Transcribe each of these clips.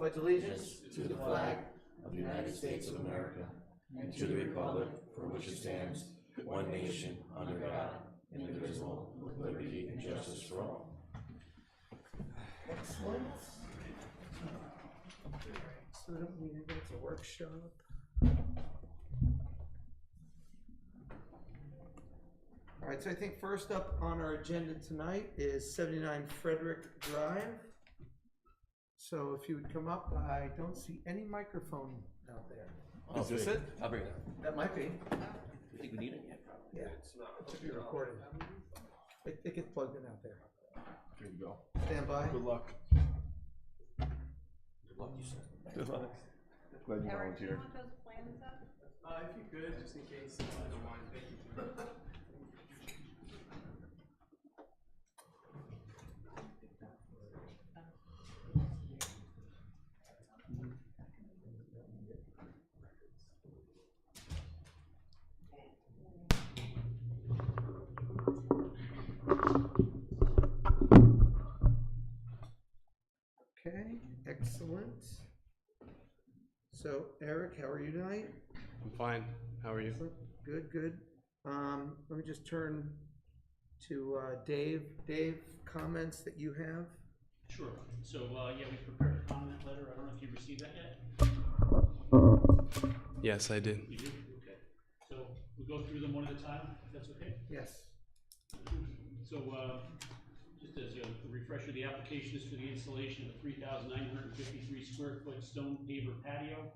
pledge allegiance to the flag of the United States of America and to the republic for which it stands, one nation, under God, indivisible, with liberty and justice for all. Excellent. So I don't need it's a workshop. All right, so I think first up on our agenda tonight is 79 Frederick Drive. So if you would come up, I don't see any microphone out there. Oh, is this it? I'll bring it up. That might be. You think we need it yet? Yeah, it should be recorded. It gets plugged in out there. Here you go. Stand by. Good luck. Good luck, you said. Good luck. Glad you Eric, do you volunteered. want those plans up? If you could, just in case, I don't mind. Thank you. Okay, excellent. So Eric, how are you tonight? I'm fine. How are you? Good, good. Let me just turn to Dave. Dave, comments that you have? Sure. So, yeah, we prepared a comment letter. I don't know if you received that yet? Yes, I did. You did? Okay. So, we'll go through them one at a time, if that's okay? Yes. So, just as a refresher, the application is for the installation of a 3,953 square foot stone paver patio,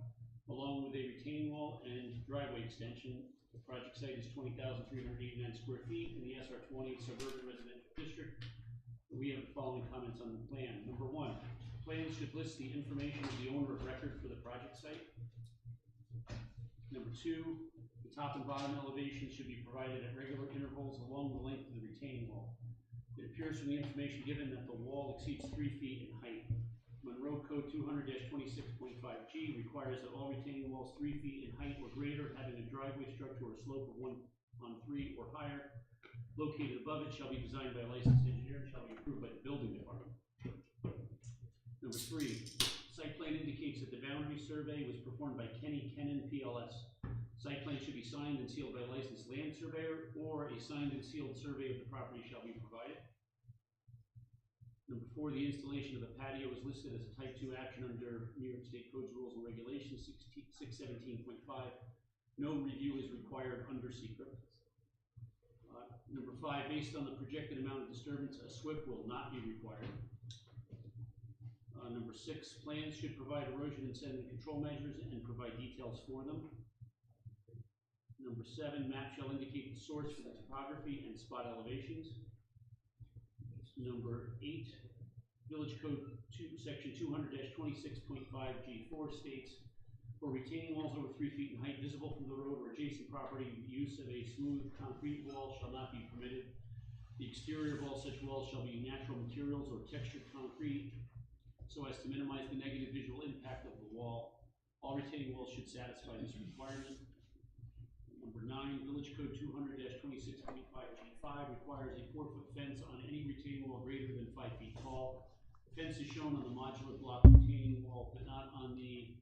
along with a retaining wall and driveway extension. The project site is 20,389 square feet in the SR20 suburban residential district. We have the following comments on the plan. Number one, plans should list the information of the owner of record for the project site. Number two, the top and bottom elevations should be provided at regular intervals along the length of the retaining wall. It appears from the information given that the wall exceeds 3 feet in height. Monroe Code 200-26.5G requires that all retaining walls 3 feet in height or greater, having a driveway structure or slope of 1:3 or higher, located above it, shall be designed by a licensed engineer and shall be approved by the building department. Number three, site plan indicates that the boundary survey was performed by Kenny Kennan PLS. Site plan should be signed and sealed by a licensed land surveyor, or a signed and sealed survey of the property shall be provided. Number four, the installation of the patio is listed as a type 2 action under New York State Codes, Rules, and Regulations 617.5. No review is required under secret. Number five, based on the projected amount of disturbance, a SWIP will not be required. Number six, plans should provide erosion and sediment control measures and provide details for them. Number seven, map shall indicate the source for the topography and spot elevations. Number eight, Village Code Section 200-26.5G4 states, for retaining walls over 3 feet in height visible from the road or adjacent property, the use of a smooth concrete wall shall not be permitted. The exterior of all such walls shall be natural materials or textured concrete, so as to minimize the negative visual impact of the wall. All retaining walls should satisfy this requirement. Number nine, Village Code 200-26.5G5 requires a 4-foot fence on any retaining wall greater than 5 feet tall. Fence is shown on the modular block retaining wall, but not on the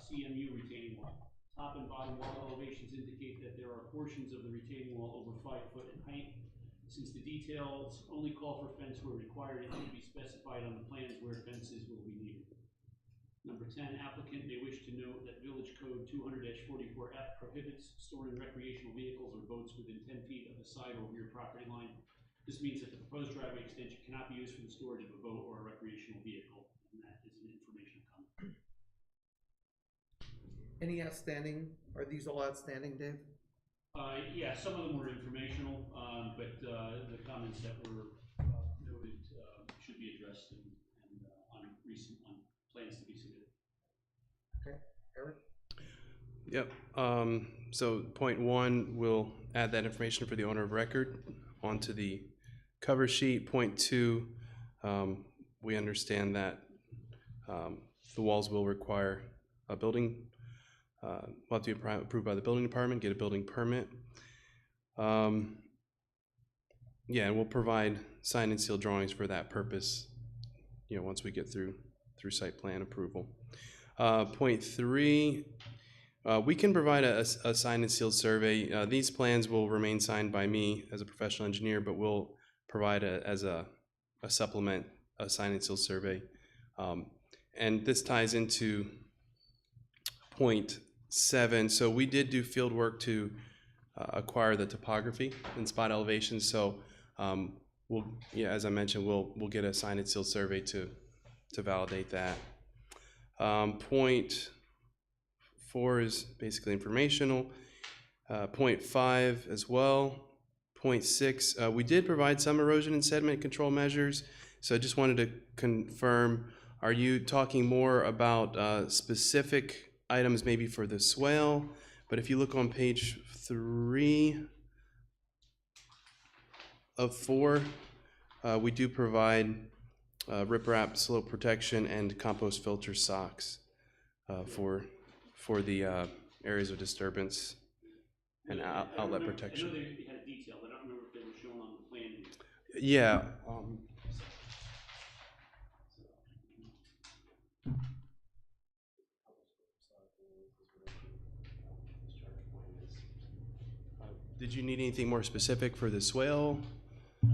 CMU retaining wall. Top and bottom wall elevations indicate that there are portions of the retaining wall over 5 foot in height. Since the details only call for fence where required, it should be specified on the plans where fences will be needed. Number 10, applicant may wish to note that Village Code 200-44F prohibits storing recreational vehicles or boats within 10 feet of the side or rear property line. This means that the proposed driveway extension cannot be used for the storage of a boat or a recreational vehicle, and that is an information comment. Any outstanding? Are these all outstanding, Dave? Yeah, some of them were informational, but the comments that were noted should be addressed and on plans to be submitted. Okay, Eric? Yep. So point one, we'll add that information for the owner of record onto the cover sheet. Point two, we understand that the walls will require a building, will have to be approved by the building department, get a building permit. Yeah, and we'll provide signed and sealed drawings for that purpose, you know, once we get through through site plan approval. Point 3, we can provide a signed and sealed survey. These plans will remain signed by me as a professional engineer, but we'll provide as a supplement, a signed and sealed survey. And this ties into point 7. So we did do field work to acquire the topography and spot elevations. So we'll, yeah, as I mentioned, we'll get a signed and sealed survey to validate that. Point 4 is basically informational. Point 5 as well. Point 6, we did provide some erosion and sediment control measures. So I just wanted to confirm, are you talking more about specific items maybe for the swale? But if you look on page 3 of 4, we do provide riprap slope protection and compost filter socks for the areas of disturbance and outlet protection. I know they had a detail, but I don't remember if they were shown on the plan here. Yeah. Did you need anything more specific for the swale?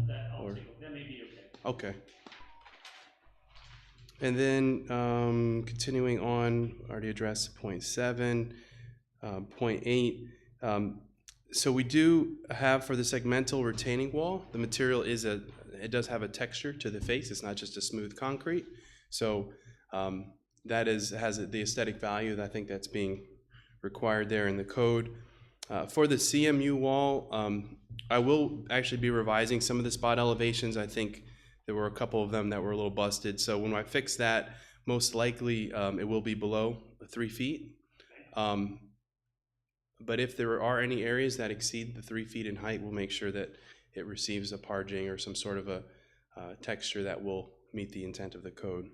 That may be okay. Okay. And then continuing on, already addressed point 7, point 8. So we do have for the segmental retaining wall, the material it does have a texture to the face. It's not just a smooth concrete. So that has the aesthetic value that I think that's being required there in the code. For the CMU wall, I will actually be revising some of the spot elevations. I think there were a couple of them that were a little busted. So when I fix that, most likely it will be below 3 feet. But if there are any areas that exceed the 3 feet in height, we'll make sure that it receives a parging or some sort of a texture that will meet the intent of the code.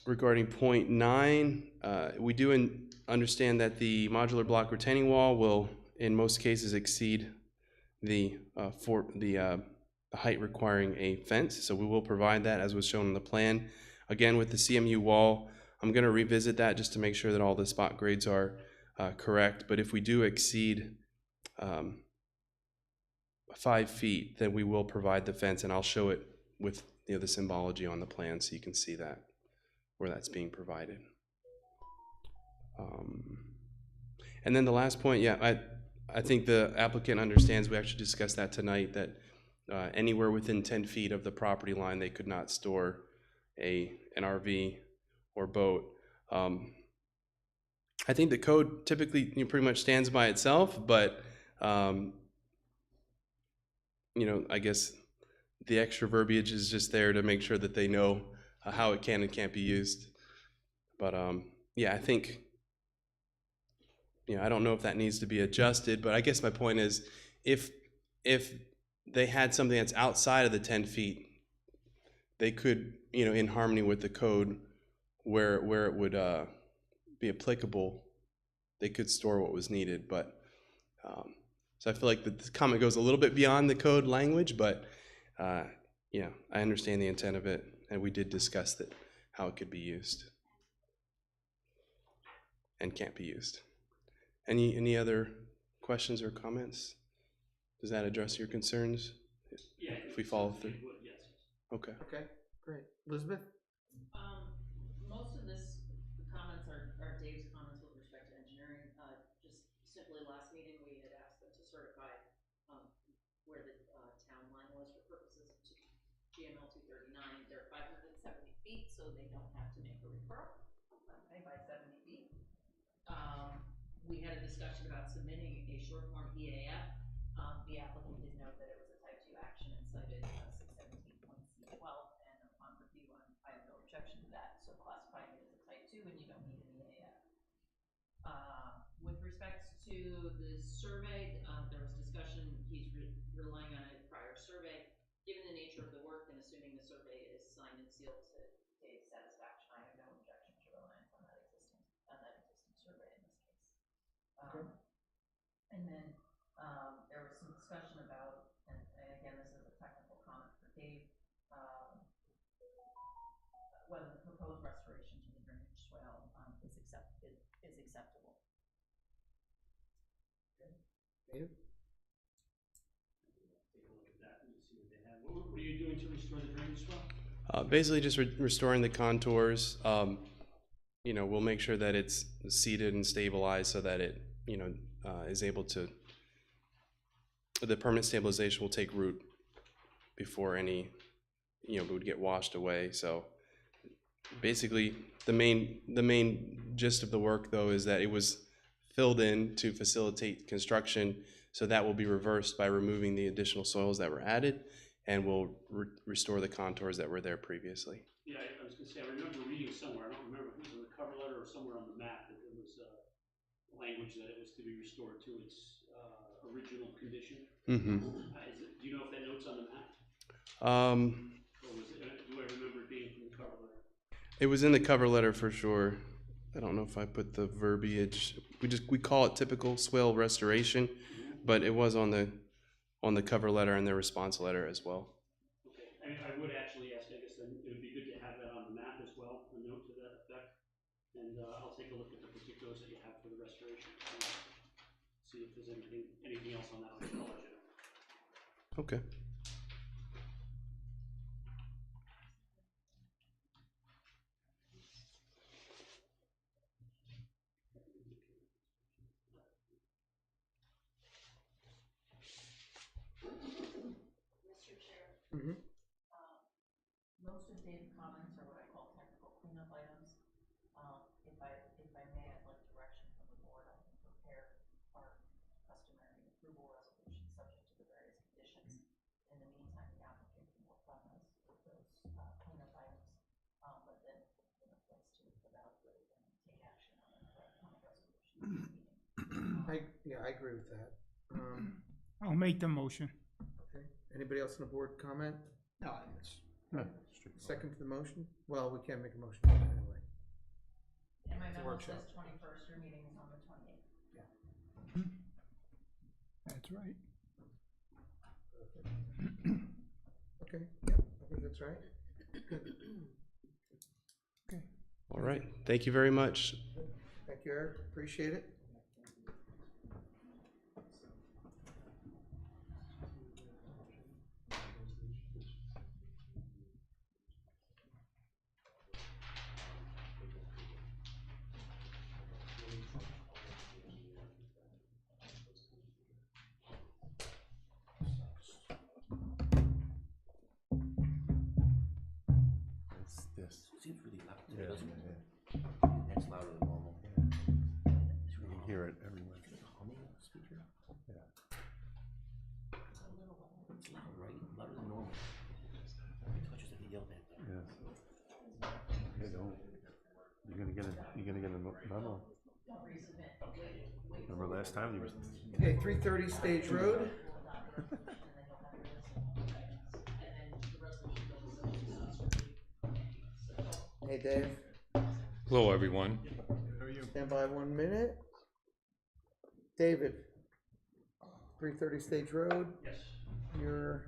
Regarding point 9, we do understand that the modular block retaining wall will, in most cases, exceed the height requiring a fence. So we will provide that as was shown in the plan. Again, with the CMU wall, I'm going to revisit that just to make sure that all the spot grades are correct. But if we do exceed 5 feet, then we will provide the fence, and I'll show it with the symbology on the plan so you can see that where that's being provided. And then the last point, yeah, I think the applicant understands, we actually discussed that tonight, that anywhere within 10 feet of the property line, they could not store an RV or boat. I think the code typically pretty much stands by itself, but I guess the extra verbiage is just there to make sure that they know how it can and can't be used. But yeah, I think, I don't know if that needs to be adjusted, but I guess my point is, if they had something that's outside of the 10 feet, they could, in harmony with the code, where it would be applicable, they could store what was needed. But so I feel like the comment goes a little bit beyond the code language, but yeah, I understand the intent of it, and we did discuss that how it could be used and can't be used. Any other questions or comments? Does that address your concerns? Yeah. If we follow through. Yes. Okay. Okay, great. Elizabeth? Most of this, the comments are Dave's comments with respect to engineering. Just simply last meeting, we had asked them to certify where the town line was for purposes of GML 239. They're 570 feet, so they don't have to make a referral. Okay, by 70 feet. We had a discussion about submitting a short form EAF. The applicant did note that it was a type 2 action and cited 617.C12, and upon review, I have no objection to that, so classifying it as a type 2 and you don't need an EAF. With respect to the survey, there was discussion, he's relying on a prior survey. Given the nature of the work and assuming the survey is signed and sealed to Dave's satisfaction, I have no objection to reliance on that existing survey in this case. Okay. And then there was some discussion about, and again, this is a technical comment for Dave, whether the proposed restoration to the drainage swale, is acceptable. Dave? Take a look at that and see what they have. What are you doing to restore the drainage swell? Basically just restoring the contours. You know, we'll make sure that it's seated and stabilized so that it, you know, is able to, the permanent stabilization will take root before any, you know, would get washed away. So basically the main gist of the work though is that it was filled in to facilitate construction. So that will be reversed by removing the additional soils that were added, and we'll restore the contours that were there previously. Yeah, I was gonna say, I remember reading somewhere, I don't remember if it was in the cover letter or somewhere on the map, that there was language that it was to be restored to its original condition. Mm-hmm. Do you know if that note's on the map? Or was it, do I remember it being from the cover letter? It was in the cover letter for sure. I don't know if I put the verbiage. We call it typical swale restoration, but it was on the cover letter and the response letter as well. Okay, I mean, I would actually ask, I guess then it would be good to have that on the map as well, a note to that effect. And I'll take a look at the particulars that you have for the restoration. And see if there's anything else on that, I'll let you know. Okay. Mr. Chair, Mm-hmm. most of Dave's comments are what I call technical cleanup items. If I may, I'd like direction from the board. I can prepare our customary approval resolution subject to the various conditions. In the meantime, the applicant can work on those cleanup items, but then, you know, let's to evaluate and take action on a resolution. I agree with that. I'll make the motion. Okay, anybody else on the board comment? No, it's Second to the motion? Well, we can't make a motion anyway. And my It's a memo workshop. says 21st, your meeting is on the 28th. That's right. Okay, yep, I think that's right. Good. Okay. All right. Thank you very much. Thank you, Eric, appreciate it. this. Seems really loud to me, Yeah, doesn't it? yeah. That's louder than normal. You can hear it everywhere. Humming speaker? Yeah. It's loud, right? Louder than normal. It touches like a yell back there. Yes. Hey, don't. You're gonna get a memo. Remember last time you were. Okay, 330 Stage Road. Hey, Dave. Hello, everyone. Stand by 1 minute. David, 330 Stage Road, Yes. your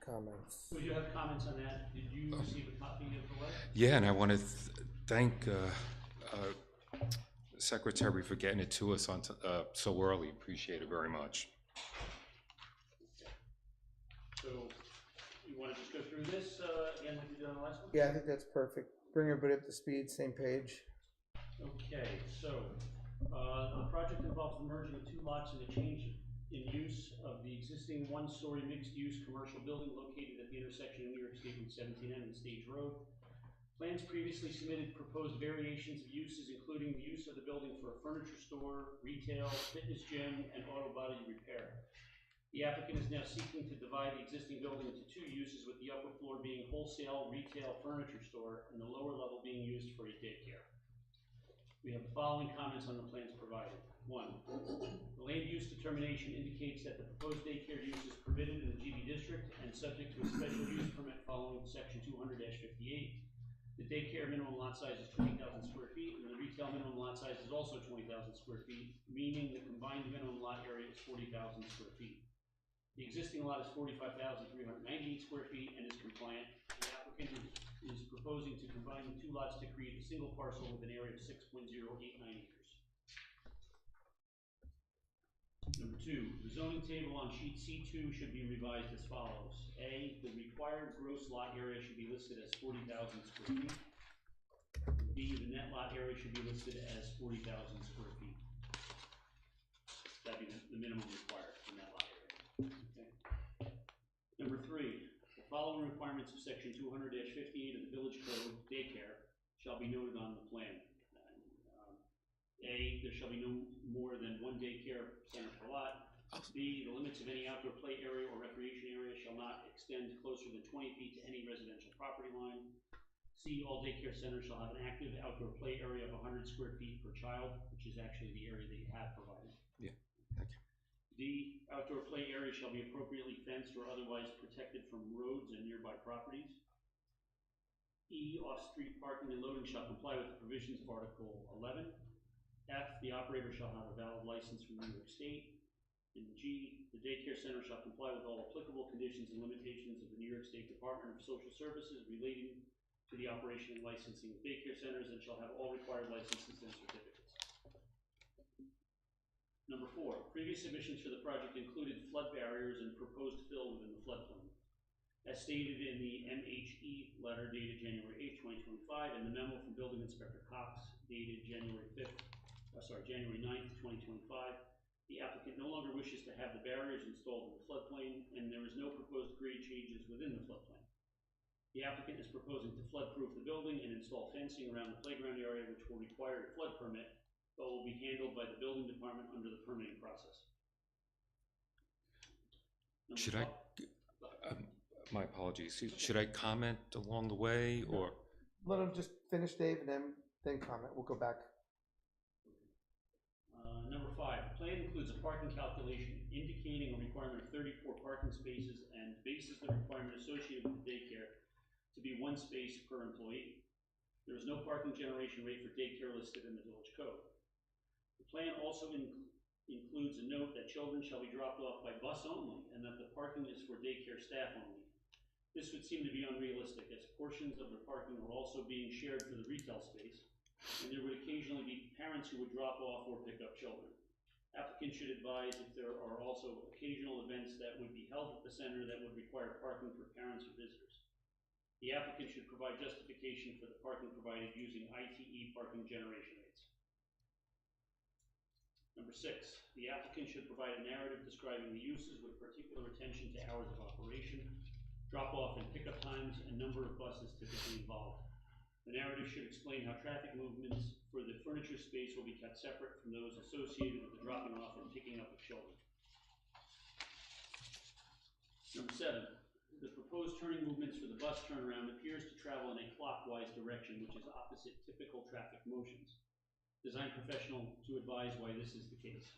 comments. So you have comments on that? Did you receive a copy of the letter? Yeah, and I want to thank Secretary for getting it to us on so early. Appreciate it very much. So you want to just go through this again like we did on the last one? Yeah, I think that's perfect. Bring everybody up to speed, same page. Okay, so the project involves the merging of two lots and a change in use of the existing one-story mixed-use commercial building located at the intersection of New York State Route 17M and Stage Road. Plans previously submitted proposed variations of uses, including the use of the building for a furniture store, retail, fitness gym, and auto body repair. The applicant is now seeking to divide the existing building into two uses, with the upper floor being wholesale retail furniture store and the lower level being used for a daycare. We have the following comments on the plans provided. 1, the land use determination indicates that the proposed daycare use is permitted in the GB district and subject to a special use permit following section 200-58. The daycare minimum lot size is 20,000 square feet, and the retail minimum lot size is also 20,000 square feet, meaning the combined minimum lot area is 40,000 square feet. The existing lot is 45,398 square feet and is compliant. The applicant is proposing proposing to combine the two lots to create a single parcel with an area of 6.089 acres. Number 2, the zoning table on sheet C2 should be revised as follows. A, the required gross lot area should be listed as 40,000 square feet. B, the net lot area should be listed as 40,000 square feet. That'd be the minimum required for net lot area. Okay. Number 3, the following requirements of section 200-58 of the Village Code, daycare, shall be noted on the plan. A, there shall be no more than one daycare center per lot. B, the limits of any outdoor play area or recreation area shall not extend closer than 20 feet to any residential property line. C, all daycare centers shall have an active outdoor play area of 100 square feet per child, which is actually the area that you have provided. Yeah, thank you. D, outdoor play area shall be appropriately fenced or otherwise protected from roads and nearby properties. E, off-street parking and loading shall comply with the provisions of Article 11. F, the operator shall have a valid license from New York State. And G, the daycare center shall comply with all applicable conditions and limitations of the New York State Department of Social Services relating to the operation and licensing of daycare centers, and shall have all required licenses and certificates. Number 4, previous submissions for the project included flood barriers and proposed fill within the floodplain. As stated in the MHE letter dated January 8, 2025, and the memo from Building Inspector Cox dated January 9th, 2025, the applicant no longer wishes to have the barriers installed in the floodplain, and there is no proposed grade changes within the floodplain. The applicant is proposing to flood-proof the building and install fencing around the playground area, which will require a flood permit, but will be handled by the building department under the permitting process. My apologies. Should I comment along the way, or? Let him just finish, Dave, and then comment. We'll go back. Number 5, the plan includes a parking calculation indicating a requirement of 34 parking spaces and bases the requirement associated with the daycare to be 1 space per employee. There is no parking generation rate for daycare listed in the Village Code. The plan also includes a note that children shall be dropped off by bus only, and that the parking is for daycare staff only. This would seem to be unrealistic, as portions of the parking are also being shared for the retail space, and there would occasionally be parents who would drop off or pick up children. Applicants should advise if there are also occasional events that would be held at the center that would require parking for parents or visitors. The applicant should provide justification for the parking provided using ITE parking generation rates. Number 6, the applicant should provide a narrative describing the uses with particular attention to hours of operation, drop-off and pickup times, and number of buses typically involved. The narrative should explain how traffic movements for the furniture space will be kept separate from those associated with the dropping off and picking up of children. Number 7, the proposed turning movements for the bus turnaround appears to travel in a clockwise direction, which is opposite typical traffic motions. Design professional to advise why this is the case.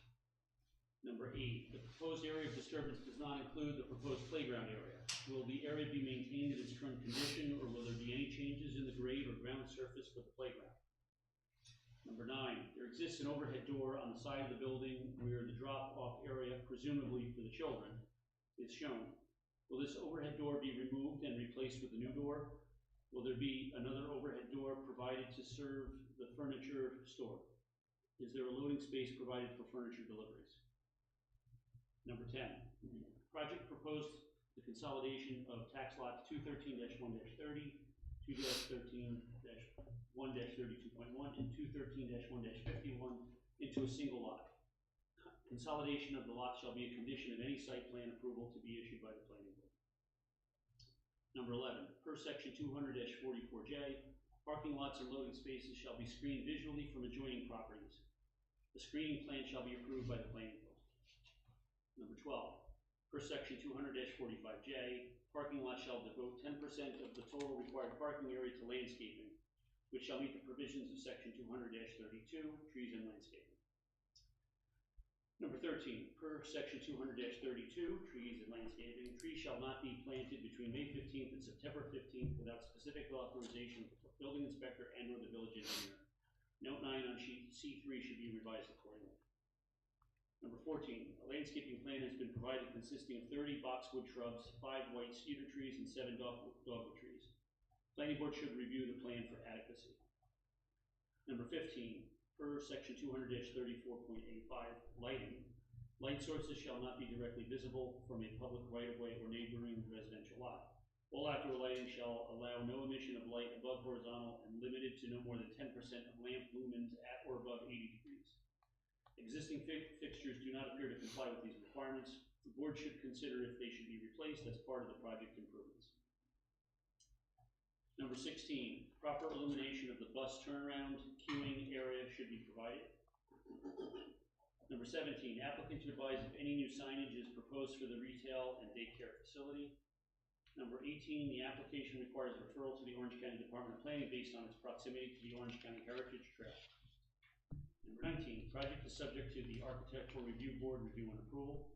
Number 8, the proposed area of disturbance does not include the proposed playground area. Will the area be maintained in its current condition, or will there be any changes in the grade or ground surface for the playground? Number 9, there exists an overhead door on the side of the building where the drop-off area, presumably for the children, is shown. Will this overhead door be removed and replaced with a new door? Will there be another overhead door provided to serve the furniture store? Is there a loading space provided for furniture deliveries? Number 10, project proposed the consolidation of tax lots 213-1-30, 2-13-1-32.1, and 213-1-51 into a single lot. Consolidation of the lots shall be a condition of any site plan approval to be issued by the planning board. Number 11, per section 200-44J, parking lots and loading spaces shall be screened visually from adjoining properties. The screening plan shall be approved by the planning board. Number 12, per section 200-45J, parking lots shall devote 10% of the total required parking area to landscaping, which shall meet the provisions of section 200-32, trees and landscaping. Number 13, per section 200-32, trees and landscaping, trees shall not be planted between May 15th and September 15th without specific authorization of the building inspector and or the village engineer. Note 9 on sheet C3 should be revised accordingly. Number 14, a landscaping plan has been provided consisting of 30 boxwood shrubs, 5 white cedar trees, and 7 dogwood trees. Planning board should review the plan for adequacy. Number 15, per section 200-34.85, lighting. Light sources shall not be directly visible from a public right-of-way or neighboring residential lot. All outdoor lighting shall allow no emission of light above horizontal and limited to no more than 10% of lamp lumens at or above 80 degrees. Existing fixtures do not appear to comply with these requirements. The board should consider if they should be replaced as part of the project improvements. Number 16, proper illumination of the bus turnaround queuing area should be provided. Number 17, applicant to advise if any new signage is proposed for the retail and daycare facility. Number 18, the application requires referral to the Orange County Department of Planning based on its proximity to the Orange County Heritage Trail. Number 19, project is subject to the Architectural Review Board review and approval.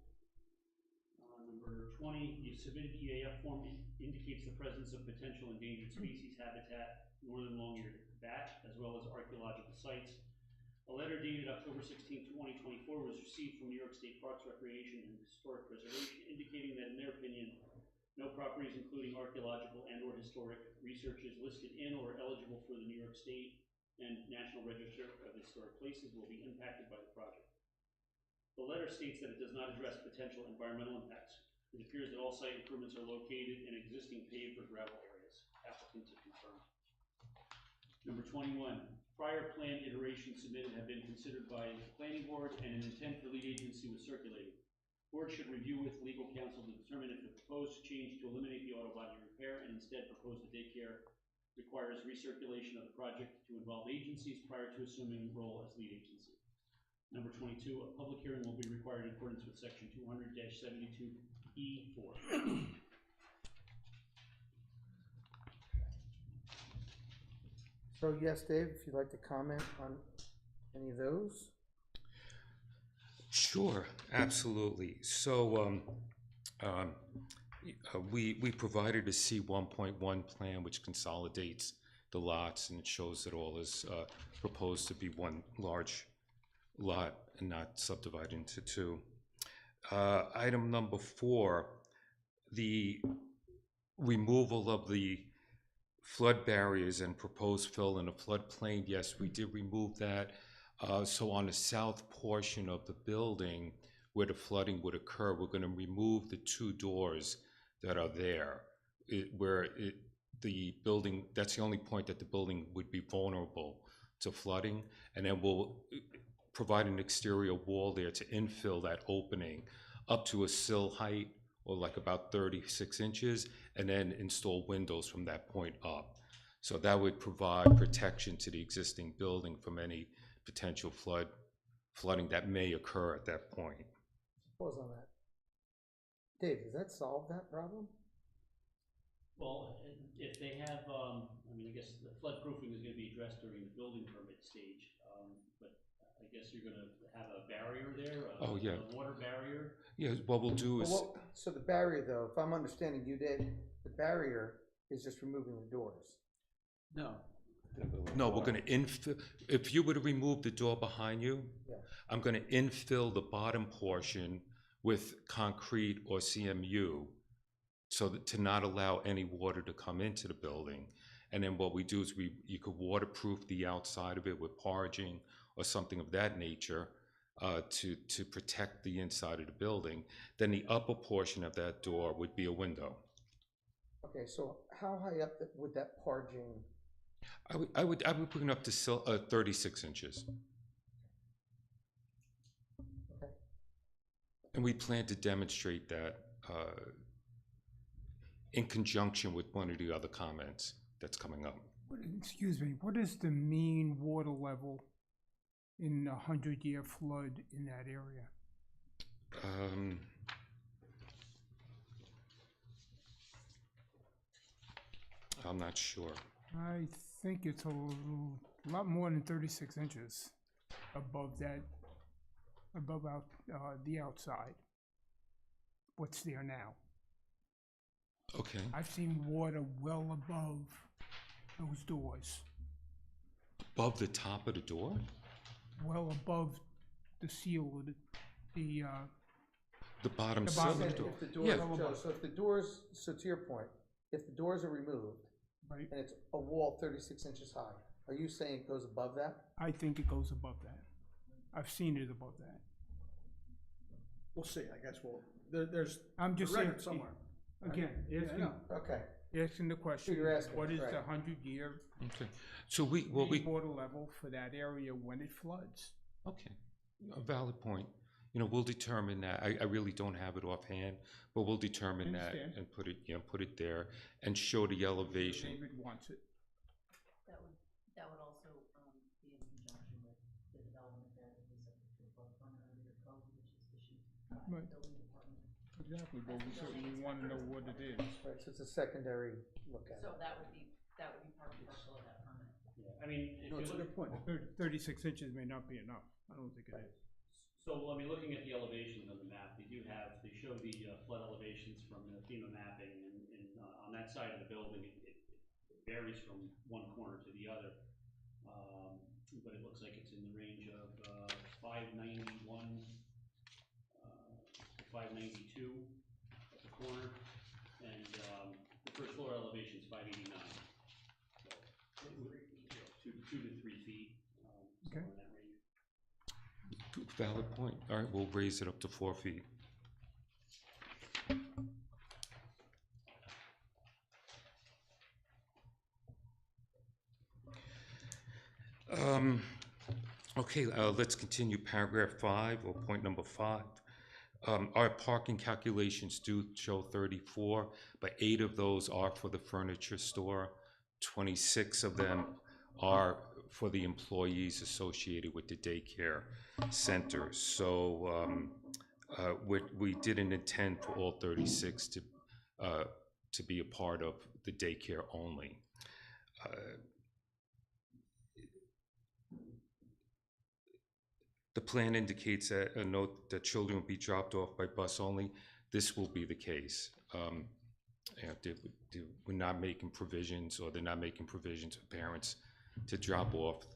Number 20, the submitted EAF form indicates the presence of potential endangered species habitat, northern long-eared bat, as well as archaeological sites. A letter dated October 16, 2024 was received from New York State Parks, Recreation, and Historic Preservation indicating that in their opinion, no properties including archaeological and or historic researches listed in or eligible for the New York State and National Register of Historic Places will be impacted by the project. The letter states that it does not address potential environmental impacts. It appears that all site improvements are located in existing paved or gravel areas. Applicant to confirm. Number 21, prior plan iterations submitted have been considered by the planning board and an intent for lead agency was circulated. Board should review with legal counsel to determine if the proposed change to eliminate the auto body repair and instead propose the daycare requires recirculation of the project to involve agencies prior to assuming role as lead agency. Number 22, a public hearing will be required in accordance with section 200-72E4. So yes, Dave, if you'd like to comment on any of those? Sure, absolutely. So we provided a C1.1 plan which consolidates the lots and it shows that all is proposed to be one large lot and not subdivided into two. Item number 4, the removal of the flood barriers and proposed fill in a floodplain. Yes, we did remove that. So on the south portion of the building where the flooding would occur, we're going to remove the 2 doors that are there. The building, that's the only point that the building would be vulnerable to flooding, and then we'll provide an exterior wall there to infill that opening up to a sill height or like about 36 inches, and then install windows from that point up. So that would provide protection to the existing building from any potential flooding that may occur at that point. Pause on that. Dave, does that solve that problem? Well, if they have, I mean, I guess the flood proofing is going to be addressed during the building permit stage, but I guess you're going to have a barrier there, a water barrier. Yeah, what we'll do is... Well, so the barrier, though, if I'm understanding you, Dave, the barrier is just removing the doors. No. No, we're going to infill. If you were to remove the door behind you, Yeah. I'm going to infill the bottom portion with concrete or CMU so that to not allow any water to come into the building. And then what we do is you could waterproof the outside of it with parging or something of that nature to protect the inside of the building. Then the upper portion of that door would be a window. Okay, so how high up would that parging? I would bring it up to 36 inches. Okay. And we plan to demonstrate that in conjunction with one of the other comments that's coming up. Excuse me, what is the mean water level in a 100-year flood in that area? I'm not sure. I think it's a lot more than 36 inches above that, above the outside. What's there now? Okay. I've seen water well above those doors, Above the top of the door? well above the seal of the The bottom The sill bottom. of the door. If the doors, Yeah. Joe, so if the doors, so to your point, if the doors are removed right? and it's a wall 36 inches high. Are you saying it goes above that? I think it goes above that. I've seen it above that. We'll see, I guess there's I'm just a saying, record somewhere. again, Okay. asking the question, You're asking, what is right. the 100-year Okay, so we, water level for that area when it floods? okay, a valid point. You know, we'll determine that. I really don't have it offhand, but we'll determine that Understand. and put it, put it there and show the elevation. David wants it. That would also, be in conjunction with the development there that is subject to a flood permit under the code, which is issued by Right. the building department. Exactly, but we certainly want to know what it is. Right, so it's a secondary look at it. So that would be part and parcel of that permit. Yeah, I mean, if No, you it's a look, good point. 36 inches may not be enough. I don't think it is. so, I mean, looking at the elevations on the map, they show the flood elevations from the FEMA mapping, and on that side of the building, it varies from one corner to the other. But it looks like it's in the range of 591 to 592 at the corner, and the first floor elevation is 589. So, 2 to 3 feet, somewhere in that range. Valid point. All right, we'll raise it up to 4 feet. Okay, let's continue paragraph 5 or point number 5. Our parking calculations do show 34, but 8 of those are for the furniture store. 26 of them are for the employees associated with the daycare center. So we didn't intend for all 36 to be a part of the daycare only. The plan indicates that a note that children will be dropped off by bus only. This will be the case. We're not making provisions, or they're not making provisions for parents to drop off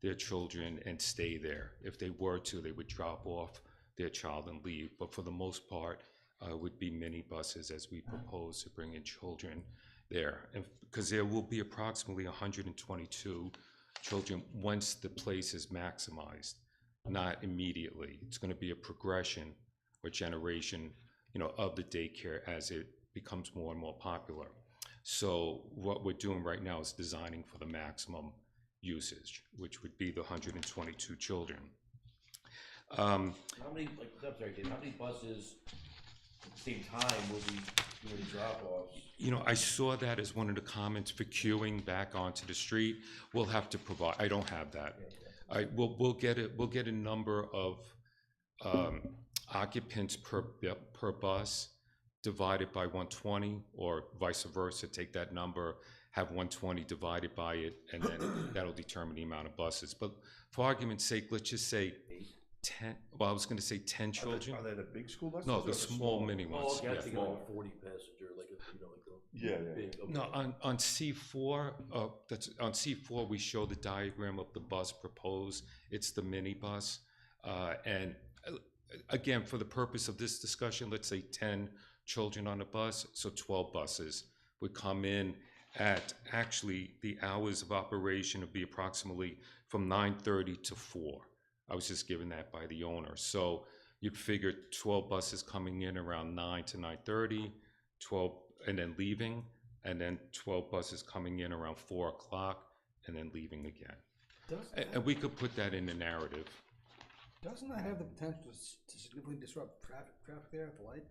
their children and stay there. If they were to, they would drop off their child and leave. But for the most part, would be mini buses as we propose to bring in children there. Because there will be approximately 122 children once the place is maximized. Not immediately. It's going to be a progression or generation, of the daycare as it becomes more and more popular. So what we're doing right now is designing for the maximum usage, which would be the 122 children. How many, I'm sorry, Dave, how many buses at the same time will be doing drop-offs? I saw that as one of the comments for queuing back onto the street. We'll have to provide, I don't have that. We'll get a number of occupants per bus divided by 120, or vice versa. Take that number, have 120 divided by it, and then that'll determine the amount of buses. But for argument's sake, let's just say 10. Well, I was going to say 10 children. Are they the big school buses? No, or the small mini ones. Oh, okay, I Yeah. think like a 40 passenger, like a, Yeah. big, okay. No, on C4, that's on C4. We show the diagram of the bus proposed. It's the minibus, and again, for the purpose of this discussion, let's say 10 children on a bus, so 12 buses would come in at, actually, the hours of operation would be approximately from 9:30 to 4. I was just given that by the owner. So you'd figure 12 buses coming in around 9 to 9:30, 12, and then leaving, and then 12 buses coming in around 4 o'clock, and then leaving again. And we could put that in the narrative. Doesn't that have the potential to significantly disrupt traffic there at the light?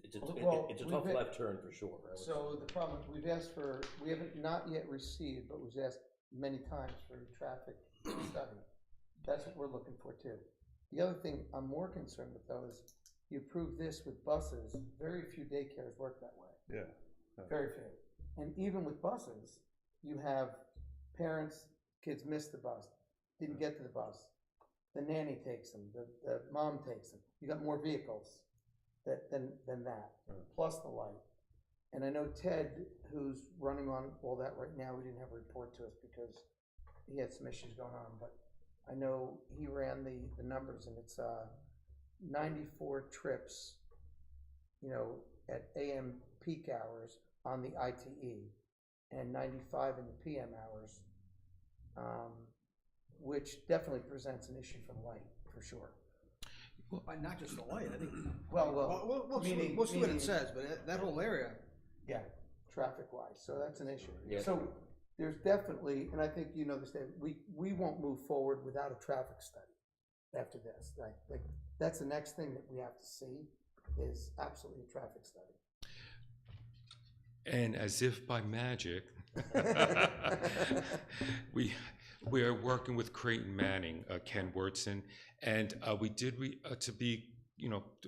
It's a, Well, it's a we've tough been- left turn for sure. I would So say. the problem, we've asked for, we haven't not yet received, but we've asked many times for a traffic study. That's what we're looking for too. The other thing I'm more concerned with though is you approve this with buses, very few daycares work that way. Yeah. Very few. And even with buses, you have parents, kids miss the bus, didn't get to the bus. The nanny takes them, the mom takes them. You got more vehicles than that, plus the light. And I know Ted, who's running on all that right now, he didn't have a report to us because he had some issues going on, but I know he ran the numbers, and it's 94 trips, at AM peak hours on the ITE. and 95 in the PM hours, which definitely presents an issue for the light, for sure. Not just the light, I think. Well, meaning- We'll see what it meaning- says, but that whole area, Yeah, traffic-wise, so that's an issue. Yeah. So there's definitely, and I think you know this, Dave, we won't move forward without a traffic study after this. Like, that's the next thing that we have to see is absolutely a traffic study. And as if by magic, we are working with Creighton Manning, Ken Wurtson, and we did, to be,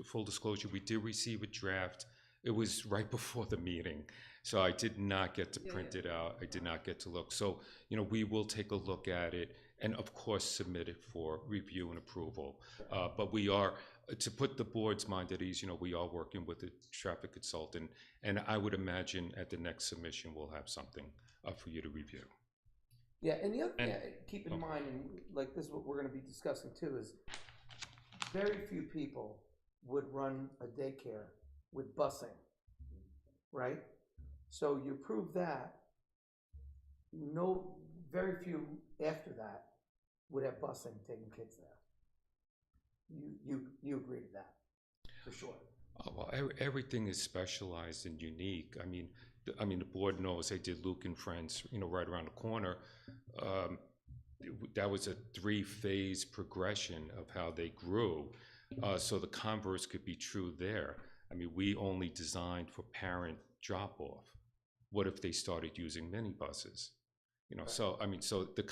full disclosure, we did receive a draft. It was right before the meeting, so I did not get to print it out. I did not get to look. So, we will take a look at it and, of course, submit it for review and approval. But we are, to put the board's mind at ease, we are working with a traffic consultant, and I would imagine at the next submission we'll have something for you to review. Yeah, and the other thing, keep in mind, and like this is what we're gonna be discussing too, is very few people would run a daycare with busing, right? So you prove that, very few after that would have busing taking kids there. You agree to that, for sure. Oh, well, everything is specialized and unique. I mean, the board knows I did Luke and Friends, right around the corner. That was a 3-phase progression of how they grew. So the converse could be true there. I mean, we only designed for parent drop-off. What if they started using minibuses? So I mean, so the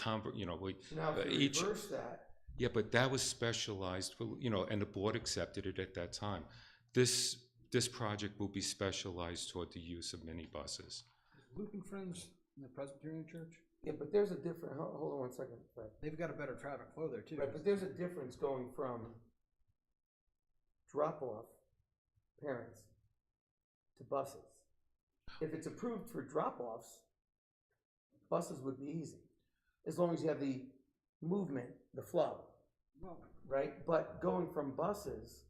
Now, if you reverse that. Yeah, but that was specialized for, and the board accepted it at that time. This project will be specialized toward the use of minibuses. Luke and Friends in the Presbyterian Church, Yeah, but there's a different, hold on one second, Fred. they've got a better traffic flow there too. Right, but there's a difference going from drop-off parents to buses. If it's approved for drop-offs, buses would be easy, as long as you have the movement, the flow, Well, right? But going from buses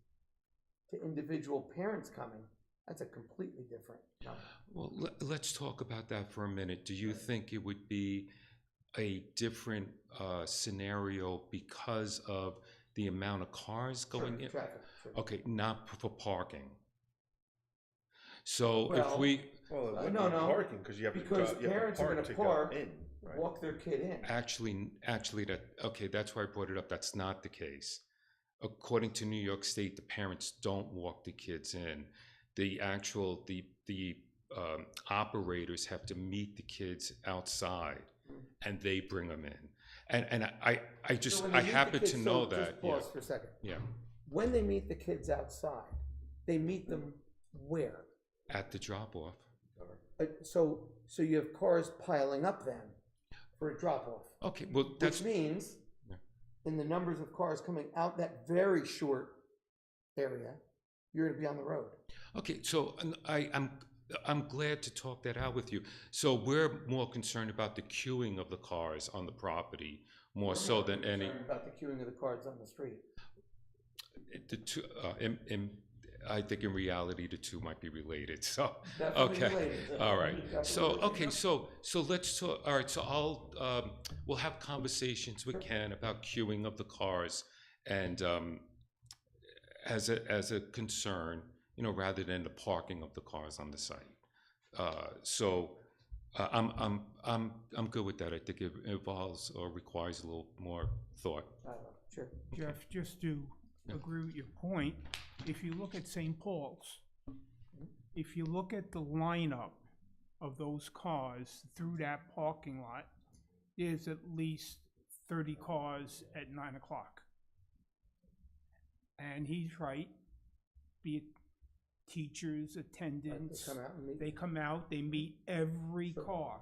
to individual parents coming, that's a completely different number. Well, let's talk about that for a minute. Do you think it would be a different scenario because of the amount of cars going in? Traffic, sure. Okay, not for parking. So Well, if we, Well, it wouldn't No, be no, parking, because you have to because go, you have parents to are park gonna to go park, in, right? walk their kid in. actually, that's why I brought it up. That's not the case. According to New York State, the parents don't walk the kids in. The operators have to meet the kids outside, and they bring them in. And I So when they meet the happen kids- to know so that. Just pause for a second. Yeah. When they meet the kids outside, they meet them where? At the drop-off. So you have cars piling up then for a drop-off, Okay, well, that's, which means Yeah. in the numbers of cars coming out that very short area, you're gonna be on the road. okay, so I'm glad to talk that out with you. So we're more concerned about the queuing of the cars on the property, more so than any, Concerned about the queuing of the cars on the street. the two, I think in reality, the two might be related, so, Definitely okay. related. All right, Definitely so, related. okay, so let's talk, all right, so we'll have conversations with Ken about queuing of the cars and, as a concern, rather than the parking of the cars on the site. I'm good with that. I think it involves or requires a little more thought. Sure. Jeff, just to agree with your point, if you look at St. Paul's, if you look at the lineup of those cars through that parking lot, there's at least 30 cars at 9 o'clock. And he's right, be it teachers, attendants, They come out and meet. they come out, they meet every Sure. car.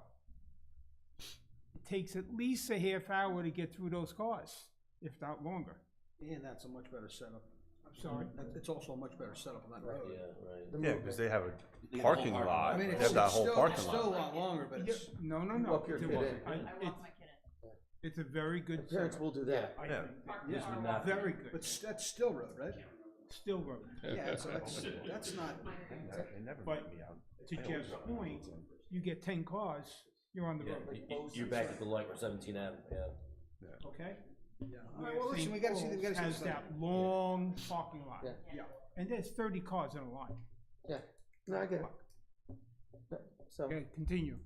It takes at least a half hour to get through those cars, if not longer. and that's a much better setup. I'm sorry. It's also a much better setup on that road. Yeah, right. The Yeah, movement. because they have a They have parking a whole lot, I mean, they it's have that whole still, parking it's still a lot. lot longer, but it's, No. Walk your kid in. I walk my kid in. It's a very The good parents setup, will do that. I Yeah. think. This would not- Very good. but that's still road, right? Still road. Yeah, so that's not, They never But meet me out. To Jeff's point, you get 10 cars, you're on the Yeah, road, you're back at the light or 17 Ave, yeah. okay? Yeah. All right, Where well, listen, St. we gotta see, we gotta Paul's see. has the that site. long parking lot, Yeah. Yeah. and there's 30 cars in a line. Yeah, no, I get it. Yeah, So, Okay, continue.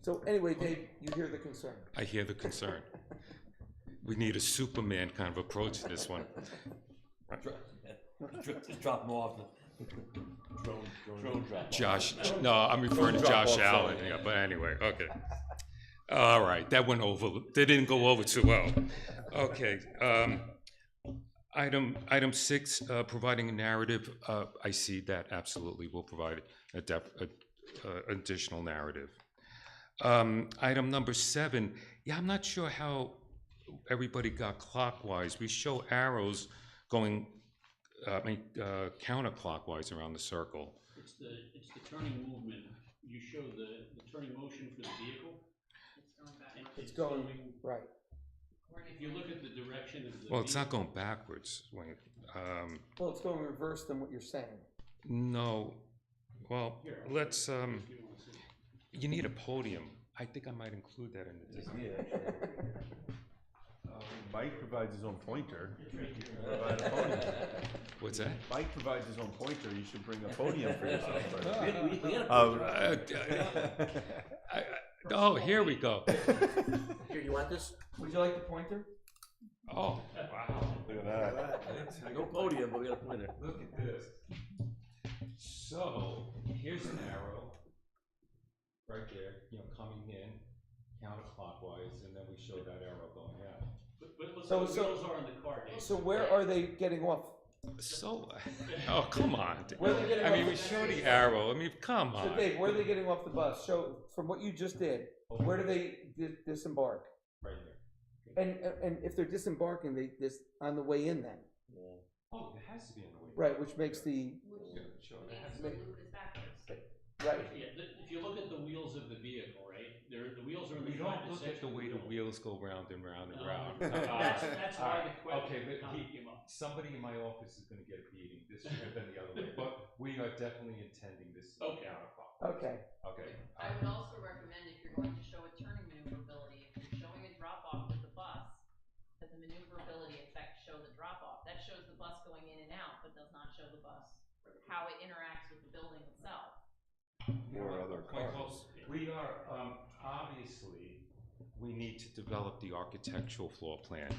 so anyway, Dave, you hear the concern. I hear the concern. We need a Superman kind of approach to this one. Just drop them off. Drone drop. Josh, no, I'm referring to Drop Josh off Allen, zone. yeah, but anyway, okay. All right, that went over, that didn't go over too well. Okay, item 6, providing a narrative, I see that, absolutely, we'll provide additional narrative. Item number 7, yeah, I'm not sure how everybody got clockwise. We show arrows going, counterclockwise around the circle. It's the turning movement. You show the turning motion for the vehicle. It's going back. and It's going, right. If you look at the direction of the Well, it's not vehicle- going backwards, Wayne. Well, it's going reverse than what you're saying. No, well, Here, let's, if you wanna see. you need a podium. I think I might include that in the design. Mike provides his own pointer. It's right here. Provide a podium. What's that? Mike provides his own pointer, you should bring a podium for yourself. We got a Um, Oh, here we go. Here, you want this? Would you like the pointer? Oh, wow. Look at that. No podium, but we got a pointer. Look at this. So, here's an arrow, right there, coming in counterclockwise, and then we show that arrow going out. But look, So- the so- wheels are in the car, Dave. So where are they getting off? So, oh, come on. Where are they getting I mean, off? we show the arrow, I mean, come So on. Dave, where are they getting off the bus? Show, from what you just did, where do they disembark? Right here. And if they're disembarking, this on the way in then, Oh, it has to be in the way. right, which makes the, Yeah, sure, it has Means to the be. loop is backwards. right, Yeah, if you look at the wheels of the vehicle, right, the wheels are in the We front don't and look at the section way the middle. wheels go round and round and round. That's why the Okay, question but came up. somebody in my office is gonna get a beating, this should have been the other way, but we are definitely intending this Okay. counterclockwise. okay. Okay. I would also recommend if you're going to show a turning maneuverability, if you're showing a drop off with the bus, that the maneuverability effect show the drop off. That shows the bus going in and out, but does not show the bus, how it interacts with the building itself. Or other Quite cars. close. We are, obviously, we need to develop the architectural floor plan,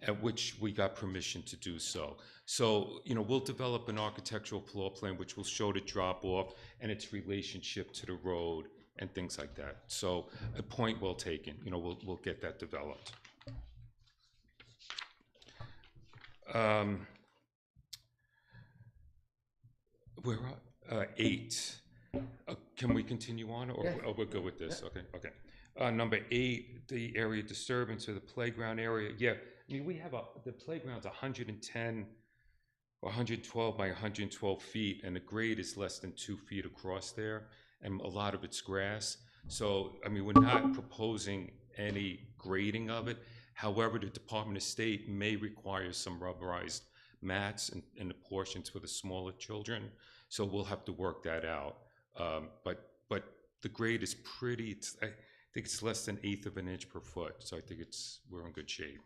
at which we got permission to do so. So, we'll develop an architectural floor plan which will show the drop off and its relationship to the road and things like that. So, a point well taken, we'll get that developed. We're at 8. Can we continue on, or Yeah. we're good with this? Okay. Number 8, the area disturbance of the playground area. Yeah, I mean, we have the playground's 110 or 112 by 112 feet, and the grade is less than 2 feet across there, and a lot of it's grass. So, I mean, we're not proposing any grading of it. However, the Department of State may require some rubberized mats in the portions for the smaller children, so we'll have to work that out. But the grade is pretty, I think it's less than 1/8 of an inch per foot, so I think we're in good shape.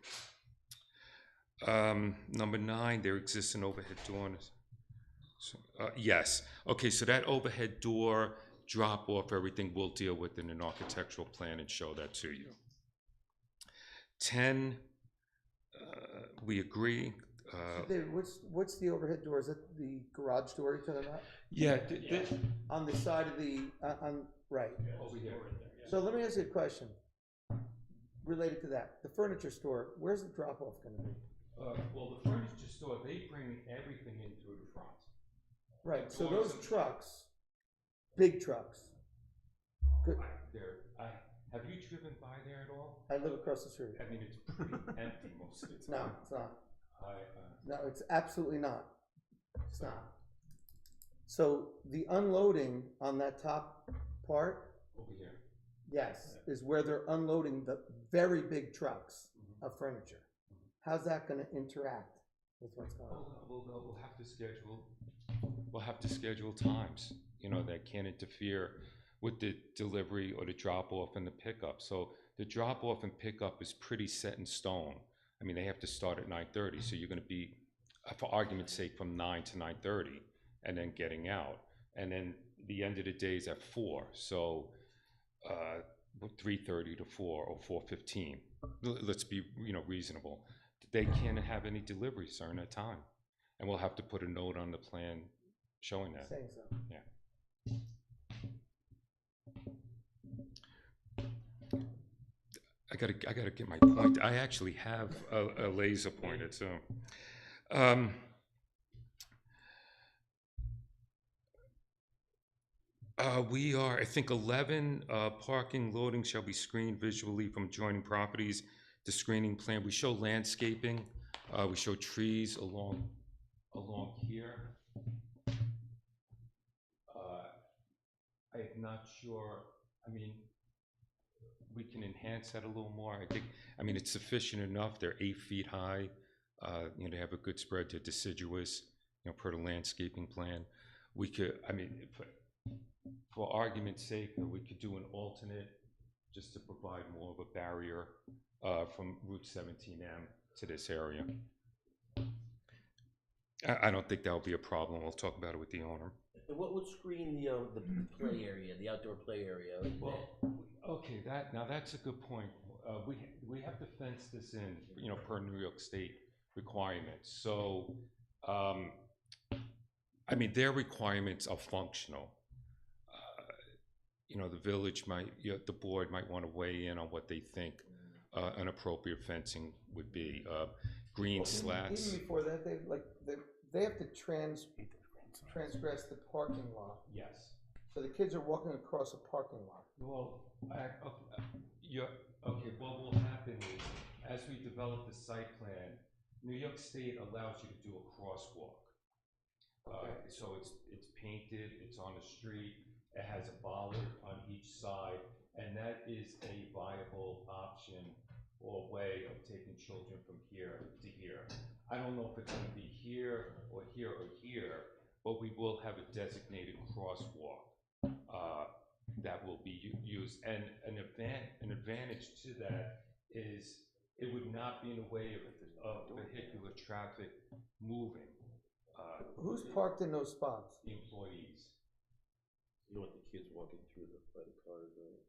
Number 9, there exists an overhead door. Yes, okay, so that overhead door, drop off, everything we'll deal with in an architectural plan and show that to you. 10, we agree. David, what's the overhead door? Is it the garage door you're talking about? Yeah, On the side of the, right. over here. So let me ask you a question related to that. The furniture store, where's the drop off gonna be? Well, the furniture store, they bring everything in through the front. Right, so those trucks, big trucks, good, Have you driven by there at all? I live across the street. I mean, it's pretty empty most of the No, time. it's not. I, No, it's absolutely not. It's not. So the unloading on that top part, over here. yes, is where they're unloading the very big trucks of furniture. How's that gonna interact with what's going on? We'll have to schedule times, that can't interfere with the delivery or the drop-off and the pickup. So the drop-off and pickup is pretty set in stone. I mean, they have to start at 9:30, so you're gonna be, for argument's sake, from 9 to 9:30, and then getting out. And then the end of the day is at 4, so 3:30 to 4 or 4:15. Let's be, reasonable. They can't have any deliveries during that time. And we'll have to put a note on the plan showing that. Saying so. Yeah. I gotta get my point. I actually have a laser pointer, so. We are, I think, 11 parking loading shall be screened visually from adjoining properties. The screening plan, we show landscaping, we show trees along here. I'm not sure, I mean, we can enhance that a little more. I mean, it's sufficient enough. They're 8 feet high. They have a good spread to deciduous, per the landscaping plan. We could, I mean, for argument's sake, we could do an alternate just to provide more of a barrier from Route 17M to this area. I don't think that'll be a problem. We'll talk about it with the owner. And what would screen the play area, the outdoor play area? Well, okay, that's a good point. We have to fence this in, per New York State requirements. So, I mean, their requirements are functional. The village might, the board might want to weigh in on what they think an appropriate fencing would be. Green slats. Even before that, they have to transgress the parking lot. Yes. So the kids are walking across a parking lot. Well, okay, what will happen is, as we develop the site plan, New York State allows you to do a crosswalk. So it's painted, it's on the street, it has a bollard on each side, and that is a viable option or way of taking children from here to here. I don't know if it's gonna be here or here or here, but we will have a designated crosswalk that will be used. And an advantage to that is it would not be in the way of vehicular traffic moving. Who's parked in those spots? The employees. You don't want the kids walking through by the cars, right?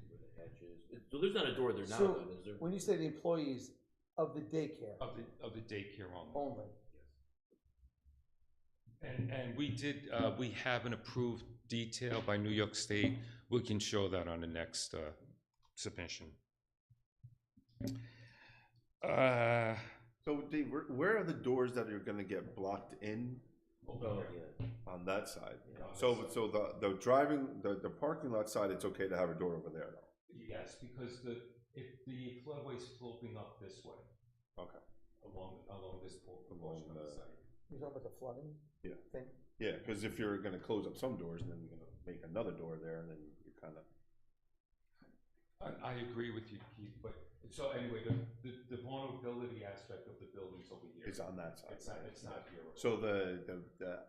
Where the hedges. So there's not a door there now, So then, is there? when you say the employees of the daycare Of the daycare only. only, And we have an approved detail by New York State. We can show that on the next submission. So Dave, where are the doors that are gonna get blocked in on that side? So the parking lot side, it's okay to have a door over there though? Yes, because if the floodway's sloping up this way. Okay. Along this portion of the site. you're talking about the flooding Yeah. thing? Yeah, because if you're gonna close up some doors, and then you're gonna make another door there, and then you're kind of. I agree with you, Keith, but, so anyway, the vulnerability aspect of the building's over here. It's on that side. It's not here. So the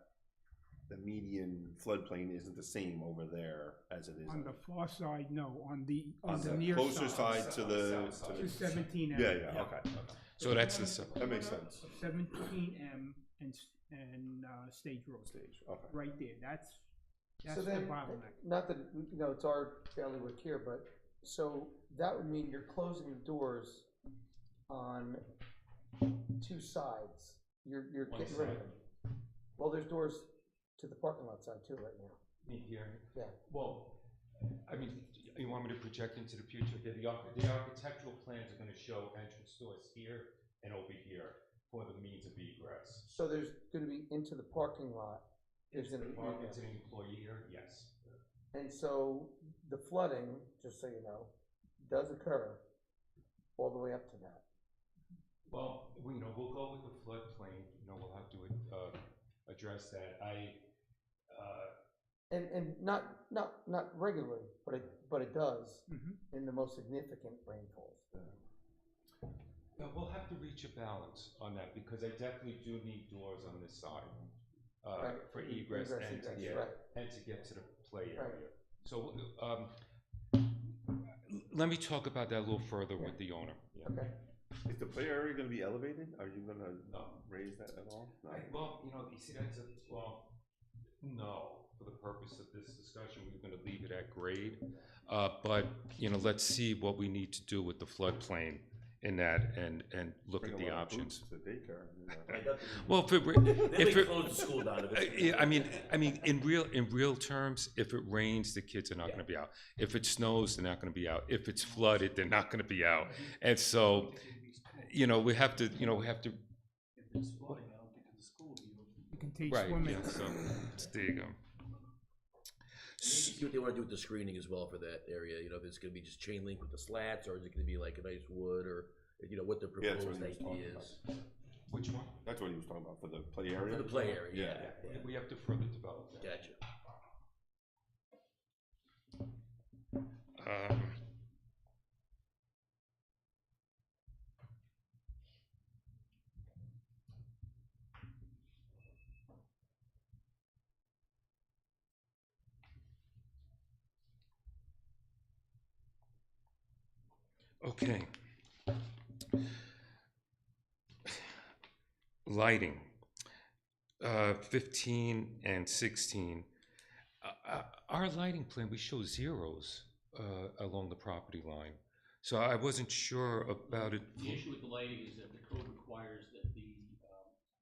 median floodplain isn't the same over there as it is On the far side, no, on the the near closer side. side to the. South side. To 17M. Yeah, okay. So that's That makes sense. 17M and Stage Road. Stage, okay. Right there, that's So the then, bottleneck. not that, it's our bailiwick here, but, so that would mean you're closing the doors on 2 sides. You're One getting rid of side. them. Well, there's doors to the parking lot side too right now. Here. Yeah. Well, I mean, you want me to project into the future? Yeah, the architectural plans are gonna show entrance doors here and over here for the means of egress. So there's gonna be into the parking lot, there's gonna be Into egress. the employee here, yes. And so the flooding, just so you know, does occur all the way up to that. Well, we'll go with the floodplain, we'll have to address that. And not regularly, but it does Mhm. in the most significant rainfalls. Yeah, we'll have to reach a balance on that, because I definitely do need doors on this side, Right. for egress and to Egress, get, right. and to get to the play Right. area. So, let me talk about that a little further with the owner. Okay. Is the play area gonna be elevated? Are you gonna No. raise that at all? No. Well, you see, no, for the purpose of this discussion, we're gonna leave it at grade. But, let's see what we need to do with the floodplain in that and look Bring at a the lot of options. boots to daycare, you know. Right, that- Well, They if may it, close the school down if it's. yeah, I mean, in real terms, if it rains, the kids are not gonna be out. If it snows, they're not gonna be out. If it's flooded, they're not gonna be out. And so, we have to, If it's flooding, I don't think the school will be able to. You can teach right, swimming. yeah, so, there you go. See what they wanna do with the screening as well for that area, if it's gonna be just chain link with the slats, or is it gonna be like a nice wood, or, what the Yeah, that's what proposed he was idea talking is. Which one? That's what he was talking about, for the play area? For the play area, yeah. We have to further develop that. Gotcha. Um, Okay. Lighting, 15 and 16. Our lighting plan, we show zeros along the property line. So I wasn't sure about it. The issue with the lighting is that the code requires that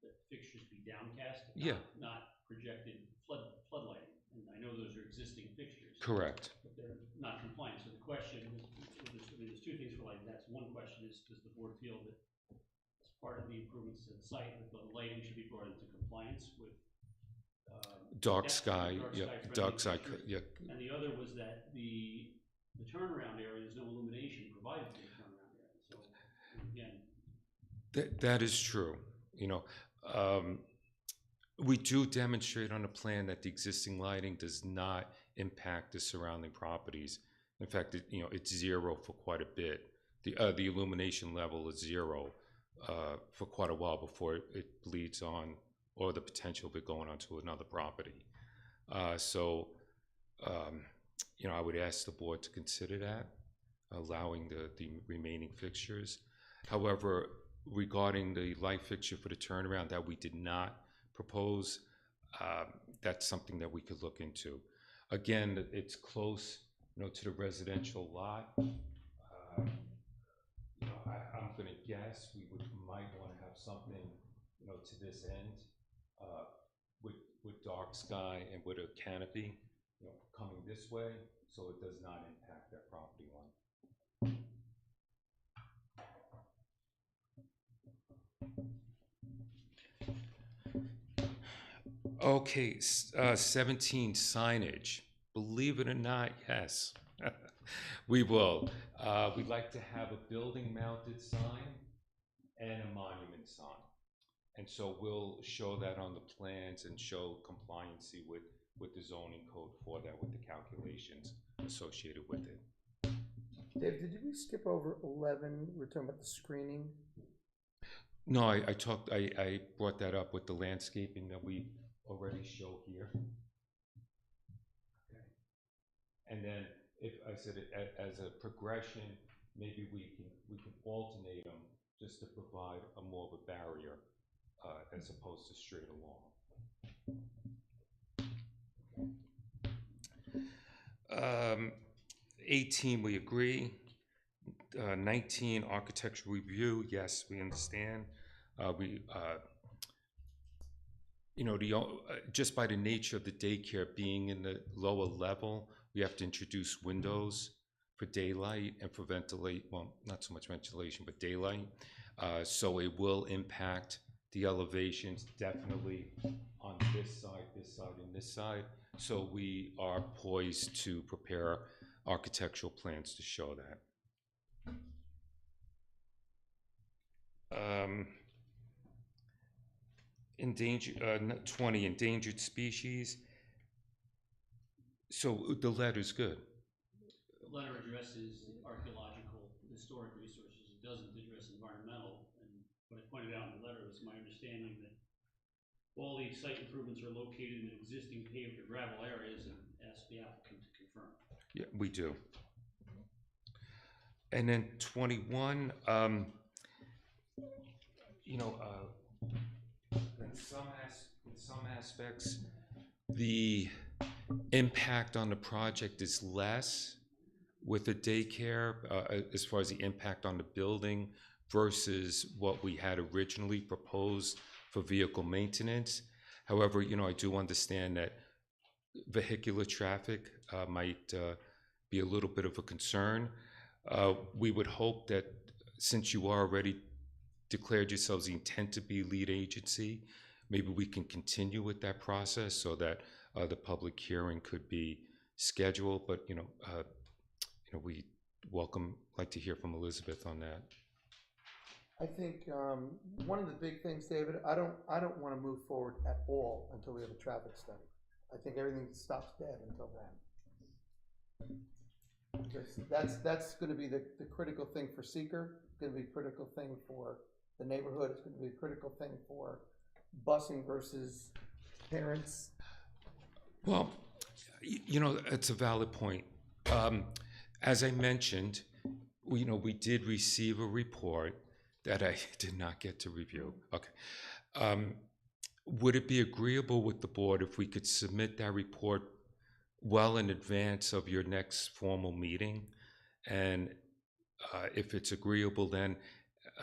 that fixtures be downcast. Yeah. Not projected flood lighting, and I know those are existing fixtures. Correct. But they're not compliant, so the question is, there's two things for lighting, that's one question is, does the board feel that as part of the improvements to the site, that the lighting should be brought into compliance with Dark sky, yeah, friendly dark sky, fixtures? yeah. And the other was that the turnaround area, there's no illumination provided for the turnaround area, so, again, That is true. We do demonstrate on the plan that the existing lighting does not impact the surrounding properties. In fact, it's zero for quite a bit. The illumination level is zero for quite a while before it bleeds on, or the potential of it going onto another property. So, I would ask the board to consider that, allowing the remaining fixtures. However, regarding the light fixture for the turnaround that we did not propose, that's something that we could look into. Again, it's close, to the residential lot. I'm gonna guess we might want to have something, to this end, with dark sky and with a canopy, coming this way, so it does not impact that property line. Okay, 17 signage. Believe it or not, yes, we will. We'd like to have a building-mounted sign and a monument sign. And so we'll show that on the plans and show compliancy with the zoning code for that, with the calculations associated with it. Dave, did we skip over 11? We're talking about the screening. No, I brought that up with the landscaping that we already show here. Okay. And then, if I said it as a progression, maybe we can alternate them just to provide more of a barrier as opposed to straight along. 18, we agree. 19, architectural review. Yes, we understand. Just by the nature of the daycare being in the lower level, we have to introduce windows for daylight and for ventilate. Well, not so much ventilation, but daylight. So it will impact the elevations definitely on this side, and this side. So we are poised to prepare architectural plans to show that. 20, endangered species. So the letter's good. the letter addresses archaeological, historic resources, it doesn't address environmental, and what I pointed out in the letter was my understanding that all the site improvements are located in existing paved or gravel areas, and asked the applicant to confirm. Yeah, we do. And then 21, you know, in some aspects, the impact on the project is less with the daycare, as far as the impact on the building versus what we had originally proposed for vehicle maintenance. However, you know, I do understand that vehicular traffic might be a little bit of a concern. We would hope that since you are already declared yourselves the intent to be lead agency, maybe we can continue with that process so that the public hearing could be scheduled. But you know, we like to hear from Elizabeth on that. I think one of the big things, David, I don't want to move forward at all until we have a traffic study. I think everything stops dead until then. Because that's going to be the critical thing for seeker. It's going to be a critical thing for the neighborhood. It's going to be a critical thing for busing versus parents. Well, you know, it's a valid point. As I mentioned, we did receive a report that I did not get to review. Okay. Would it be agreeable with the board if we could submit that report well in advance of your next formal meeting? And if it's agreeable, then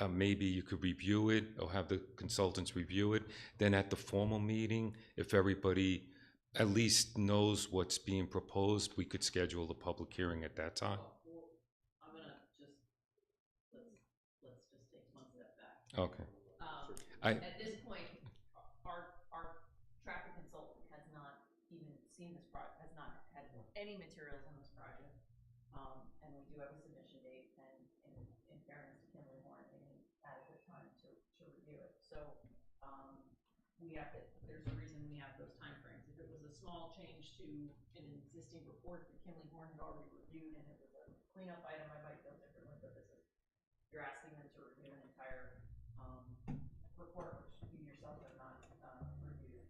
maybe you could review it or have the consultants review it. Then at the formal meeting, if everybody at least knows what's being proposed, we could schedule the public hearing at that time. Well, I'm gonna just, let's just take one step back. Okay. At this point, our traffic consultant has not even seen this project, has not had any materials on this project. And we do have a submission date, and in fairness to Kimberly Horn, they need adequate time to review it. So, there's a reason we have those timeframes. If it was a small change to an existing report that Kimberly Horn had already reviewed and it was a cleanup item, I might feel differently, but you're asking them to review an entire report, which you yourself have not reviewed.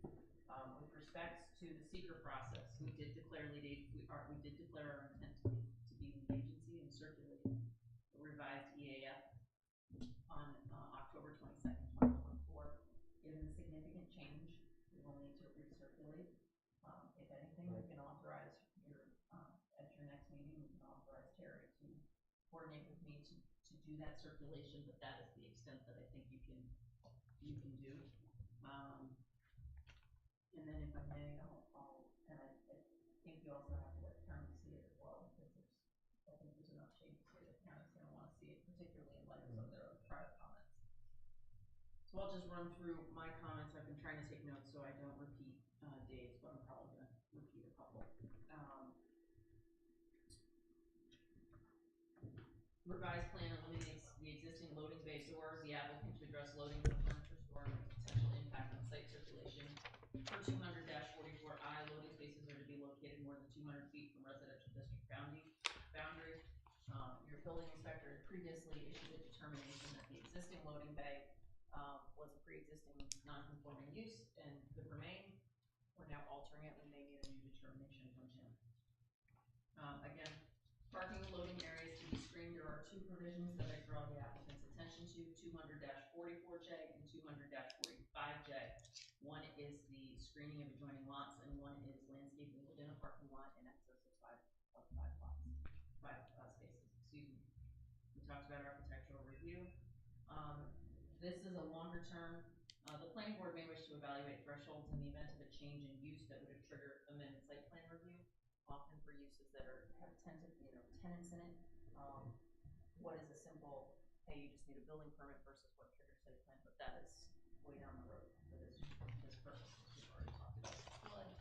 With respect to the seeker process, we did declare our intent to be lead agency and circulate the revised EAF on October 22nd, 2024. Given the significant change, we will need to recirculate. If anything, we can authorize at your next meeting, we can authorize Terry to coordinate with me to do that circulation, but that is the extent that I think you can do. And then if I may, and I think you also have to let the county see it as well, because I think there's enough changes here that the county's gonna wanna see it, particularly in light of some of their other prior comments. So I'll just run through my comments. I've been trying to take notes so I don't repeat Dave's, but I'm probably gonna repeat a couple. Revised plan eliminates the existing loading bay door. The applicant to address loading of the furniture store and potential impact on site circulation. For 200-44I, loading spaces are to be located more than 200 feet from residential district boundary. Your building inspector had previously issued a determination that the existing loading bay was a pre-existing non-conforming use and could remain. We're now altering it. We may need a new determination from Jim. Again, parking and loading areas to be screened. There are two provisions that I draw the applicant's attention to, 200-44J and 200-45J. One is the screening of adjoining lots, and one is landscaping within a parking lot in excess of five spaces. Excuse me. We talked about architectural review. This is a longer term. The planning board may wish to evaluate thresholds in the event of a change in use that would have triggered amended site plan review. Often for uses that have tenants in it. What is a simple, hey, you just need a building permit versus what triggers site plan, but that is way down the road for this purpose. We've already talked about flood.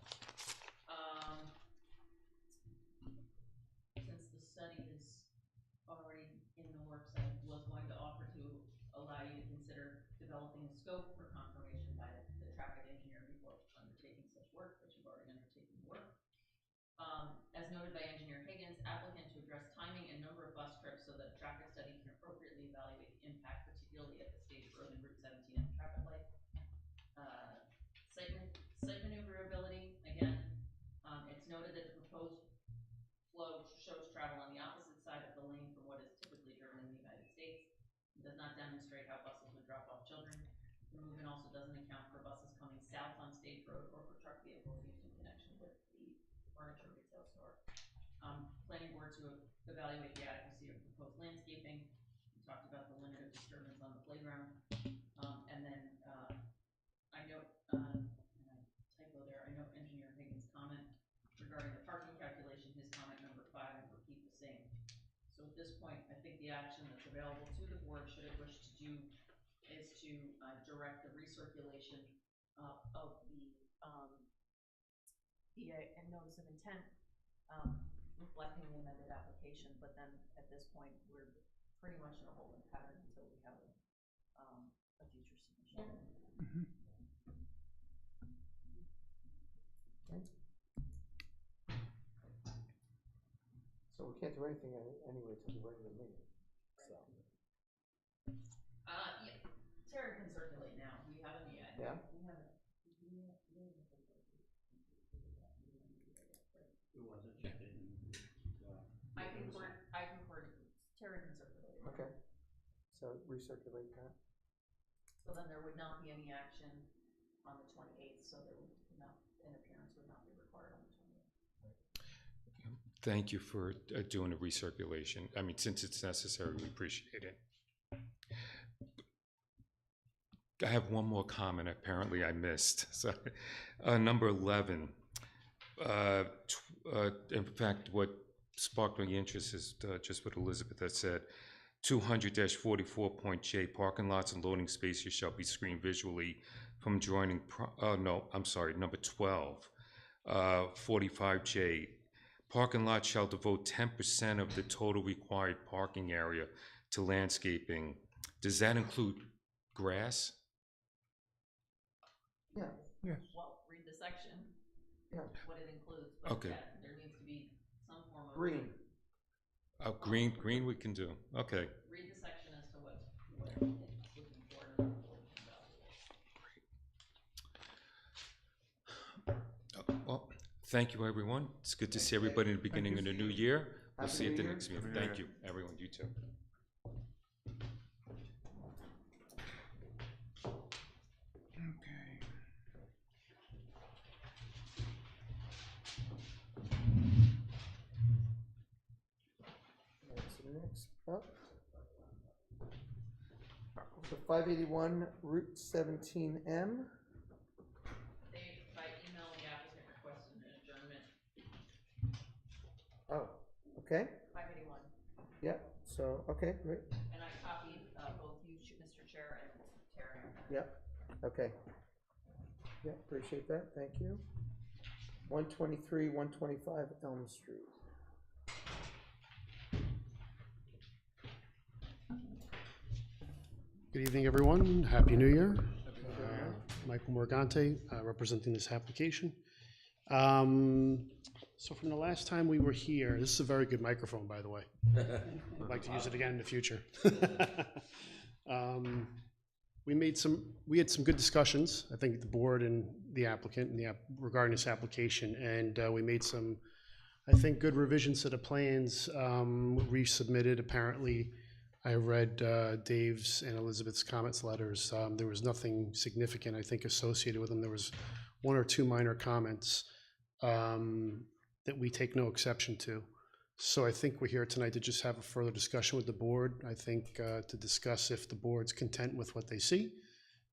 Since the study is already in the works, I was going to offer to allow you to consider developing a scope for confirmation by the traffic engineer before undertaking such work, but you've already undertaken the work. As noted by Engineer Higgins, applicant to address timing and number of bus trips so that a traffic study can appropriately evaluate the impact, particularly at the State Road and Route 17 and traffic light. Site maneuverability, again, it's noted that the proposed travel on the opposite side of the lane from what is typically driven in the United States. It does not demonstrate how buses would drop off children. The movement also doesn't account for buses coming south on State Road or for truck vehicles used in connection with the furniture retail store. Planning board to evaluate the adequacy of proposed landscaping. We talked about the limit of disturbance on the playground. And then, I note, and I typo there, I note engineer Higgins' comment regarding the parking calculation, his comment number 5, and repeat the same. So at this point, I think the action that's available to the board, should it wish to do, is to direct the recirculation of the EA and notice of intent, reflecting the amended application, but then at this point, we're pretty much in a holding pattern until we have a future submission. Okay. So we can't do anything anyway till the regular meeting, so. Yeah, Terry can circulate now, we haven't yet. Yeah? It wasn't checked in. I can Terry can circulate it. Okay, so recirculate that. So then there would not be any action on the 28th, so there would not, an appearance would not be required on the 28th. Thank you for doing a recirculation. I mean, since it's necessary, we appreciate it. I have one more comment apparently I missed. So, number 11. In fact, what sparked my interest is just what Elizabeth has said. 200-44.J, parking lots and loading spaces shall be screened visually from joining, number 12. 45J, parking lots shall devote 10% of the total required parking area to landscaping. Does that include grass? Yeah. Yes. Well, read the section, Yeah. what it includes, but Okay. yeah, there needs to be some form of. Green. Green we can do. Okay. Read the section as to what it's looking for and then we'll evaluate. Well, thank you, everyone. It's good to see everybody in the beginning of the new year. We'll Happy see you at New the Year. next meeting. Thank you, everyone. You too. Okay. So next up, so 581 Route 17M. They, by email, the applicant requested an adjournment. Oh, okay, 581. yeah, so, okay, great, And I copied both you, Mr. Chair, and Terry on that. yeah, okay. Yeah, appreciate that, thank you. 123, 125 Elm Street. Good evening, everyone. Happy New Year. Michael Morgante, representing this application. So from the last time we were here, this is a very good microphone, by the way. I'd like to use it again in the future. We had some good discussions, I think the board and the applicant regarding this application, and we made some, I think, good revisions to the plans, resubmitted. Apparently, I read Dave's and Elizabeth's comments letters. There was nothing significant, I think, associated with them. There was 1 or 2 minor comments that we take no exception to. So I think we're here tonight to just have a further discussion with the board. I think to discuss if the board's content with what they see,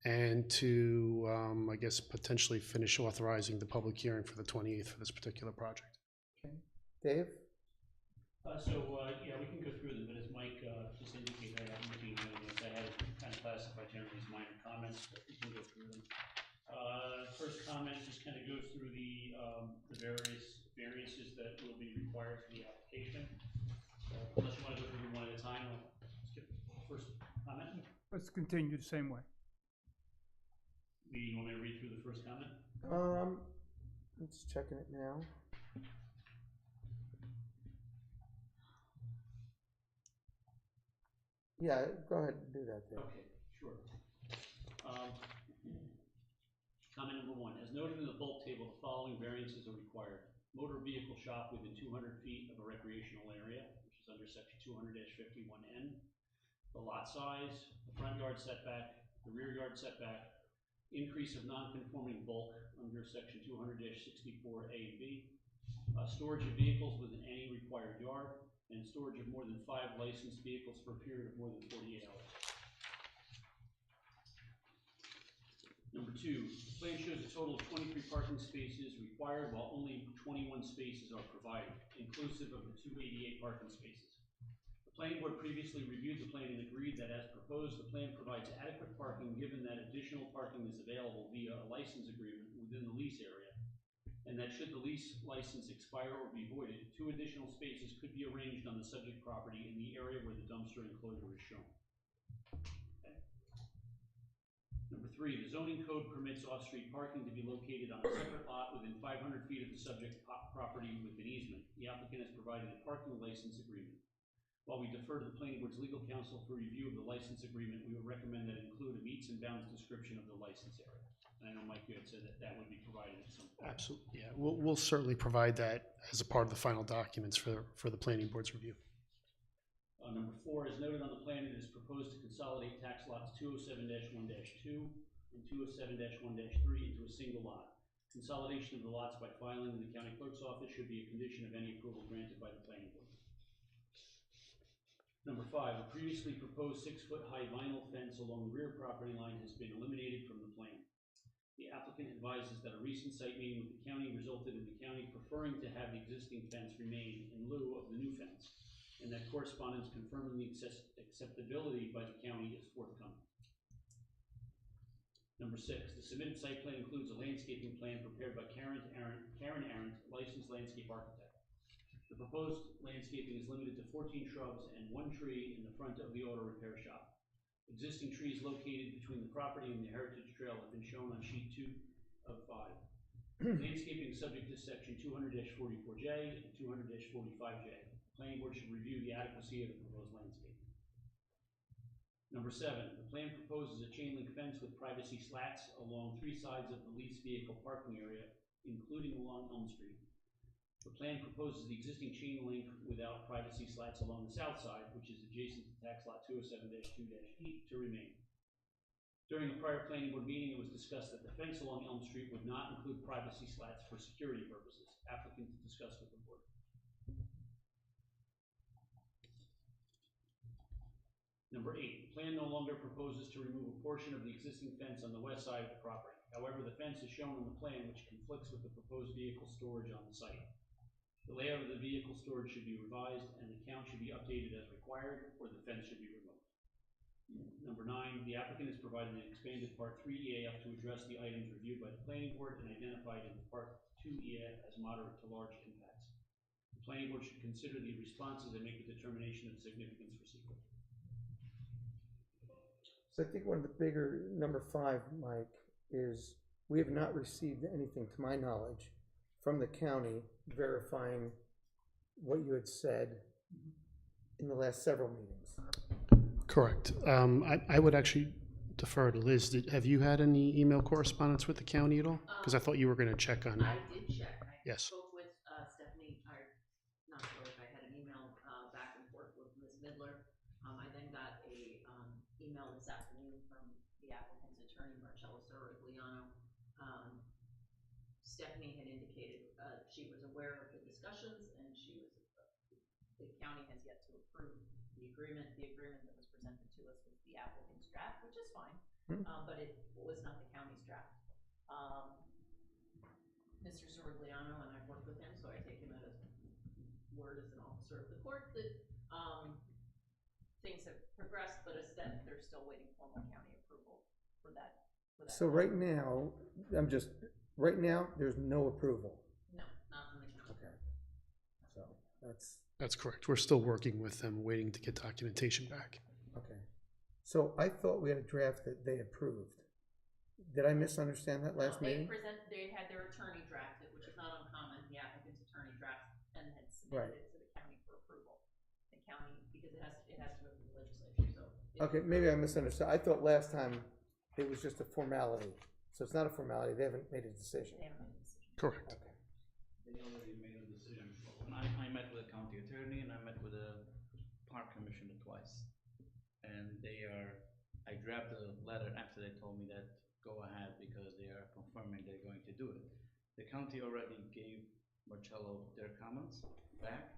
and to, I guess, potentially finish authorizing the public hearing for the 28th for this particular project. Okay, Dave? Yeah, we can go through them, but as Mike just indicated, I haven't looking at notes. I had kind of classified generally as minor comments, but we can go through them. First comment just kind of goes through the various variances that will be required for the application. So unless you want to go through them one at a time, I'll skip the first comment. Let's continue the same way. You want me to read through the first comment? I'm just checking it now. Yeah, go ahead and do that, Dave. Okay, sure. Comment number 1, as noted in the bulk table, the following variances are required. motor vehicle shop within 200 feet of a recreational area, which is under section 200-51N. The lot size, the front yard setback, the rear yard setback, increase of non-conforming bulk under section 200-64A and B, storage of vehicles within any required yard, and storage of more than 5 licensed vehicles for a period of more than 48 hours. Number 2, the plan shows a total of 23 parking spaces required, while only 21 spaces are provided, inclusive of the 2 ADA parking spaces. The planning board previously reviewed the plan and agreed that as proposed, the plan provides adequate parking given that additional parking is available via a license agreement within the lease area, and that should the lease license expire or be voided, 2 additional spaces could be arranged on the subject property in the area where the dumpster enclosure is shown. Okay. Number 3, the zoning code permits off-street parking to be located on a separate lot within 500 feet of the subject property with an easement. The applicant has provided a parking license agreement. While we defer to the planning board's legal counsel for review of the license agreement, we would recommend that it include a meets and bounds description of the license area. And I know, Mike, you had said that that would be provided at some point. Absolutely, yeah. We'll certainly provide that as a part of the final documents for the planning board's review. Number 4, as noted on the plan, it is proposed to consolidate tax lots 207-1-2 and 207-1-3 into a single lot. Consolidation of the lots by filing in the county clerk's office should be a condition of any approval granted by the planning board. Number 5, the previously proposed 6-foot-high vinyl fence along the rear property line has been eliminated from the plan. The applicant advises that a recent site meeting with the county resulted in the county preferring to have the existing fence remain in lieu of the new fence, and that correspondence confirming the acceptability by the county is forthcoming. Number 6, the submitted site plan includes a landscaping plan prepared by Karen Arendt, licensed landscape architect. The proposed landscaping is limited to 14 shrubs and 1 tree in the front of the auto repair shop. Existing trees located between the property and the heritage trail have been shown on sheet 2 of 5. Landscaping is subject to section 200-44J and 200-45J. The planning board should review the adequacy of the proposed landscape. Number 7, the plan proposes a chain link fence with privacy slats along 3 sides of the leased vehicle parking area, including along Elm Street. The plan proposes the existing chain link without privacy slats along the south side, which is adjacent to tax lot 207-2-8, to remain. During a prior planning board meeting, it was discussed that the fence along Elm Street would not include privacy slats for security purposes. Applicant to discuss with the board. Number 8, the plan no longer proposes to remove a portion of the existing fence on the west side of the property. However, the fence is shown on the plan, which conflicts with the proposed vehicle storage on the site. The layout of the vehicle storage should be revised and the count should be updated as required, or the fence should be removed. Number 9, the applicant has provided an expanded Part 3 EAF to address the items reviewed by the planning board and identified in the Part 2 EAF as moderate to large impacts. The planning board should consider the responses and make a determination of significance for secret. So I think one of the bigger, number 5, Mike, is we have not received anything, to my knowledge, from the county verifying what you had said in the last several meetings. Correct. I would actually defer to Liz. Have you had any email correspondence with the county at all? Because I thought you were going to check on that. I did check. I Yes. spoke with Stephanie. I'm not sure if I had an email back and forth with Ms. Midler. I then got a email this afternoon from the applicant's attorney, Marcella Sorigliano. Stephanie had indicated she was aware of the discussions and the county has yet to approve the agreement. The agreement that was presented to us was the applicant's draft, which is fine, but it was not the county's draft. Mr. Sorigliano, and I've worked with him, so I take him at his word as an officer of the court that things have progressed, but instead they're still waiting formal county approval for that. So right now, there's no approval. No, not from the county. Okay. So That's correct. We're still working with them, waiting to get documentation back. okay. So I thought we had a draft that they approved. Did I misunderstand that last meeting? They had their attorney draft it, which is not uncommon. The applicant's attorney draft and had Right. submitted it to the county for approval. The county, because it has to go through the legislature, so. Okay, maybe I misunderstood. I thought last time it was just a formality. So it's not a formality. They haven't made a decision. They haven't made a decision. Correct. Okay. They already made met with the county attorney and I met with the park commissioner twice. And I grabbed the letter after they told me that go ahead because they are confirming they're going to do it. The county already gave Marcello their comments back.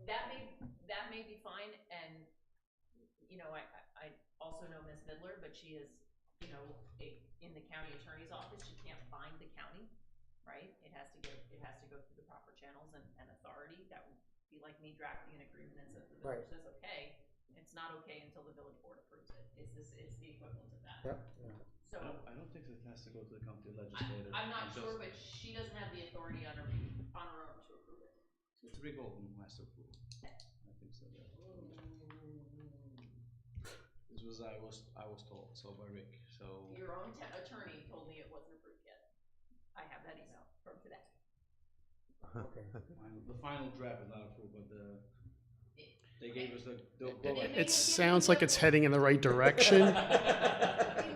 That may be fine, and, you know, I also know Ms. Midler, but she is, you know, in the county attorney's office, she can't bind the county, right? It has to go through the proper channels and authority. That would be like me drafting an agreement and says the village says, okay, it's not okay until the village board approves it. It's the equivalent of that. Yep. So, I don't think it has to go to the county legislator. I'm not sure, but she doesn't have the authority on her own to approve it. It's Rick Oldham who has to approve. I think so, yeah. This was, I was told, so by Rick, so. Your own attorney told me it wasn't approved yet. I have that email from today. Okay. The final draft is not approved, but they gave us the It sounds like it's heading in the right direction,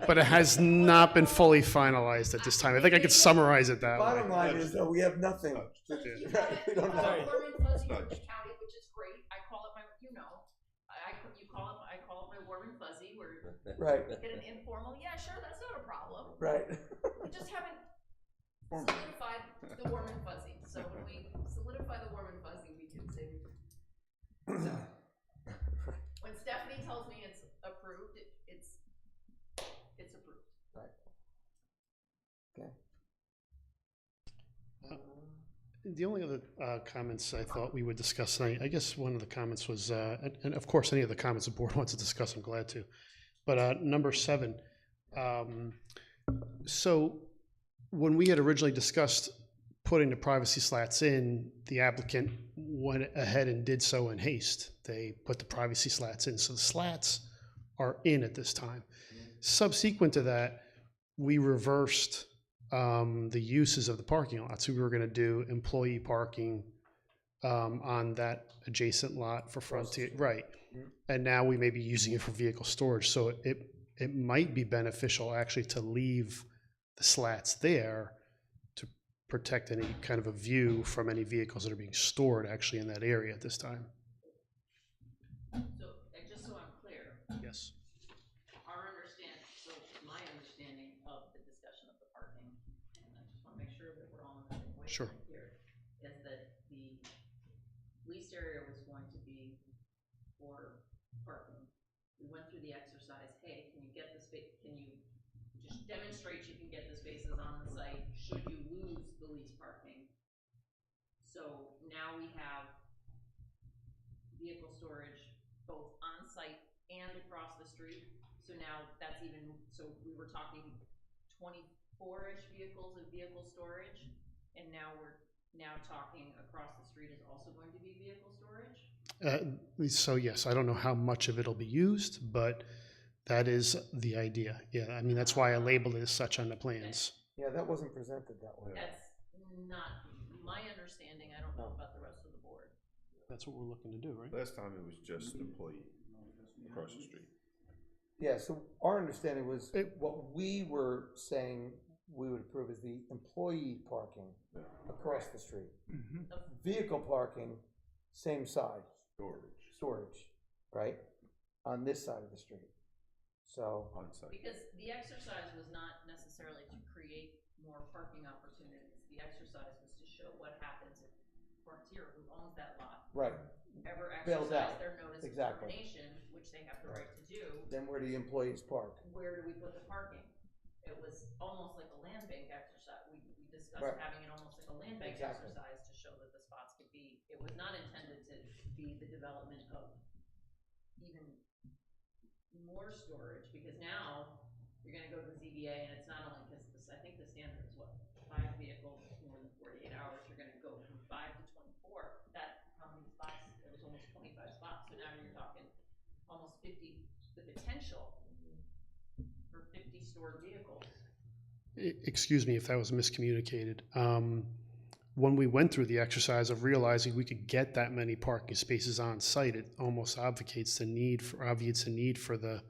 but it has not been fully finalized at this time. I think I could summarize it that way. Bottom line is though, we have nothing. We don't know. Warm and fuzzy from the county, which is great. I call it my, you know, I call it my warm and fuzzy, where Right. we get an informal, yeah, sure, that's not a problem. Right. We just haven't solidified the warm and fuzzy. So when we solidify the warm and fuzzy, we can say. So, when Stephanie tells me it's approved, it's approved. Right. Okay. The only other comments I thought we would discuss tonight, I guess one of the comments was, and of course, any of the comments the board wants to discuss, I'm glad to. But number 7, so when we had originally discussed putting the privacy slats in, the applicant went ahead and did so in haste. They put the privacy slats in, so the slats are in at this time. Subsequent to that, we reversed the uses of the parking lots. We were going to do employee parking on that adjacent lot for Frontier, right? And now we may be using it for vehicle storage. So it might be beneficial actually to leave the slats there to protect any kind of a view from any vehicles that are being stored actually in that area at this time. So, just so I'm clear. Yes. So my understanding of the discussion of the parking, and I just want to make sure that we're all on the same wavelength Sure. here, is that the leased area was going to be for parking. We went through the exercise, hey, can you get the space, can you just demonstrate you can get the spaces on the site, should you lose the leased parking? So now we have vehicle storage both on site and across the street. So now that's even, so we were talking 24-ish vehicles of vehicle storage, and now we're talking across the street is also going to be vehicle storage? So yes, I don't know how much of it'll be used, but that is the idea. Yeah, I mean, that's why I labeled it as such on the plans. Yeah, that wasn't presented that way. That's not my understanding. I don't know about the rest of the board. That's what we're looking to do, right? Last time it was just employee across the street. Yeah, so our understanding was, what we were saying we would approve is the employee parking across the street. Vehicle parking, same side. Storage, right? On this side of the street. So. On site. Because the exercise was not necessarily to create more parking opportunities. The exercise was to show what happens if Frontier, who owns that lot, Right. ever Bails exercise out. their notice of Exactly. termination, which they have the right to do. Then where do the employees park? Where do we put the parking? It was almost like a land bank exercise. We discussed Right. having it almost like a land bank Exactly. exercise to show that the spots could be, it was not intended to be the development of even more storage, because now you're gonna go to the ZBA and it's not only, because I think the standard is what, 5 vehicles more than 48 hours, you're gonna go from 5 to 24. That, how many spots? It was almost 25 spots, so now you're talking almost 50, the potential for 50 stored vehicles. Excuse me if that was miscommunicated. When we went through the exercise of realizing we could get that many parking spaces on site, it almost obviates the need for the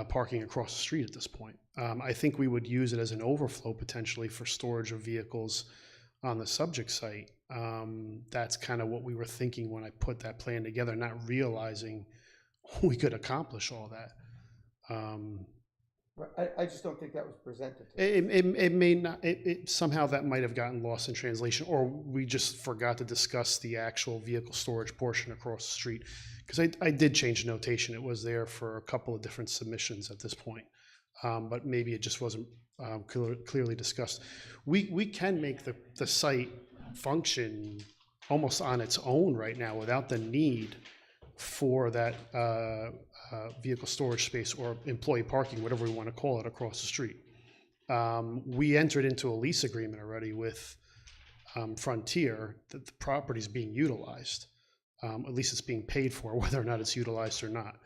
parking across the street at this point. I think we would use it as an overflow potentially for storage of vehicles on the subject site. That's kind of what we were thinking when I put that plan together, not realizing we could accomplish all that. I just don't think that was presented to us. It may not, somehow that might have gotten lost in translation, or we just forgot to discuss the actual vehicle storage portion across the street. Because I did change the notation. It was there for a couple of different submissions at this point. But maybe it just wasn't clearly discussed. We can make the site function almost on its own right now without the need for that vehicle storage space or employee parking, whatever we want to call it, across the street. We entered into a lease agreement already with Frontier that the property is being utilized. At least it's being paid for, whether or not it's utilized or not.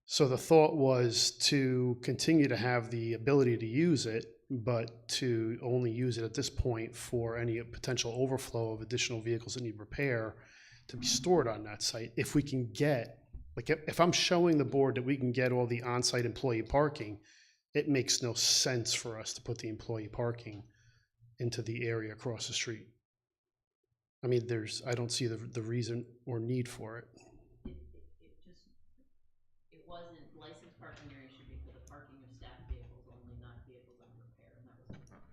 So the thought was to continue to have the ability to use it, but to only use it at this point for any potential overflow of additional vehicles that need repair to be stored on that site. If we can get, like if I'm showing the board that we can get all the on-site employee parking, it makes no sense for us to put the employee parking into the area across the street. I mean, I don't see the reason or need for it. It wasn't, licensed parking area should be for the parking of staff vehicles only, not vehicles under repair, and that was the problem.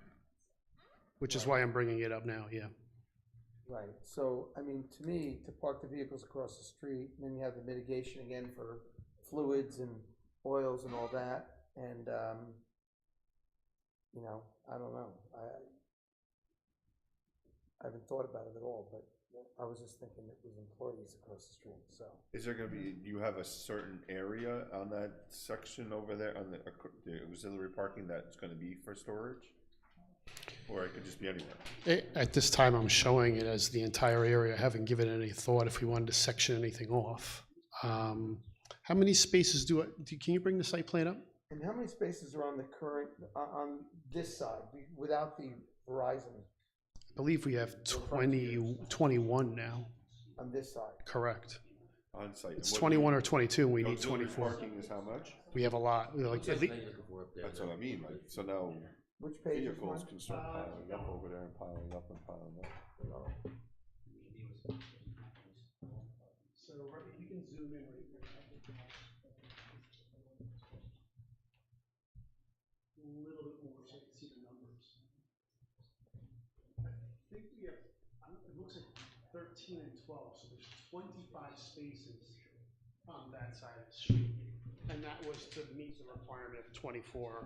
Which is why I'm bringing it up now, yeah. Right, so, I mean, to me, to park the vehicles across the street, and then you have the mitigation again for fluids and oils and all that, and, you know, I don't know. I haven't thought about it at all, but I was just thinking it was employees across the street, so. Is there gonna be, do you have a certain area on that section over there, on the auxiliary parking that's gonna be for storage? Or it could just be anywhere? At this time, I'm showing it as the entire area. I haven't given it any thought if we wanted to section anything off. How many spaces can you bring the site plan up? And how many spaces are on the current, on this side, without the Verizon? I believe we have 21 now. On this side? Correct. On site? It's 21 or 22, and we need Auxiliary 24. Parking is how much? We have a lot. That's what I mean, like, so now Which page is vehicles one? can start piling up over there and piling up and piling up. So you can zoom in right there. A little bit more so you can see the numbers. I think we have, it looks like 13 and 12, so there's 25 spaces on that side of the street. And that was to meet the requirement of 24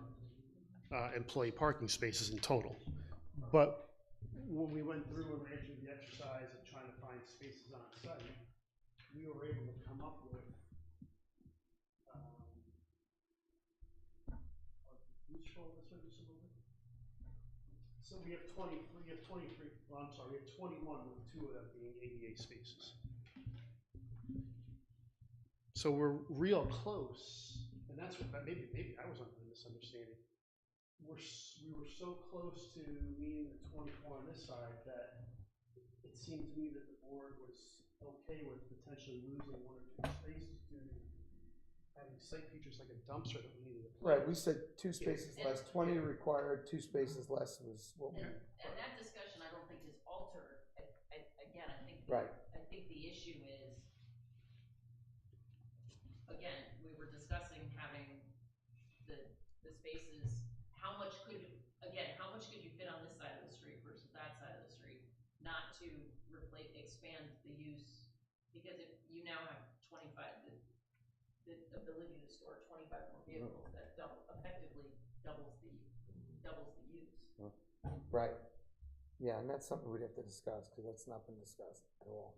employee parking spaces in total. But when we went through and ran through the exercise of trying to find spaces on site, we were able to come up with so we have 23, well, I'm sorry, we have 21 with 2 of them being ADA spaces. So we're real close, and that's what, maybe I was under the misunderstanding. We were so close to meeting the 24 on this side that it seemed to me that the board was okay with potentially losing 1 or 2 spaces due to having site features like a dumpster that we needed to place. Right, we said 2 spaces less, 20 required, 2 spaces less was what we. And that discussion, I don't think is altered. Again, I think. Right. I think the issue is, again, we were discussing having the spaces, how much could you fit on this side of the street versus that side of the street? Not to expand the use, because if you now have 25, the ability to store 25 more vehicles, that effectively doubles the use. Right. Yeah, and that's something we'd have to discuss, because that's not been discussed at all.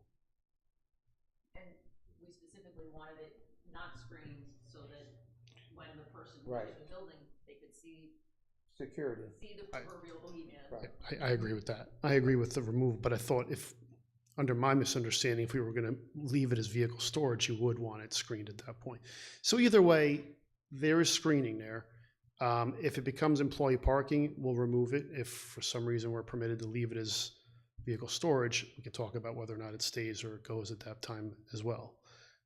And we specifically wanted it not screened so that when the person Right. enters the building, they could see Security. the proverbial boogeyman. Right. I agree with that. I agree with the remove, but I thought if, under my misunderstanding, if we were going to leave it as vehicle storage, you would want it screened at that point. So either way, there is screening there. If it becomes employee parking, we'll remove it. If for some reason we're permitted to leave it as vehicle storage, we can talk about whether or not it stays or it goes at that time as well.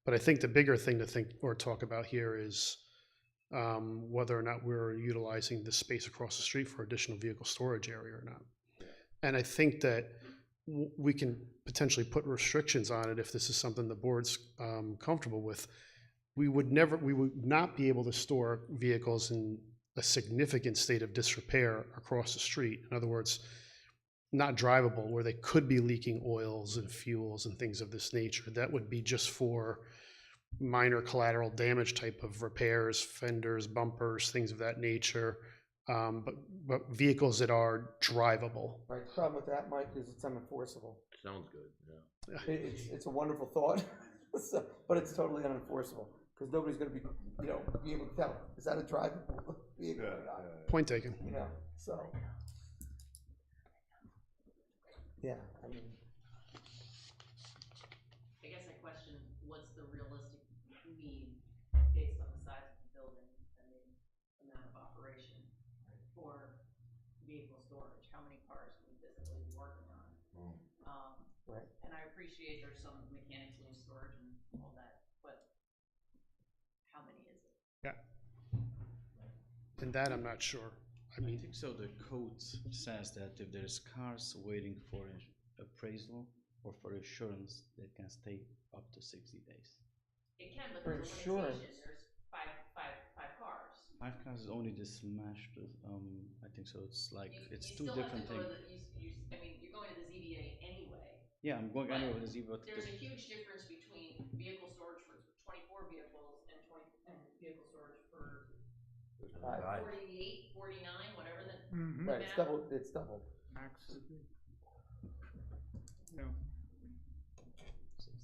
But I think the bigger thing to think or talk about here is whether or not we're utilizing the space across the street for additional vehicle storage area or not. And I think that we can potentially put restrictions on it if this is something the board's comfortable with. We would not be able to store vehicles in a significant state of disrepair across the street. In other words, not drivable, where they could be leaking oils and fuels and things of this nature. That would be just for minor collateral damage type of repairs, fenders, bumpers, things of that nature. But vehicles that are drivable. Right, the problem with that, Mike, is it's unenforceable. Sounds good, yeah. It's a wonderful thought, so, but it's totally unenforceable, because nobody's gonna be, be able to tell, is that a drivable vehicle or not? Point taken. So. Yeah, I mean, I guess I question, what's the realistic need based on the size of the building and the amount of operation for vehicle storage? How many cars can we physically be working on? right. And I appreciate there's some mechanics in storage and all that, but how many is it? Yeah. And that I'm not sure. I mean, I think so. The code says that if there's cars waiting for appraisal or for assurance, they can stay up to 60 days. It can, but For there's a insurance. limitation. There's five cars. 5 cars is only the smashed. I think so. It's like it's You two still have different to go things. to I mean, you're going to the ZBA anyway. Yeah, I'm going But anyway with the but There's a huge difference between vehicle storage for 24 vehicles and vehicle storage for 48, 49, whatever the Right, it's double. Max. No.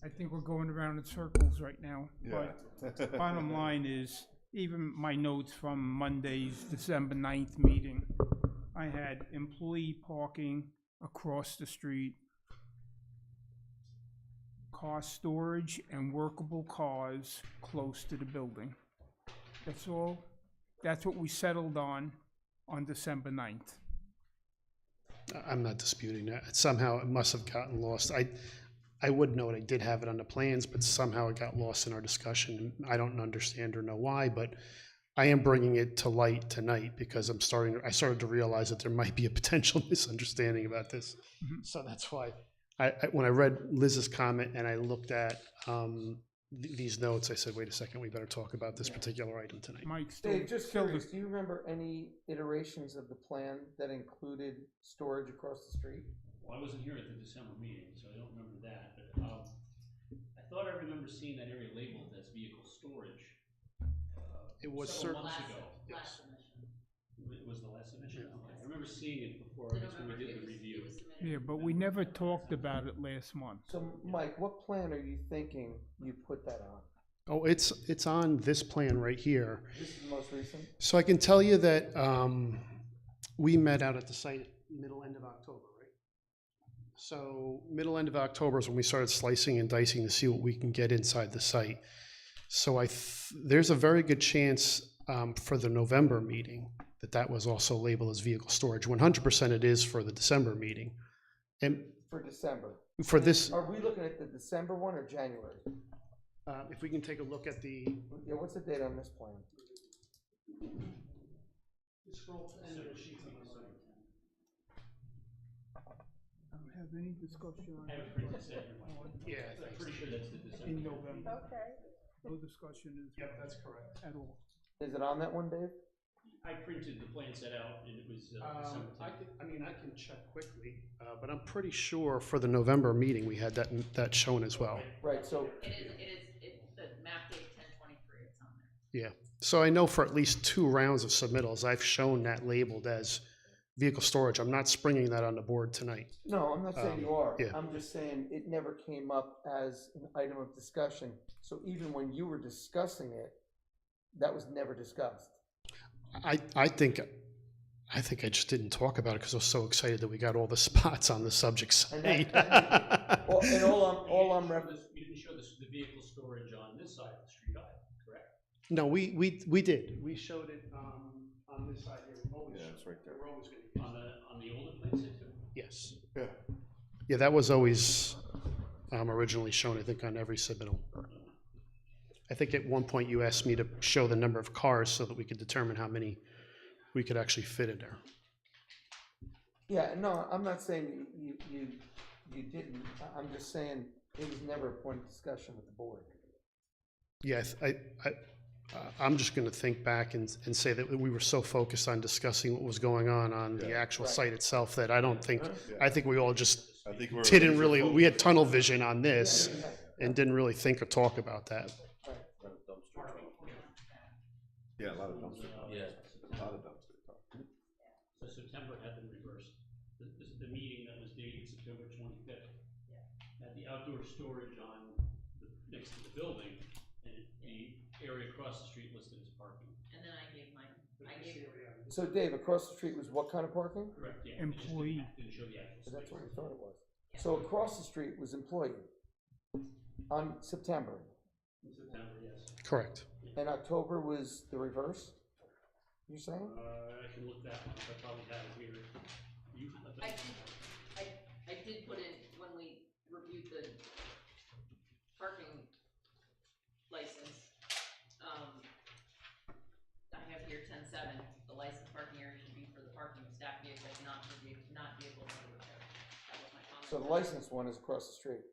I think we're going around in circles right now, but bottom line is, even my notes from Monday's December 9th meeting, I had employee parking across the street, car storage and workable cars close to the building. That's all. That's what we settled on December 9th. I'm not disputing that. Somehow it must have gotten lost. I would note I did have it on the plans, but somehow it got lost in our discussion. I don't understand or know why, but I am bringing it to light tonight because I started to realize that there might be a potential misunderstanding about this. So that's why when I read Liz's comment and I looked at these notes, I said, wait a second, we better talk about this particular item tonight. Mike, Dave, just curious, do you remember any iterations of the plan that included storage across the street? Well, I wasn't here at the December meeting, so I don't remember that, but, I thought I remember seeing that area labeled as vehicle storage. It was several certain. months ago. Last submission. It was the last submission? Okay. I remember seeing it before, I guess when we did the review. yeah, but we never talked about it last month. So, Mike, what plan are you thinking you put that on? Oh, it's on this plan right here. This is the most recent? So I can tell you that we met out at the site middle end of October, right? So middle end of October is when we started slicing and dicing to see what we can get inside the site. So there's a very good chance for the November meeting that was also labeled as vehicle storage. 100% it is for the December meeting. And For December. for this, Are we looking at the December one or January? if we can take a look at the. Yeah, what's the date on this plan? Scroll to the end of the sheet. I don't have any discussion on I have a printed set here, Mike. Yeah, I'm pretty sure that's the December. in November. Okay. No discussion is. Yep, that's correct. At all. Is it on that one, Dave? I printed the plan set out, and it was, December 10th. I can check quickly, but I'm pretty sure for the November meeting, we had that shown as well. Right, so, The map date 10/23, it's on there. Yeah, so I know for at least 2 rounds of submittals, I've shown that labeled as vehicle storage. I'm not springing that on the board tonight. no, I'm not saying you are. yeah. I'm just saying it never came up as an item of discussion. So even when you were discussing it, that was never discussed. I think I just didn't talk about it because I was so excited that we got all the spots on the subject site. And all I'm You didn't show the vehicle storage on this side of the street either, correct? No, we did. We showed it on this side here. Yeah, it's right there. We're always going to use it. On the older plan set too? Yes. Yeah. Yeah, that was always originally shown, I think, on every submittal. I think at one point you asked me to show the number of cars so that we could determine how many we could actually fit in there. Yeah, no, I'm not saying you didn't, I'm just saying it was never a point of discussion with the board. Yes, I'm just gonna think back and say that we were so focused on discussing what was going on the actual Right. site itself that I don't think, Yeah. I think we all just I think we're. didn't really, we had tunnel vision on this Yeah, and didn't really think or talk about that. right. Yeah, a lot of dumpster talk. Yeah. A lot of dumpster talk. So September had them reversed. The meeting that was dated September 25th had the outdoor storage on next to the building, and the area across the street listed as parking. And then I gave So Dave, across the street was what kind of parking? Correct, yeah. Employee. Didn't show the actual That's what we space. thought it was. So across the street was employee on September, In September, yes. Correct. and October was the reverse, you're saying? I can look that one up, I probably have it here. You, I did put in, when we reviewed the parking license, I have here 10-7, the licensed parking area should be for the parking of staff vehicles, not vehicles under repair. That was my comment. So the licensed one is across the street.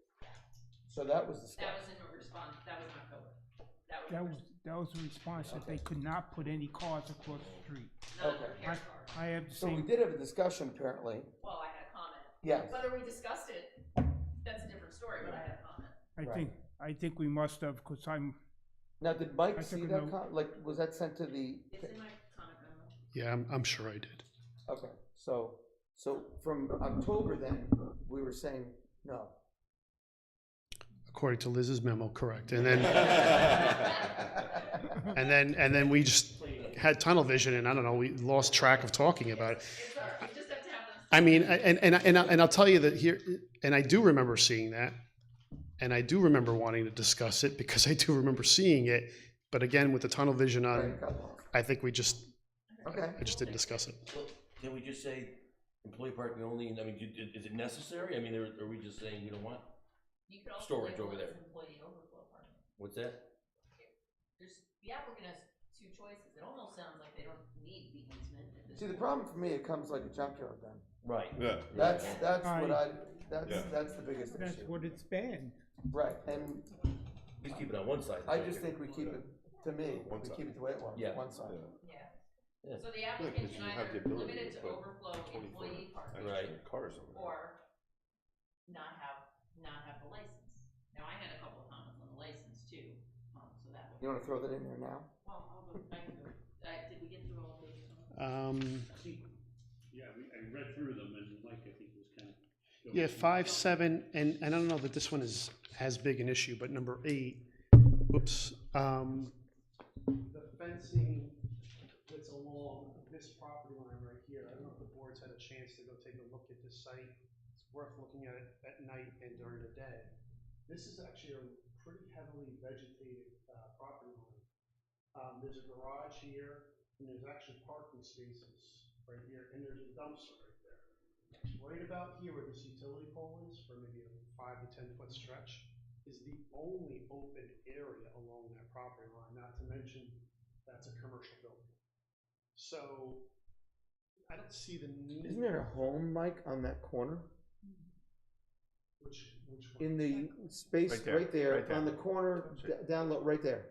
So that was That discussed. was in response, that was in October. That was a response that they could not put any cars across the street. Not Okay. repair cars. I have the So we same, did have a discussion apparently. Well, I had a comment. Yes. Whether we discussed it, that's a different story, but I had a comment. I think we must have, because I'm, Now, did Mike I see took a that, note. like, was that sent to the? It's in my comment memo. Yeah, I'm sure I did. Okay, so from October then, we were saying no. According to Liz's memo, correct. And then, and then we just had tunnel vision and I don't know, we lost track of talking about it. It's all right, we just have to have them. I mean, and I'll tell you that here, and I do remember seeing that, and I do remember wanting to discuss it because I do remember seeing it. But again, with the tunnel vision on, Right, got lost. I think we just, Okay, I just didn't discuss it. Well, can we just say employee parking only, and I mean, is it necessary? I mean, are we just saying you don't want, You could also Storage label over it there. as employee overflow parking. what's that? The applicant has two choices. It almost sounds like they don't need the easement at this see, the point. problem for me, it comes like a junkyard then. Right. Yeah. That's what Right. that's the biggest that's issue. what it's been. Right, and Please keep it on one side. I just think we keep it, to me, One we side. keep it the way it was, Yeah. one side. Yeah. Yeah. So the 'cause applicant you can have the either ability limit it to to put overflow 24 employee parking Right. extra cars over there. or not have the license. Now, I had a couple of comments on the license too, so that would. You wanna throw that in there now? Well, I can go, did we get through all of those comments? I think, yeah, I read through them, and Mike, I think, was kind of. going Yeah, through 5, some. 7, and I don't know that this one is as big an issue, but number 8, whoops. The fencing that's along this property line right here, I don't know if the board's had a chance to go take a look at this site. It's worth looking at it at night and during the day. This is actually a pretty heavily vegetated property line. There's a garage here, and there's actually parking spaces right here, and there's a dumpster right there. Right about here where this utility pole is, for maybe a 5 to 10 foot stretch, is the only open area along that property line, not to mention that's a commercial building. So I don't see the need. Isn't there a home, Mike, on that corner? Which one? In the space Right there, right there, right there. on the corner, That's it. down low, right there.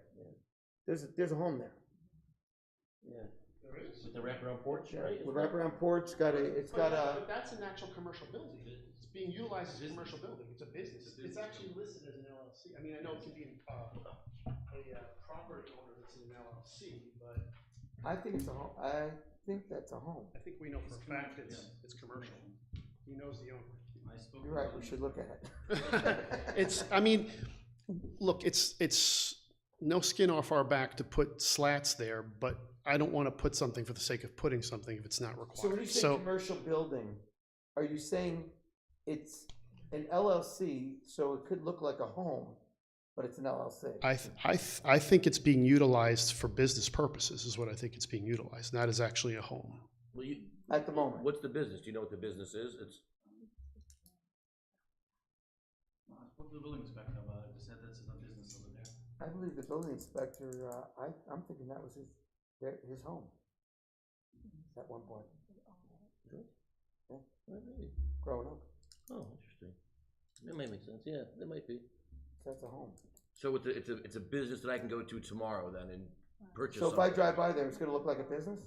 There's a home there. Yeah. There is? With the wraparound porch, right? With wraparound porch, it's got a, But that's an actual commercial building. It's being utilized as a commercial building. It's a business. It's actually listed as an LLC. I mean, I know it can be a property owner that's in an LLC, but I think it's a home, I think that's a home. I think we know for a fact it's commercial. He knows the owner. You're right, we should look at it. It's, I mean, look, it's no skin off our back to put slats there, but I don't want to put something for the sake of putting something if it's not So when you required. say commercial building, are you saying it's an LLC, so it could look like a home, but it's an LLC? I think it's being utilized for business purposes is what I think it's being utilized, not as actually a home. Well, At the moment. what's the business? Do you know what the business is? I spoke to the building inspector about it, they said that's a business over there. I believe the building inspector, I'm thinking that was his home at one point. Maybe. growing up. Oh, interesting. That might make sense, yeah, that might be. That's a home. So it's a business that I can go to tomorrow then and purchase So if I something. drive by there, it's gonna look like a business?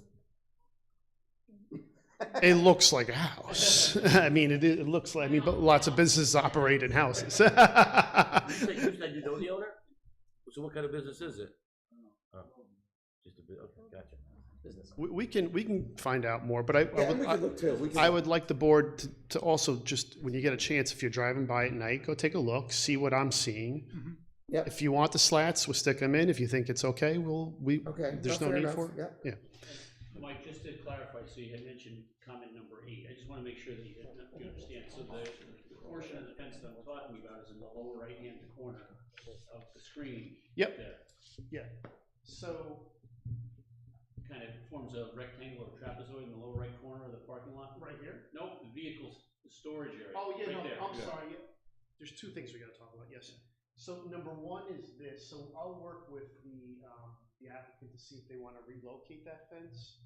It looks like a house. I mean, it looks like, I mean, but lots of businesses operate in houses. You said you know the owner? So what kind of business is it? Oh, just a bit, okay, gotcha. Business. We can find out more, but I Yeah, and we can look too. I would like the board to also just, when you get a chance, if you're driving by at night, go take a look, see what I'm seeing. Yep. If you want the slats, we'll stick them in. If you think it's okay, Okay, there's no fair need enough. for it. Yep. Yeah. Mike, just to clarify, so you had mentioned comment number 8, I just wanna make sure that you understand, so the portion of the fence that I'm talking about is in the lower right-hand corner of the screen. Yep. There, Yeah. So, kind of forms a rectangle or trapezoid in the lower right corner of the parking lot. right here? Nope, the vehicle storage area. Oh, yeah, right no, there. I'm sorry. Yeah. There's two things we gotta talk about, yes. So number one is this, so I'll work with the applicant to see if they wanna relocate that fence,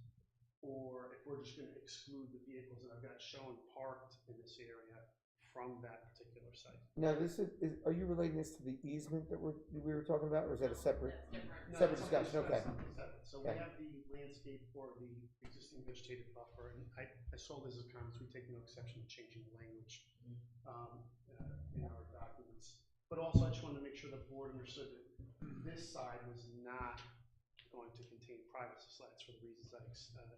or if we're just gonna exclude the vehicles that I've got shown parked in this area from that particular site. Now, are you relating this to the easement that we were talking about, or is that a separate? That's different. No, Separate it's discussion, something- okay. that's something separate. So we Okay. have the landscape for the existing vegetative buffer, and I saw Liz's comments, we take no exception to changing the language in our documents. But also, I just wanted to make sure the board understood that this side was not going to contain privacy slats for the reasons I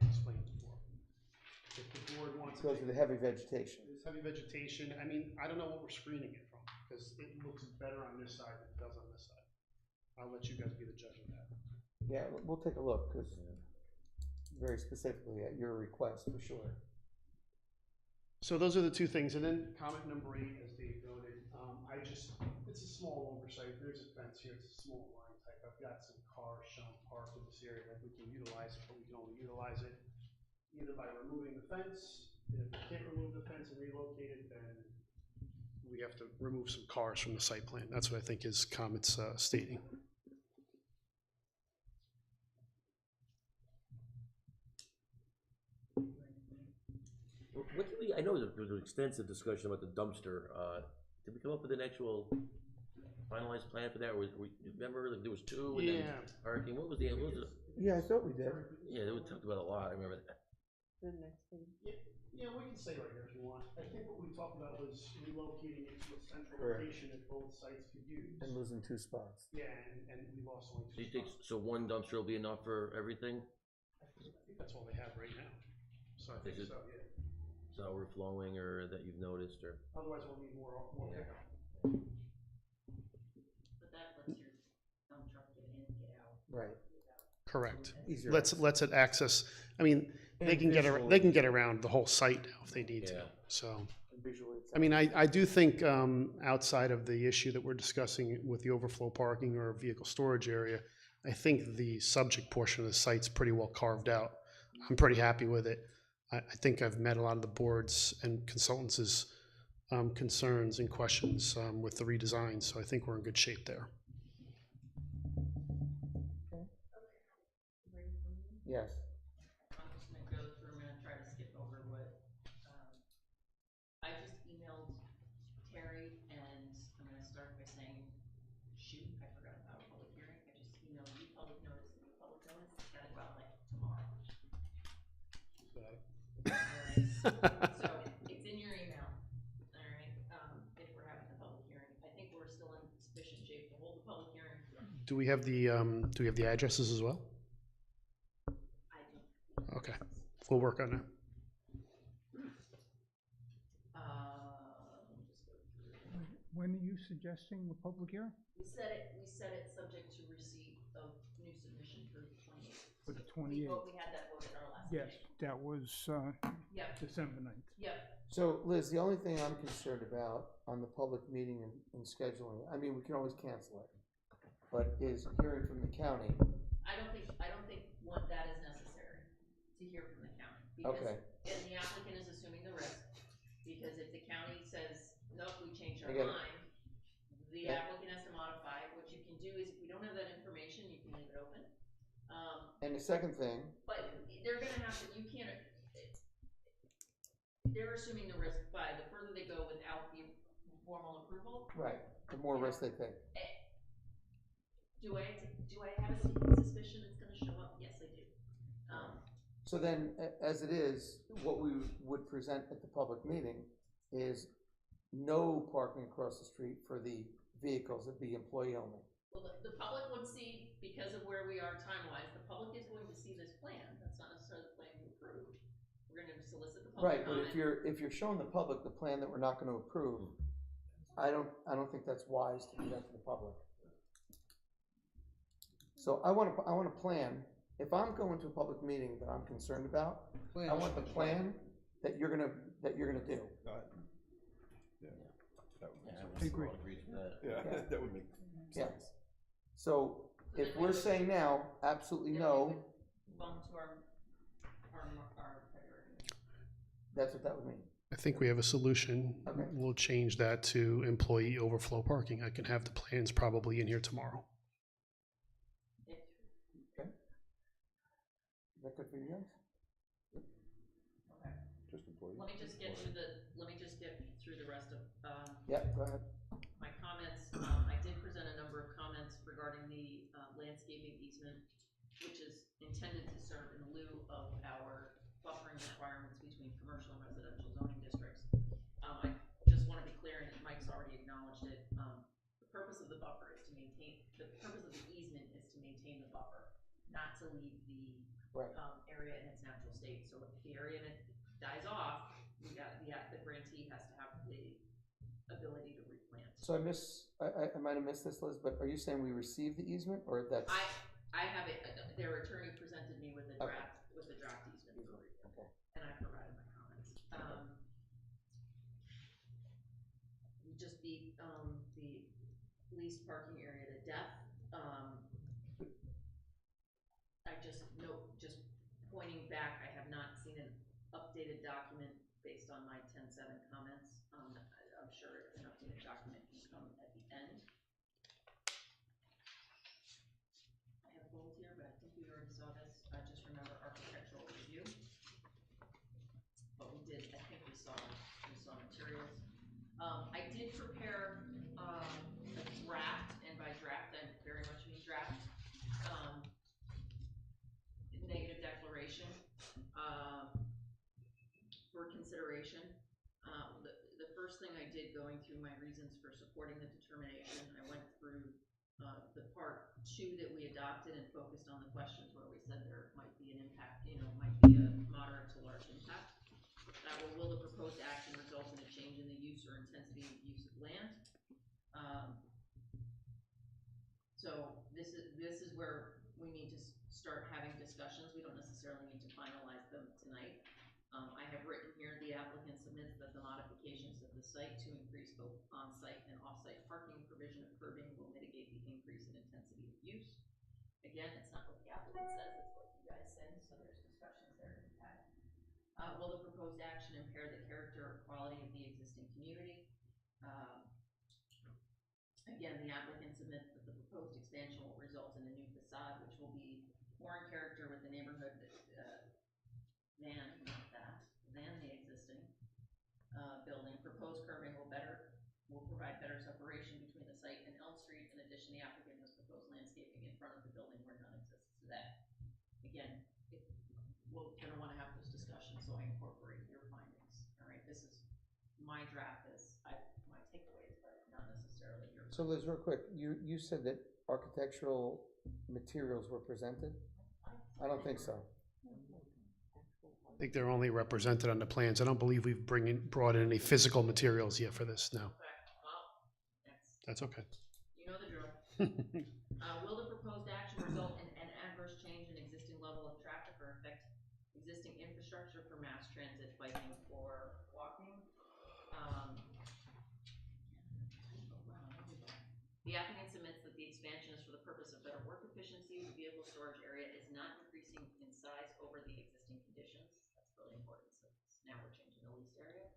explained before. If the board wants to. Because of the heavy vegetation. There's heavy vegetation, I mean, I don't know what we're screening it from, because it looks better on this side than it does on this side. I'll let you guys be the judge of that. Yeah, we'll take a look, because very specifically at your request, for sure. So those are the two things, and then comment number 8, as Dave noted, it's a small oversight, there's a fence here, it's a small line type, I've got some cars shown parked in this area, that we can utilize it, but we can only utilize it either by removing the fence, and if we can't remove the fence and relocate it, then we have to remove some cars from the site plan, that's what I think his comment's stating. What did we, I know there was an extensive discussion about the dumpster, did we come up with an actual finalized plan for that, or remember, there was 2, and then hurricane, what was the? Yeah, I thought we did. Yeah, we talked about a lot, I remember that. Yeah, we can stay right here if you want. I think what we talked about was relocating it to a central Correct. location that both sites could use. And losing 2 spots. Yeah, and we lost only So 2 you think, spots. so one dumpster will be enough for everything? I think that's all they have right now. So I think Is it- so, yeah. It's not overflowing, or that you've noticed, or? Otherwise, we'll need more pickup. But that lets your dump truck get in, get out. Right. Correct. Easier. Let's it access, I mean, they can get around the whole site now if they need to, Yeah. so. Visually, it's I mean, I do think, outside of the issue that we're discussing with the overflow parking or vehicle storage area, I think the subject portion of the site's pretty well carved out. I'm pretty happy with it. I think I've met a lot of the boards and consultants' concerns and questions with the redesign, so I think we're in good shape there. yes. I'm just gonna go through, I'm gonna try to skip over what, I just emailed Terry, and I'm gonna start by saying, shoot, I forgot about a public hearing, I just emailed you public notice, and public notice, got it about like tomorrow. Alright, so, it's in your email, alright, if we're having a public hearing, I think we're still in sufficient shape to hold the public hearing. Do we have the addresses as well? I don't. Okay, we'll work on that. Let me just go through. When are you suggesting the public hearing? We set it subject to receipt of new submission for the 28th. For the 28th? We had that vote at our last Yes, meeting. that was Yep, December 9th. yep. So Liz, the only thing I'm concerned about on the public meeting and scheduling, I mean, we can always cancel it, but is hearing from the county. I don't think that is necessary to hear from the county. Because, Okay. and the applicant is assuming the risk, because if the county says, nope, we changed our I get it. mind, the Yeah. applicant has to modify. What you can do is, if we don't have that information, you can leave it open. And the second thing, But they're gonna have to, you can't, they're assuming the risk by the further they go without the formal approval. Right, the more risk they take. Do I have a sneaking suspicion it's gonna show up? Yes, I do. So then, as it is, what we would present at the public meeting is no parking across the street for the vehicles, it'd be employee only. Well, the public would see, because of where we are time-wise, the public is going to see this plan. That's not necessarily the plan you approve. We're gonna solicit the public Right, but comment. if you're showing the public the plan that we're not gonna approve, I don't think that's wise to do that to the public. So I want a plan. If I'm going to a public meeting that I'm concerned about, I want the plan that you're gonna do. I agree. Yeah. That would make Yeah. So if we're saying now, absolutely no, Bump to our priority. that's what that would mean. I think we have a solution. Okay. We'll change that to employee overflow parking. I can have the plans probably in here tomorrow. Okay. Is that good for you guys? Okay. just employees. Let me just get through the rest of, Yeah, go ahead. my comments. I did present a number of comments regarding the landscaping easement, which is intended to serve in lieu of our buffering requirements between commercial and residential zoning districts. I just want to be clear, and Mike's already acknowledged it, the purpose of the buffer is to maintain, the purpose of the easement is to maintain the buffer, not to leave the Right. area in its natural state. So if the area in it dies off, the grantee has to have the ability to replant. So I might have missed this, Liz, but are you saying we received the easement or that's? I have it, their attorney presented me with a Okay. draft easement, Okay. and I provided my comments. We just beat, the leased parking area to death. I just pointing back, I have not seen an updated document based on my 10-7 comments. I'm sure an updated document can come at the end. I have bold here, but I think we already saw this. I just remember architectural review. But I think we saw materials. I did prepare a draft, and by draft I very much mean draft, negative declaration for consideration. The first thing I did going through my reasons for supporting the determination, I went through the part 2 that we adopted and focused on the questions where we said there might be an impact, might be a moderate to large impact. That will the proposed action result in a change in the use or intensity of use of land? So this is where we need to start having discussions. We don't necessarily need to finalize them tonight. I have written here, the applicant submits that the modifications of the site to increase both on-site and off-site parking, provision of curbing will mitigate the increase in intensity of use. Again, it's not what the applicant says, it's what you guys said, so there's discussions there to be had. Will the proposed action impair the character or quality of the existing community? Again, the applicant submits that the proposed expansion will result in a new facade, which will be more in character with the neighborhood than the existing building. Proposed curbing will provide better separation between the site and Elm Street. In addition, the applicant has proposed landscaping in front of the building where none exists today. Again, we're gonna wanna have this discussion, so I incorporate your findings. All right, this is my draft, my takeaways, but not necessarily yours. So Liz, real quick, you said that architectural materials were presented? I don't think so. I think they're only represented on the plans. I don't believe we've brought in any physical materials yet for this, no. Okay, well, That's okay. you know the drill. Will the proposed action result in an adverse change in existing level of traffic or affect existing infrastructure for mass transit, biking, or walking? The applicant submits that the expansion is for the purpose of better work efficiency. The vehicle storage area is not increasing in size over the existing conditions. That's really important, so now we're changing the leased area.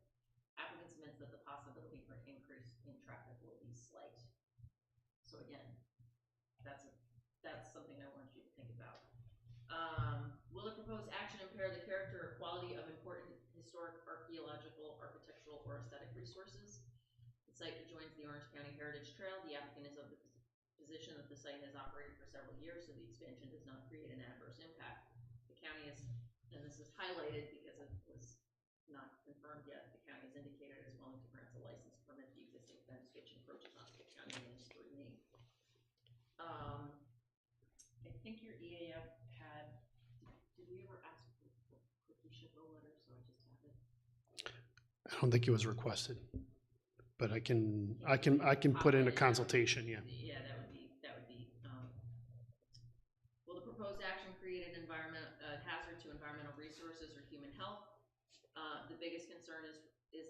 Applicant submits that the possibility for an increase in traffic will be slight. So again, that's something I want you to think about. Will the proposed action impair the character or quality of important historic, archaeological, The site adjoins the Orange County Heritage Trail. The applicant is of the position that the site has operated for several years, so the expansion does not create an adverse impact. The county is, and this is highlighted because it was not confirmed yet, the county has indicated it's willing to grant a license to permit the existing fence which encroaches onto the county lands to remain. I think your EAF had, did we ever ask for cookie shippo letter, so I just have it? I don't think it was requested, but I can put in a consultation, yeah. Yeah, that would be, will the proposed action create an hazard to environmental resources or human health? The biggest concern is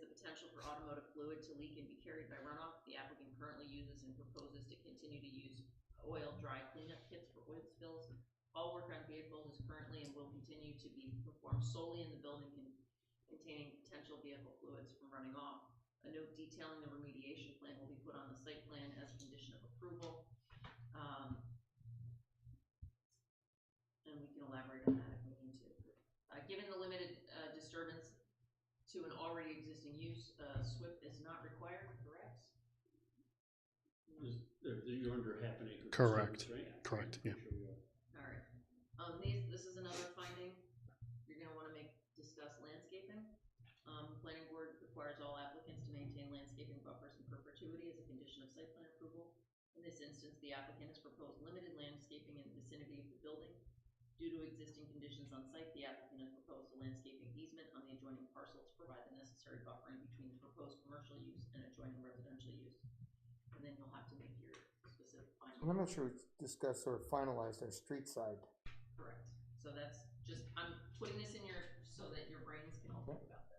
the potential for automotive fluid to leak and be carried by runoff. The applicant currently uses and proposes to continue to use oil dry cleanup kits for oil spills. All work on vehicles is currently and will continue to be performed solely in the building containing potential vehicle fluids from running off. A note detailing the remediation plan will be put on the site plan as a condition of approval. And we can elaborate on that if we need to. Given the limited disturbance to an already existing use, SWIP is not required, correct? You're under half an acre. Correct. Right? Correct, yeah. Sure we are. All right. This is another finding. You're gonna wanna discuss landscaping. Planning board requires all applicants to maintain landscaping buffers in perpetuity as a condition of site plan approval. In this instance, the applicant has proposed limited landscaping in the vicinity of the building. Due to existing conditions on site, the applicant has proposed a landscaping easement on the adjoining parcel to provide the necessary buffering between the proposed commercial use and adjoining residential use. And then you'll have to make your specific findings. And I'm not sure it's discussed or finalized our street side. Correct. So that's just, I'm putting this in so that your brains can all think about this.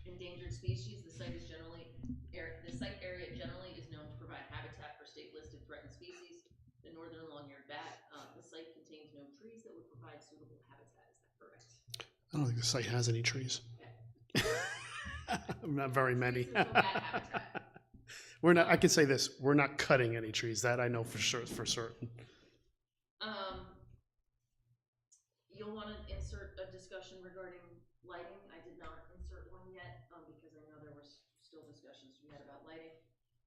Endangered species, the site area generally is known to provide habitat for state listed threatened species. The northern long-eared bat, the site contains no trees that would provide suitable habitat, is that correct? I don't think the site has any trees. Okay. Not very many. Trees, there's no bat habitat. We're not, I can say this, we're not cutting any trees, that I know for sure, for certain. You'll want to insert a discussion regarding lighting. I did not insert one yet, because I know there was still discussions we had about lighting.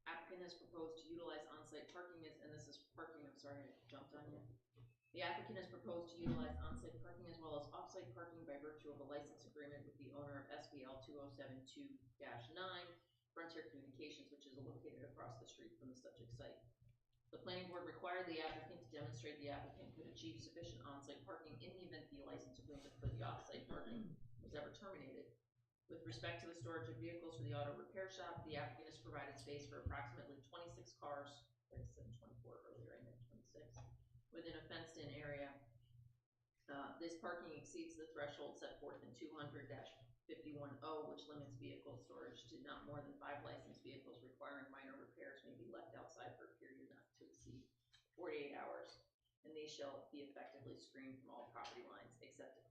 Applicant has proposed to utilize on-site parking and this is parking, I'm sorry, I jumped on you. The applicant has proposed to utilize on-site parking as well as off-site parking by virtue of a license agreement with the owner of SBL 2072-9, Frontier Communications, which is located across the street from the subject site. The planning board required the applicant to demonstrate the applicant could achieve sufficient on-site parking in the event the license agreement for the off-site parking was ever terminated. With respect to the storage of vehicles for the auto repair shop, the applicant has provided space for approximately 26 cars, I said 24 earlier, I meant 26, within a fenced-in area. This parking exceeds the threshold set forth in 200-51O, which limits vehicle storage to not more than 5 licensed vehicles requiring minor repairs may be left outside for a period not to exceed 48 hours, and they shall be effectively screened from all property lines, except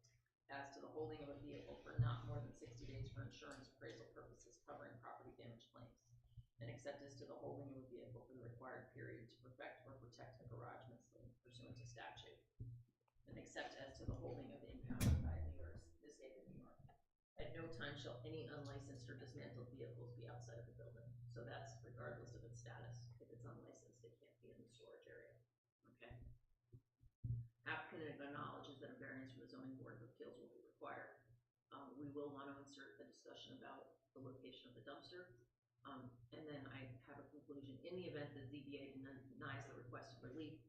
as to the holding of a vehicle for not more than 60 days for insurance appraisal purposes covering property damage claims, and except as to the holding of a vehicle for the required period to perfect or protect a garage miscellaneous pursuant to statute, and except as to the holding of impounded by the state of New York. At no time shall any unlicensed or dismantled vehicles be outside of the building. So that's regardless of its status. If it's unlicensed, it can't be in the storage area. Okay. Applicant acknowledges that a variance from the zoning board of appeals will be required. We will want to insert a discussion about the location of the dumpster. And then I have a conclusion. In the event that ZBA denies the requested relief,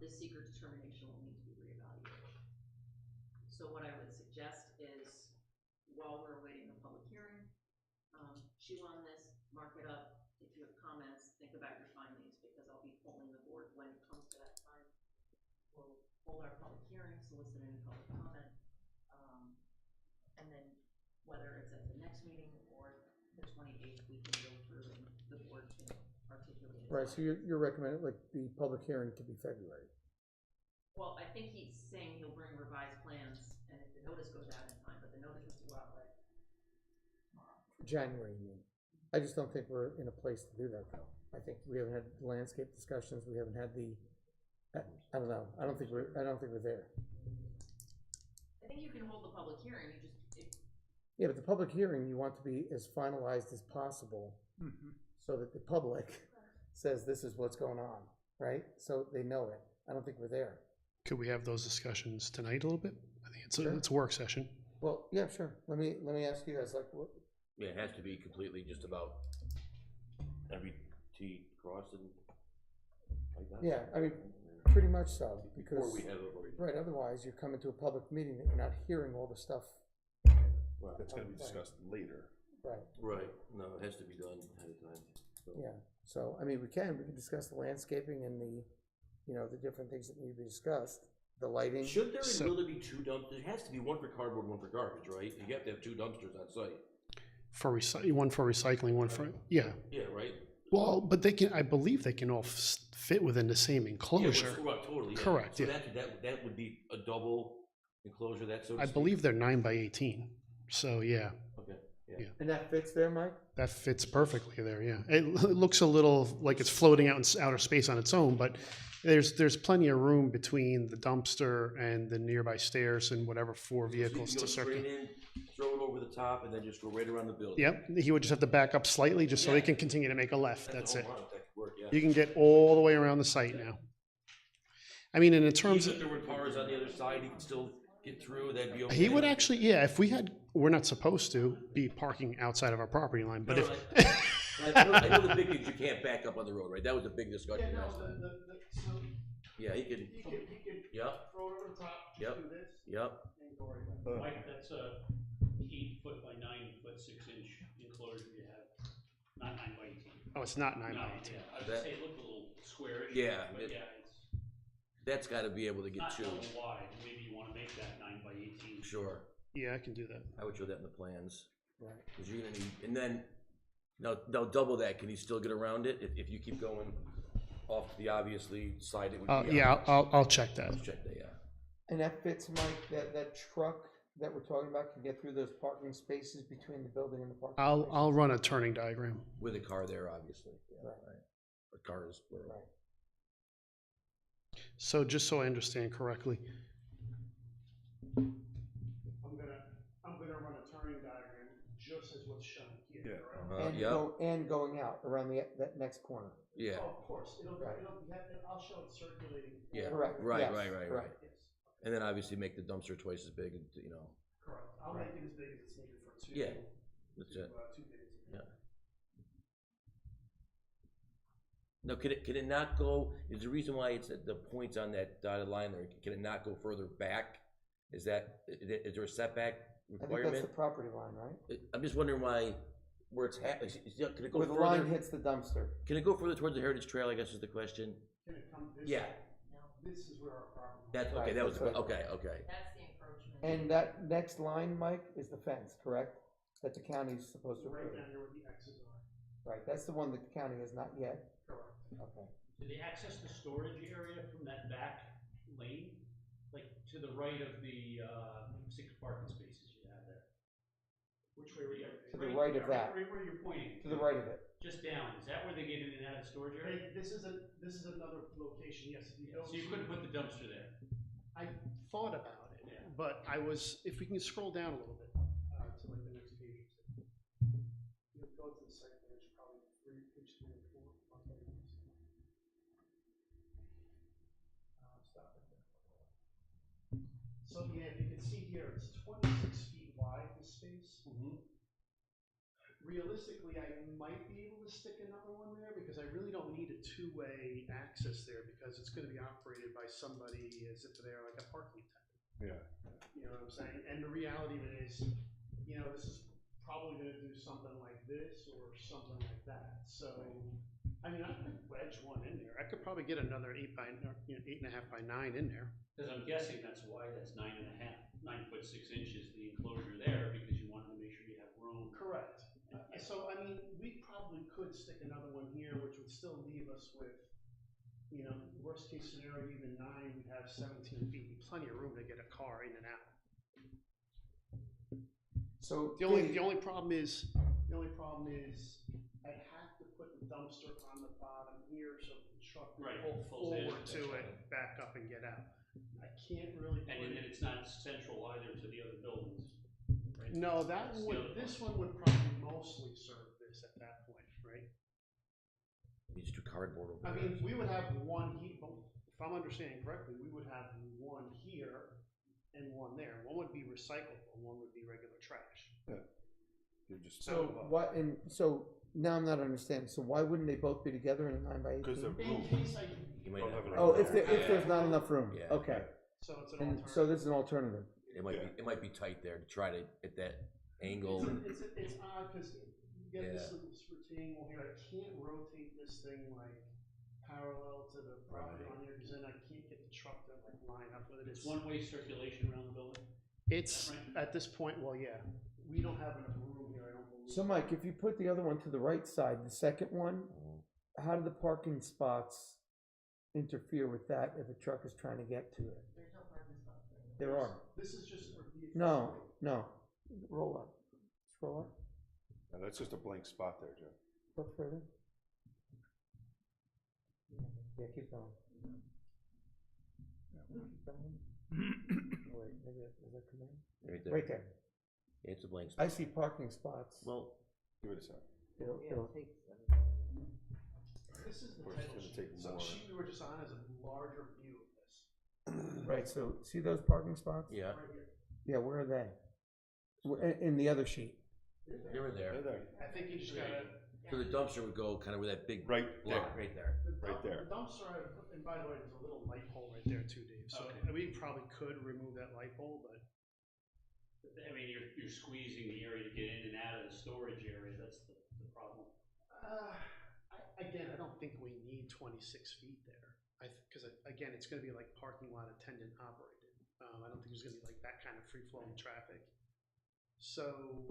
the seeker determination will need to be reevaluated. So what I would suggest is, while we're awaiting the public hearing, chew on this, mark it up. If you have comments, think about your findings, because I'll be polling the board when it comes to that time. We'll hold our public hearing, solicit any public comment, and then whether it's at the next meeting or the 28th, we can go through and the board can articulate it. Right, so you're recommending like the public hearing to be February. Well, I think he's saying he'll bring revised plans, and if the notice goes out in time, but the notice is due out like tomorrow. January, you mean? I just don't think we're in a place to do that, though. I think we haven't had landscape discussions. We haven't had the. I don't know. I don't think we're there. I think you can hold the public hearing, you just, Yeah, but the public hearing, you want to be as finalized as possible so that the public says this is what's going on, right? So they know it. I don't think we're there. Could we have those discussions tonight a little bit? I think Sure. it's a work session. Well, yeah, sure. Let me ask you guys, like, what, Yeah, it has to be completely just about every T crossed and like that. yeah, I mean, pretty much so, because, Before we have it, right, otherwise you're coming to a public meeting that you're not hearing all the stuff. Well, that's gonna be discussed later. Right, right, no, it has to be done ahead of time. So. yeah. So, I mean, we can discuss the landscaping and the, you know, the different things that need to be discussed, the lighting. Should there So- really be two dumpsters? There has to be one for cardboard, one for garbage, right? You have to have two dumpsters on site. For one for recycling, one for, yeah. Yeah, right? Well, but they can, I believe they can all fit within the same enclosure. Yeah, well, totally, yeah. Correct, So yeah. that would be a double enclosure, that so to I speak? believe they're 9 by 18. So yeah, Okay, yeah. Yeah. And that fits there, Mike? that fits perfectly there. Yeah, it looks a little like it's floating out in outer space on its own, but there's plenty of room between the dumpster and the nearby stairs and whatever four So you vehicles can to go straight circulate. in, throw it over the top, and then just go right around the building. Yep, he would just have to back up slightly just so he Yeah. can continue to make a left. That's a it. whole lot, that could work, yeah. You can get all the way around the site now. I mean, and in terms Even of, if there were cars on the other side, he could still get through, that'd be okay. he would actually, yeah, if we had, we're not supposed to be parking outside of our property line, but No, if, I know the big thing is you can't back up on the road, right? That was a big discussion last time. Yeah, he could, yep, throw it over the top, Yep. do this, yep. and go right back. Mike, that's a 8 foot by 9 foot 6 inch enclosure you have, not 9 by 18. Oh, it's not 9 No, by 18. yeah, I was That- gonna say it looked a little squarish. Yeah, But it- yeah, it's That's gotta be able to get not two, double wide, maybe you wanna make that 9 by 18. sure. Yeah, I can do that. I would show that in the plans. Right. Cause you're gonna need, and then, now double that, can you still get around it? If you keep going off the obviously side, it would be. Yeah, I'll check that. Let's check that, yeah. And that fits, Mike, that truck that we're talking about can get through those parking spaces between the building and the parking spaces? I'll run a turning diagram. With a car there, obviously. Yeah, Right. Or cars, plural. Right. So just so I understand correctly. I'm gonna run a turning diagram just as what's shown here. Yeah. Yeah, Going out around that next corner. yeah, Of course, Right. I'll show it circulating. yeah. Correct, Right, yes, right, right, right. correct. Yes, And then obviously make the dumpster twice as big, you know, correct. I'll make it as big as it's needed for two. Yeah, that's it. Two bids. Yeah. Now, can it not go, is the reason why it's at the points on that dotted line there, can it not go further back? Is there a setback I think that's requirement? the property line, right? I'm just wondering why, where it's can it go Where the line further? hits the dumpster. Can it go further towards the Heritage Trail, I guess is the question? Can it come this? Yeah, This is where our property. that's, okay, Right, that was, that's right. okay, okay. that's the encroachment. And that next line, Mike, is the fence, correct? That the county's supposed to Right approve. down here where the X's are. Right, that's the one that the county has not yet. Correct. Okay. Do they access the storage area from that back lane? Like to the right of the 6 parking spaces you have there? Which way were you? To the right of that. Right where you're pointing. To the right of it. Just down, is that where they get in and out of the storage area? This is another location, yes, if you go. So you couldn't put the dumpster there? I thought about it, Yeah. but if we can scroll down a little bit, to like the next page. You'll go to the site plan, it's probably page 3 and 4. I'll tell you this. Stop right there. So yeah, if you can see here, it's 26 feet wide, this space. Realistically, I might be able to stick another one there because I really don't need a two-way access there because it's gonna be operated by somebody as if they're like a parking attendant. Yeah. You know what I'm saying? And the reality of it is, you know, this is probably gonna do something like this or something like that. So, I mean, I could wedge one in there. I could probably get another 8.5 by 9 in there. Because I'm guessing that's why that's 9.5, 9 foot 6 inches, the enclosure there, because you wanted to make sure you have room. Correct. So, I mean, we probably could stick another one here, which would still leave us with, you know, worst case scenario, even 9, we'd have 17 feet, plenty of room to get a car in and out. So The only problem is I'd have to put the dumpster on the bottom here so the truck would Right, pull pulls in, forward to that's it, back up and get out. I can't really. And it's not central either to the other buildings, right? No, That's the other this part. one would probably mostly serve this at that point, right? You just do cardboard over I there. mean, we would have one here, if I'm understanding correctly, we would have one here and one there. One would be recyclable, one would be regular trash. Yeah. You just. So what, and so now I'm not understanding, so why wouldn't they both be together in a 9x18? Because the In room. case I, You might Don't have have it it Oh, right if there. there, if there's not enough room, Yeah. okay. so it's an And alternative. so this is an alternative. It might be tight there to try to hit that angle. It's odd, because you get this Yeah. little retaining wall here, I can't rotate this thing like parallel to the property Right. on here, because then I can't get the truck to like line up with it. It's one-way circulation around the building? It's, Right. at this point, well, yeah, we don't have enough room here, I don't believe. So Mike, if you put the other one to the right side, the second one, how do the parking spots interfere with that if a truck is trying to get to it? There's no parking spots there. There are. This is just for vehicles. No, roll up, scroll up, No, that's just a blank spot there, Joe. look further. Yeah, keep going. Keep going. Oh, wait, maybe, does that come in? Right there. Right there. It's a blank I spot. see parking spots. Well, Give it a sec. It'll, This is the Or title it's gonna sheet, take so the more. sheet we were just on is a larger view of this, right, so see those parking spots? yeah, right here. Yeah, where are they? In the other sheet. they were there. They're there. I think you just gotta. So the dumpster would go kind of where that big Right there. block right there. Right there. The dumpster, and by the way, there's a little light pole right there too, Dave, so Okay. we probably could remove that light pole, but. I mean, you're squeezing the area to get in and out of the storage area, that's the problem. Again, I don't think we need 26 feet there. Because again, it's gonna be like parking lot attendant operated. I don't think there's gonna be like that kind of free flowing traffic. So,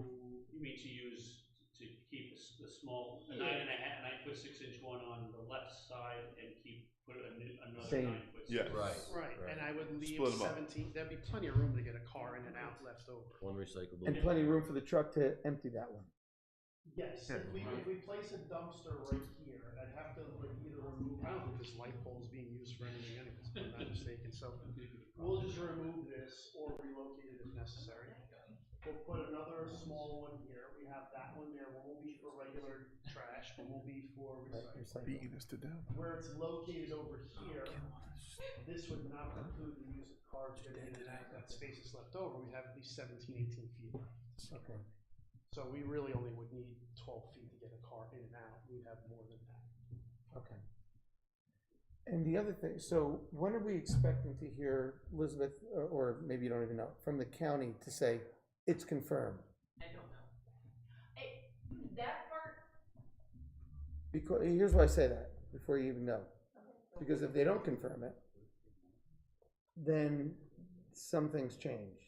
You mean to keep the small, a 9.6" one on the left side and put another Same. 9'6". Yes. right, and I would leave Split 'em up. 17, there'd be plenty of room to get a car in and out left over. One recyclable. And plenty of room for the truck to empty that one. Yes, if we place a dumpster right here, I'd have to like either remove, I don't think this light pole is being used for anything anyways, if I'm not mistaken, so we'll just remove this or relocate it if necessary. We'll put another small one here, we have that one there, one will be for regular trash, one will be for recycling. Beating us to death. Where it's located over here, this would not preclude the use of cars getting in and out, that space is left over, we have at least 17, 18 feet left. Okay. So we really only would need 12 feet to get a car in and out, we'd have more than that. Okay. And the other thing, so when are we expecting to hear Elizabeth, or maybe you don't even know, from the county to say, it's confirmed? I don't know. That part, Because, here's why I say that, before you even know. Because if they don't confirm it, then some things change.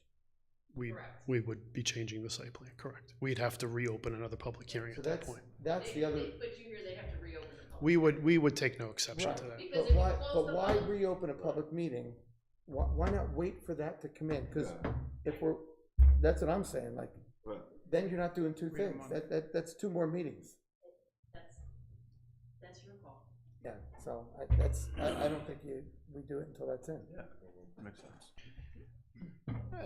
Correct. We would be changing the site plan, correct. We'd have to reopen another public hearing So at that point. that's the other, But you hear they have to reopen the public. We would take no exception right, to that. Because but if you why, close but the why public- reopen a public meeting? Why not wait for that to come in? Because if we're, that's what I'm saying, like, Right. then you're not doing two Wait a things, month. that's two more meetings. That's your call. Yeah, so I don't think we do it until that's in. Yeah, makes sense.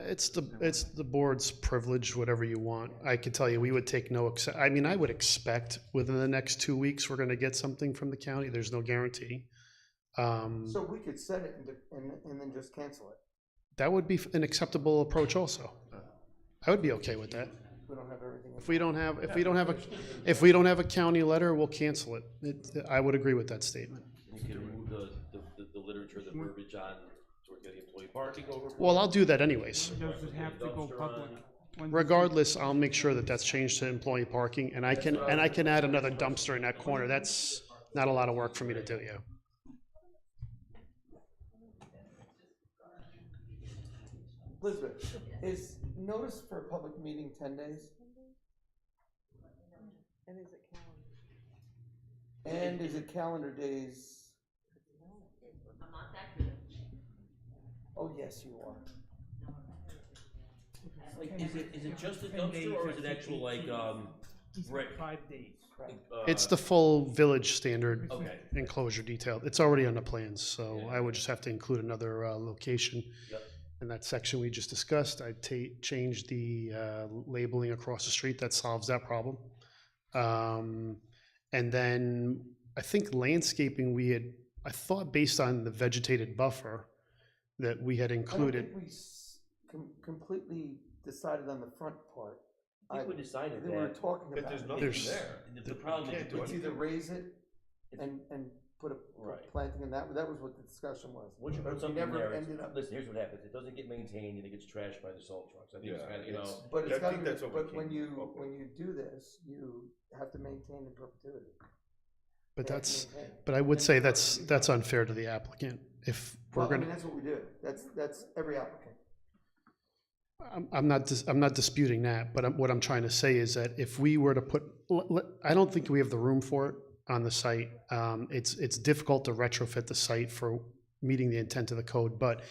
It's the board's privilege, whatever you want. I can tell you, we would take no I mean, I would expect within the next 2 weeks, we're gonna get something from the county. There's no guarantee. So we could set it and then just cancel it. That would be an acceptable approach also. I would be okay with that. We don't have everything. If we don't have a county letter, we'll cancel it. I would agree with that statement. You can remove the literature, the verbiage on, so we're getting employee parking over. Well, I'll do that anyways. Does it have to go Dumpster public? on. When does it- Regardless, I'll make sure that that's changed to employee parking, and I can add another dumpster in that corner. That's not a lot of work for me to do, yeah. Elizabeth, is notice for a public meeting 10 days? And is it calendar? And is it calendar days? I'm not that good. Oh, yes, you are. Like, is it just a 10 days, dumpster, or is it that's actual, like, 18. He said Right. 5 days. It's the full village standard Okay. enclosure detail. It's already on the plans, so I would just have to include another location. Yep. In that section we just discussed, I'd change the labeling across the street. That solves that problem. And then I think landscaping I thought based on the vegetated buffer that we had I don't included. think we completely decided on the front part. I think we decided We were that. talking But about there's it. nothing There's- there. The problem is, It's either raise it and put a Right. planting in that was what the discussion was. once you But put we something never there, ended up. listen, here's what happens, it doesn't get maintained and it gets trashed by the salt trucks. I think it's Yeah, kind of, it's- But it's I gotta think be, that's what we but when came you, up with. when you do this, you have to maintain in perpetuity. But They have to that's, maintain. but I would say that's unfair to the applicant. If we're Well, I mean, gonna, that's what we do. That's every applicant. I'm not disputing that, but what I'm trying to say is that if we were to put, I don't think we have the room for it on the site. It's difficult to retrofit the site for meeting the intent of the code, but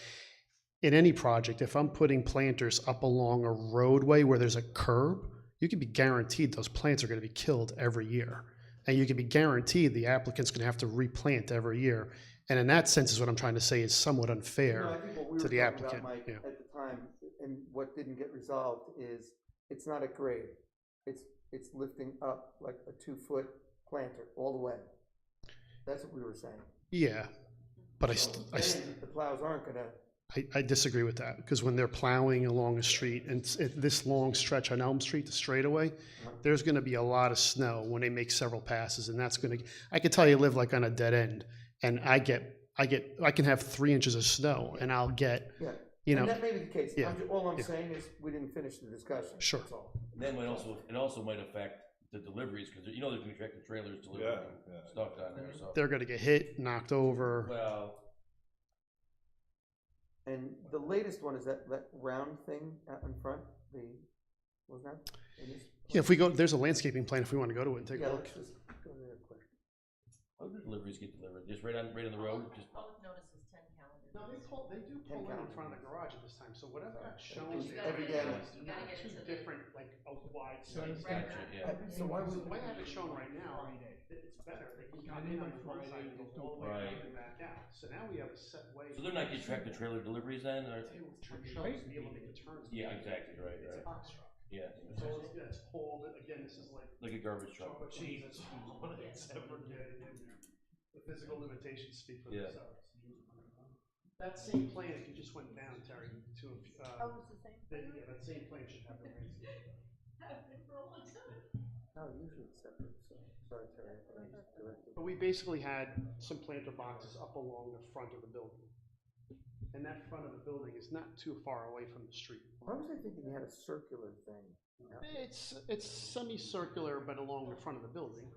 in any project, if I'm putting planters up along a roadway where there's a curb, you can be guaranteed those plants are gonna be killed every year. And you can be guaranteed the applicant's gonna have to replant every year. And in that sense is what I'm trying to say is somewhat unfair No, I think what we to were the talking about, applicant. Mike, Yeah. at the time, and what didn't get resolved is, it's not at grade. It's lifting up like a 2-foot planter all the way. That's what we were saying. Yeah, but Then the plows aren't gonna, I disagree with that, because when they're plowing along a street, and this long stretch on Elm Street, the straightaway, there's gonna be a lot of snow when they make several passes, and that's gonna, I could tell you live like on a dead end, and I can have 3 inches of snow, and I'll get, yeah. you know, And that may be the case. yeah, All I'm yeah. saying is, we didn't finish the discussion. Sure. That's all. And then it also might affect the deliveries, because you know there's gonna be tractor trailers delivering Yeah. stuff down there, so. they're gonna get hit, knocked over. Well, And the latest one is that round thing out in front, wasn't that? in this Yeah, if we go, there's a landscaping plan if we wanna go to it and take Yeah, a look. let's just go there quick. how do deliveries get delivered? Just right on the road, just. Public notice is 10 calendar No, they days. do pull in front of the garage at this time, so what I've got shown It's there every day. is You gotta not get too it to the- different, like a wide space. Right, Gotcha, right. yeah. So why The would, way I have it shown right now, it's better, they can come in on the one side and go all the way Right. around and back out, so now we have a set way. So they're not getting tractor trailer deliveries then, or? Trucks be able to make the turns. Yeah, exactly, right, It's a right. box truck, Yeah, so it's pulled, again, this is like a garbage truck. chocolate cheese, that's all it's ever getting in there. The physical limitations speak for Yeah. themselves. That same plan, if you just went down, Terry, to, Oh, it's the same? yeah, that same plan should have the landscape. no, usually it's separate, so, sorry, Terry. I just directed. But we basically had some planter boxes up along the front of the building. And that front of the building is not too far away from the street. Why was I thinking you had a circular thing? It's semicircular, but along the front of the building.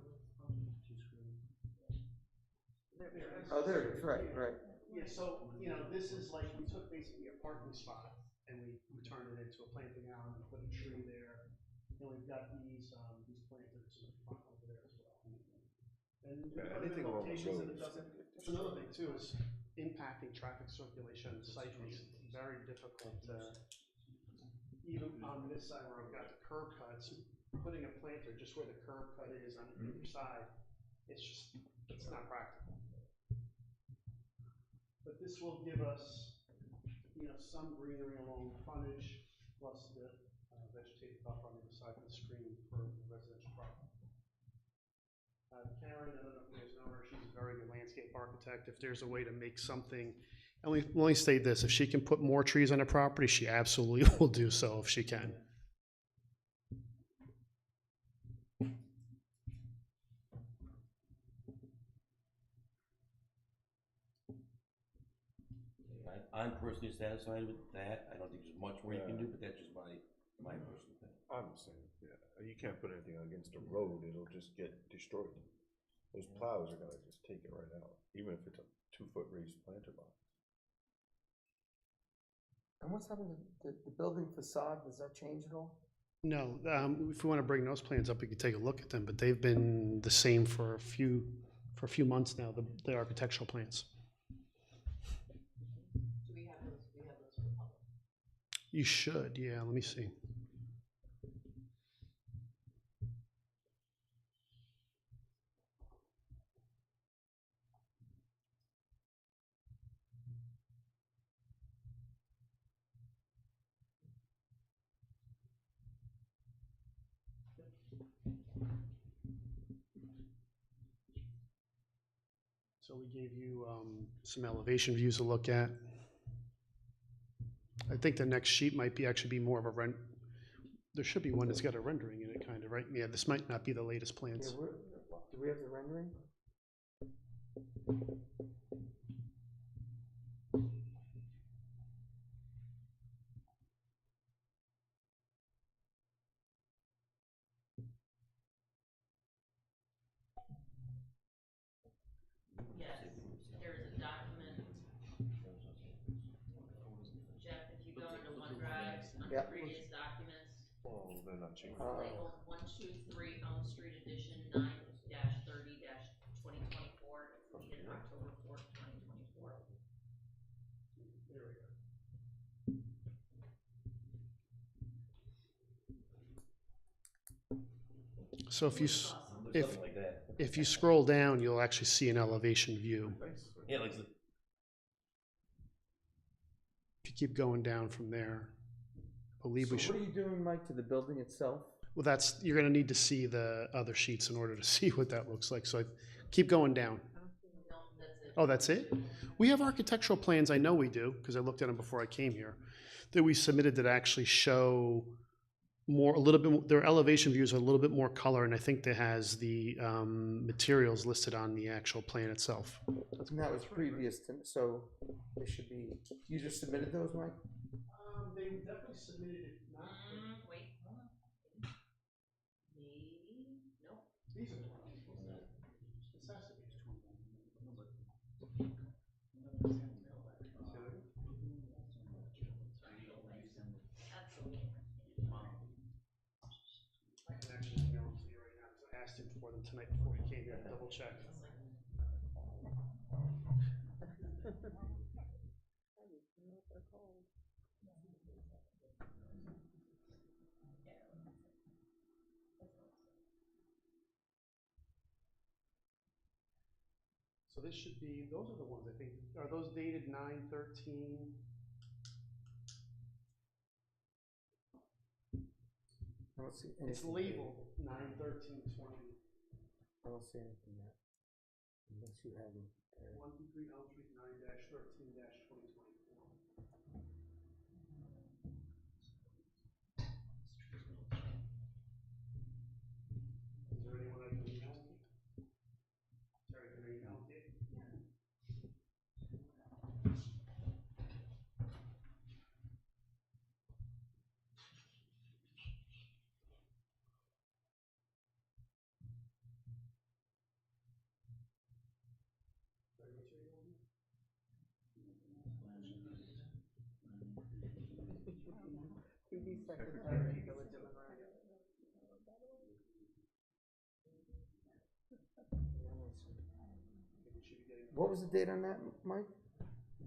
Oh, there it is, right. Yeah, so, this is like, we took basically a parking spot and we turned it into a planting island, and put a tree there. And we've got these planters in the front over there as well. And Yeah, other anything along the locations road that it is doesn't, that's another thing too, is impacting traffic circulation on the site makes it very difficult to, even on this side where I've got the curb cuts, putting a planter just where the curb cut is on either side, it's not practical. But this will give us, some greenery along the frontage, plus the vegetated buffer on the other side of the screen for the residential property. Karen, I don't know if you guys know her, she's a very good landscape architect. If there's a way to make something, and we only state this, if she can put more trees on her property, she absolutely will do so if she can. I'm personally satisfied with that. I don't think there's much more you can do, but that's just my personal thing. I'm the same, yeah. You can't put anything against a road, it'll just get destroyed. Those plows are gonna just take it right out, even if it's a 2-foot raised planter box. And what's happening to the building facade, does that change at all? No, if we want to bring those plans up, we can take a look at them, but they've been the same for a few months now, the architectural plans. Do we have those for the public? You should, yeah, let me see. So we gave you some elevation views to look at. I think the next sheet might be actually be more of a there should be one that's got a rendering in it, kind of, right? Yeah, this might not be the latest Yeah, plans. do we have the rendering? Yes, there is a document. Jeff, if you go into OneDrive, under Yep. previous documents, Oh, they're not it's changing. labeled 123 Elm Street Edition 9-30-2024, dated October 4th, 2024. There we go. So if you scroll down, you'll actually see an elevation view. Yeah, like, If you keep going down from there, I believe we So should. what are you doing, Mike, to the building itself? Well, you're gonna need to see the other sheets in order to see what that looks like, so keep going down. No, that's it. Oh, that's it? We have architectural plans, I know we do, because I looked at them before I came here, that we submitted that actually show a little bit, their elevation views are a little bit more color, and I think that has the materials listed on the actual plan itself. And that was previous to, so they should be, you just submitted those, Mike? They definitely submitted it, not. Wait, hold on. Maybe, nope. These are the ones. This has to be. That's okay. I can actually email them to you right now, because I asked him for them tonight before we came here to double check. So this should be, those are the ones, I think, are those dated 9/13? I don't see It's anything. labeled 9/13/20. I don't see anything yet, unless you have them there. 123 Elm Street 9-13-2024. Is there anyone I can email? Terry, can I email you? What was the date on that, Mike?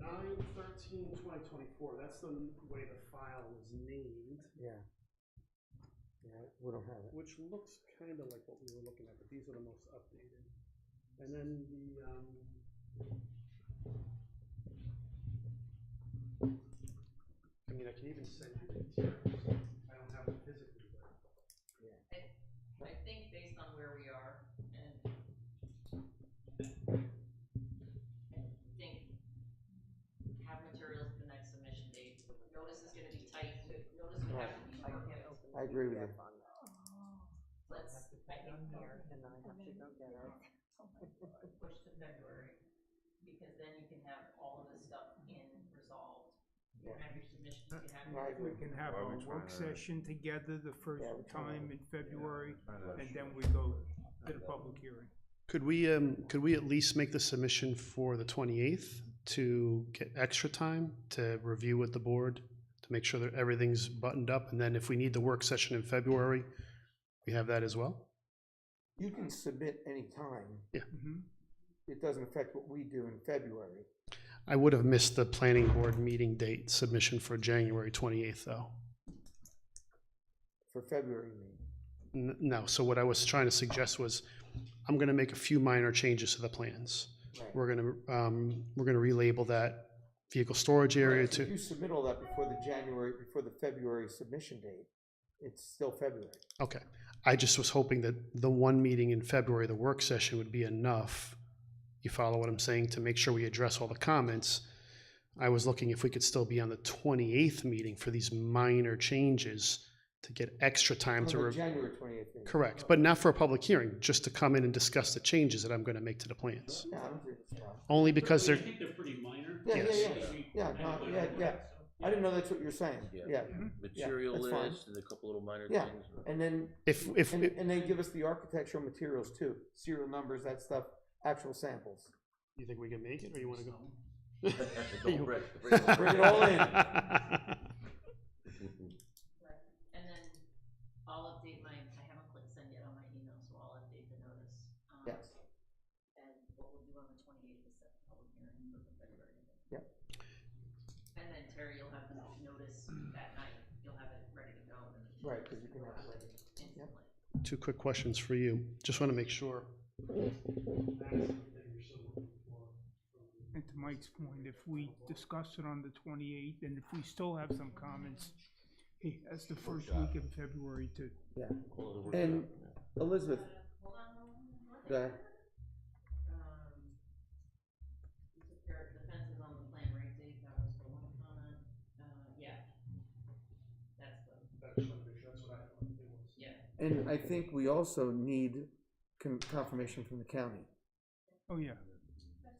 9/13/2024, that's the way the file was named. Yeah. Yeah, we don't have it. Which looks kind of like what we were looking at, but these are the most updated. And then I mean, I can even send you the materials. I don't have them physically, but. I think based on where we are, and I think have materials for the next submission date. Notice is gonna be tight, notice would have to be perfect. I agree with you. Let's, I think here, and then I have to go get it. Push to February, because then you can have all of this stuff resolved. You can have your submissions, you can have your. I agree. We can have Why are a we work trying to- session together the first Yeah, we're trying time to- in February, Yeah, and then we go to the public hearing. Could we at least make the submission for the 28th to get extra time to review with the board, to make sure that everything's buttoned up, and then if we need the work session in February, we have that as well? You can submit any time. Mhm. It doesn't affect what we do in February. I would have missed the planning board meeting date submission for January 28th, though. For February, you mean? No, so what I was trying to suggest was, I'm gonna make a few minor changes to the plans. Right. We're gonna relabel that vehicle storage area Right, so if to, you submit all that before the February submission date, it's still February. okay. I just was hoping that the one meeting in February, the work session would be enough, You follow what I'm saying? To make sure we address all the comments. I was looking if we could still be on the 28th meeting for these minor changes to get extra time On to. the January 28th meeting. Correct, but not for a public hearing, just to come in and discuss the changes that I'm gonna make to the plans. Yeah, I don't think it's wrong. Only because I they're, think they're pretty minor. Yeah, Yes. yeah, no, yeah. I didn't know that's what you're saying, yeah. Material that's fine. list and a couple little minor Yeah, things. and then, if, and then give us the architectural materials too, serial numbers, that stuff, actual samples. you think we can make it, or you wanna go? Don't break Bring it all in. Right, and then I'll update I haven't clicked send yet on my email, so I'll update the notice. Yes. And what we'll do on the 28th is set the public hearing for the February meeting. Yep. And then Terry, you'll have the notice that night, you'll have it ready to go. And then Right, because you can have it ready. instantly. Two quick questions for you, just wanna make sure. And to Mike's point, if we discuss it on the 28th, and if we still have some comments, hey, that's the first week in February to, Yeah, and Elizabeth, Hold on, go ahead. You took care of the fences on the plan, right, Dave? That was the one comment. Yeah. That's the, yeah. And I think we also need confirmation from the county oh, yeah.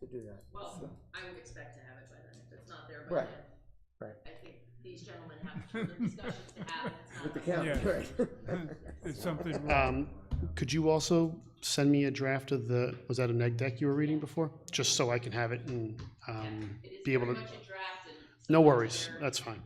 to do that. Well, So, I would expect to have it by then. If it's not there by Right, then, right. I think these gentlemen have further discussions to have. And it's not With the us. county, Yeah. right. There's something wrong. Could you also send me a draft of was that a neg deck you were reading before? Just so I can have it and, It is be able very to. much a draft and No subject to worries, their- that's fine.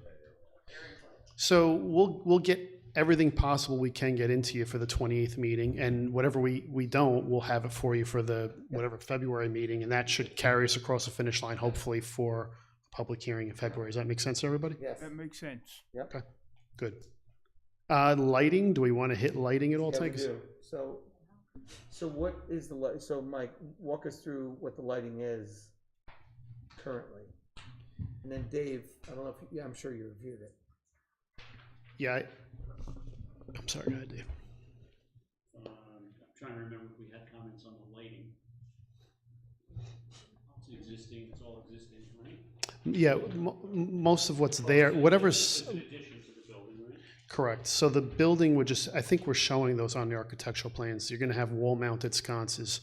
their input. So we'll get everything possible we can get into you for the 28th meeting, and whatever we don't, we'll have it for you for the whatever February meeting, and that should carry us across the finish line, hopefully for a public hearing in February. Does that make sense to everybody? Yes, That makes sense. yep. Okay, good. Lighting, do we want to hit lighting at all, Yeah, we Tiggs? do. So what is the light, so Mike, walk us through what the lighting is currently. And then Dave, I don't know if, yeah, I'm sure you reviewed it. Yeah, I'm sorry, go ahead, Dave. I'm trying to remember if we had comments on the lighting. It's existing, it's all existing, right? Yeah, most of what's there, whatever's. It's an addition to the building, right? Correct. So the building would just, I think we're showing those on the architectural plans. You're gonna have wall-mounted sconces.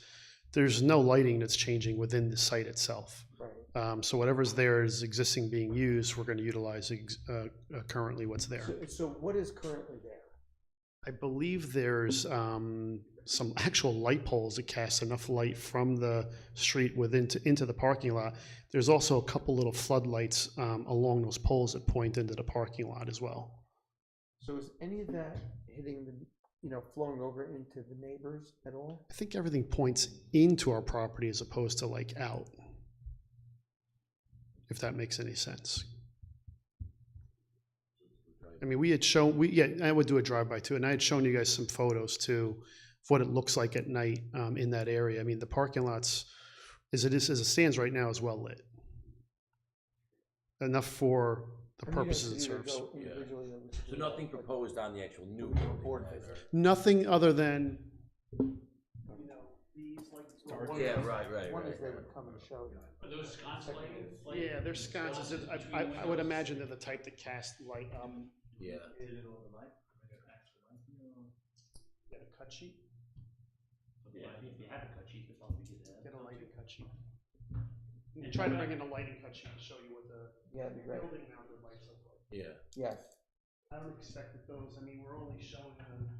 There's no lighting that's changing within the site itself. Right. So whatever's there is existing being used, we're gonna utilize currently what's there. So what is currently there? I believe there's some actual light poles that cast enough light from the street into the parking lot. There's also a couple little floodlights along those poles that point into the parking lot as well. So is any of that hitting the, flowing over into the neighbors at all? I think everything points into our property as opposed to like out, if that makes any sense. I mean, we had shown, I would do a drive-by too, and I had shown you guys some photos too of what it looks like at night in that area. I mean, the parking lots, as it stands right now, is well lit. Enough for the purposes it serves. So nothing proposed on the actual new building, right? Nothing other than, these like. Yeah, right. One is they would come and show you. Are those sconce lighting? Yeah, they're sconces. I would imagine they're the type that cast light. Yeah. Get a cut sheet? Yeah, if you had a cut sheet, you'd probably get that. Get a lighting cut sheet. And try to bring in a lighting cut sheet to show you what the Yeah, that'd be great. building mounted lights look like. Yeah. Yes. I don't expect that those, I mean, we're only showing them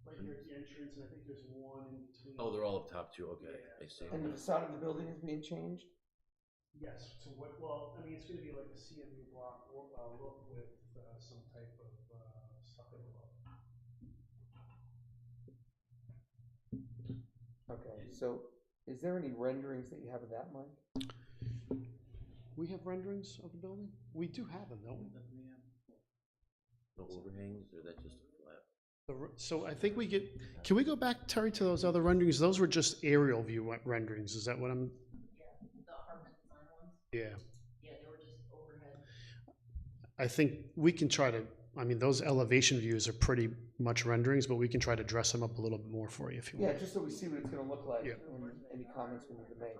right here at the entrance, and I think there's one in between. Oh, they're all up top too, okay, I see. And the facade of the building is being changed? Yes, to what, well, I mean, it's gonna be like a CMU block look with some type of stucco look. Okay, so is there any renderings that you have of that, Mike? We have renderings of the building? We do have them, don't we? No overhangs, or that's just a flat? So I think can we go back, Terry, to those other renderings? Those were just aerial view renderings, is that what I'm? Yeah, the apartment design ones. Yeah. Yeah, they were just overhead. I think we can try to, I mean, those elevation views are pretty much renderings, but we can try to dress them up a little bit more for you if you Yeah, want. just so we see what it's gonna look like, Yeah. and any comments we need to make.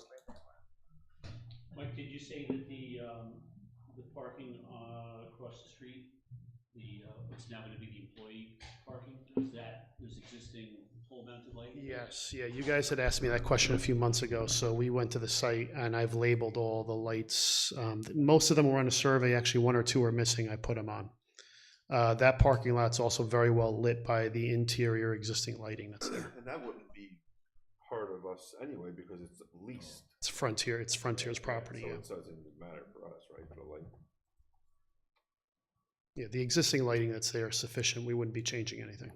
Mike, did you say that the parking, across the street, what's now gonna be the employee parking, there's existing pole mounted lighting? Yes, yeah, you guys had asked me that question a few months ago, so we went to the site and I've labeled all the lights. Most of them were on a survey, actually one or two are missing, I put them on. That parking lot's also very well lit by the interior existing lighting that's there. And that wouldn't be part of us anyway, because it's leased. It's Frontier's property, So yeah. it doesn't matter for us, right, for the light. Yeah, the existing lighting that's there is sufficient, we wouldn't be changing anything.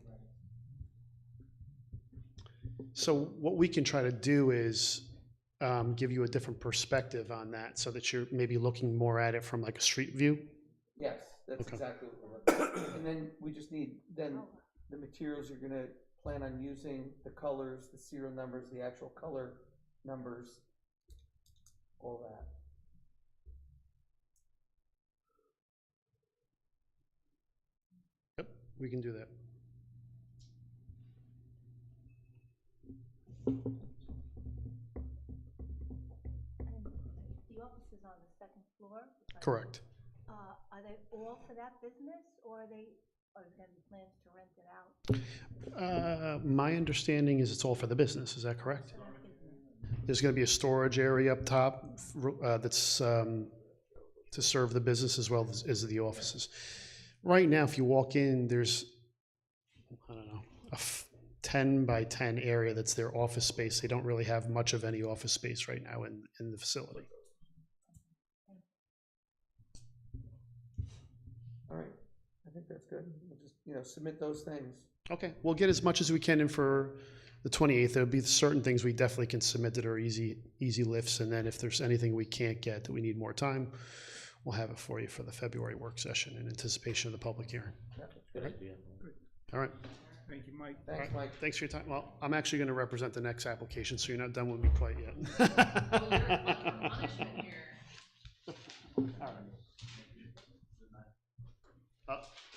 So what we can try to do is give you a different perspective on that, so that you're maybe looking more at it from like a street view. Yes, that's Okay. exactly what we're looking at. And then we just need, then the materials you're gonna plan on using, the colors, the serial numbers, the actual color numbers, all that. Yep, we can do that. And the office is on the second floor? if I- Correct. Are they all for that business, or are there gonna be plans to rent it out? My understanding is it's all for the business, is that correct? For that business? There's gonna be a storage area up top that's to serve the business as well as the offices. Right now, if you walk in, there's, I don't know, 10 by 10 area that's their office space. They don't really have much of any office space right now in the facility. All right, I think that's good. We'll just, submit those things. Okay, we'll get as much as we can in for the 28th. There'll be certain things we definitely can submit that are easy lifts, and then if there's anything we can't get that we need more time, we'll have it for you for the February work session in anticipation of the public hearing. Yeah, that's good. All right. Thank you, Mike. Thanks, Mike. Thanks for your time. Well, I'm actually going to represent the next application, so you're not done with me quite yet. Well, you're under punishment here. All right.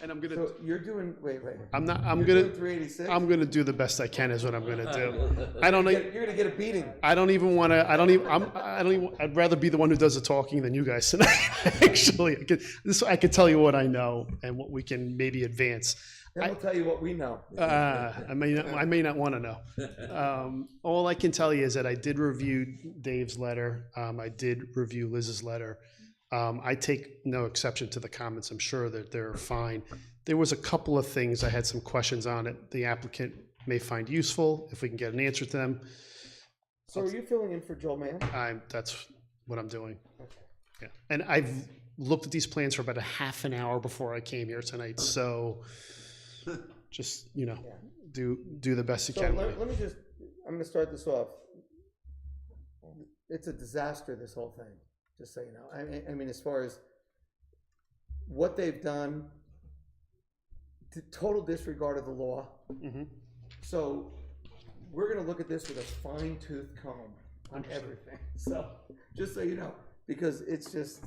And I'm gonna. So you're doing, wait. I'm not. You're doing 386? I'm gonna do the best I can. Is what I'm gonna do. I don't. You're gonna get a beating. I don't even want to. I don't even. I'd rather be the one who does the talking than you guys tonight. Actually, I could tell you what I know and what we can maybe advance. Then we'll tell you what we know. I may not want to know. All I can tell you is that I did review Dave's letter. I did review Liz's letter. I take no exception to the comments. I'm sure that they're fine. There was a couple of things I had some questions on it. The applicant may find useful if we can get an answer to them. So are you filling in for Joel Mann? That's what I'm doing. Okay. Yeah, and I've looked at these plans for about a half an hour before I came here tonight. So just do the best you So can. let me just, I'm gonna start this off. It's a disaster, this whole thing, just so you know. I mean, as far as what they've done, total disregard of the law. Mm-hmm. So we're gonna look at this with a fine-tooth comb on everything. So just so you know, because it's just,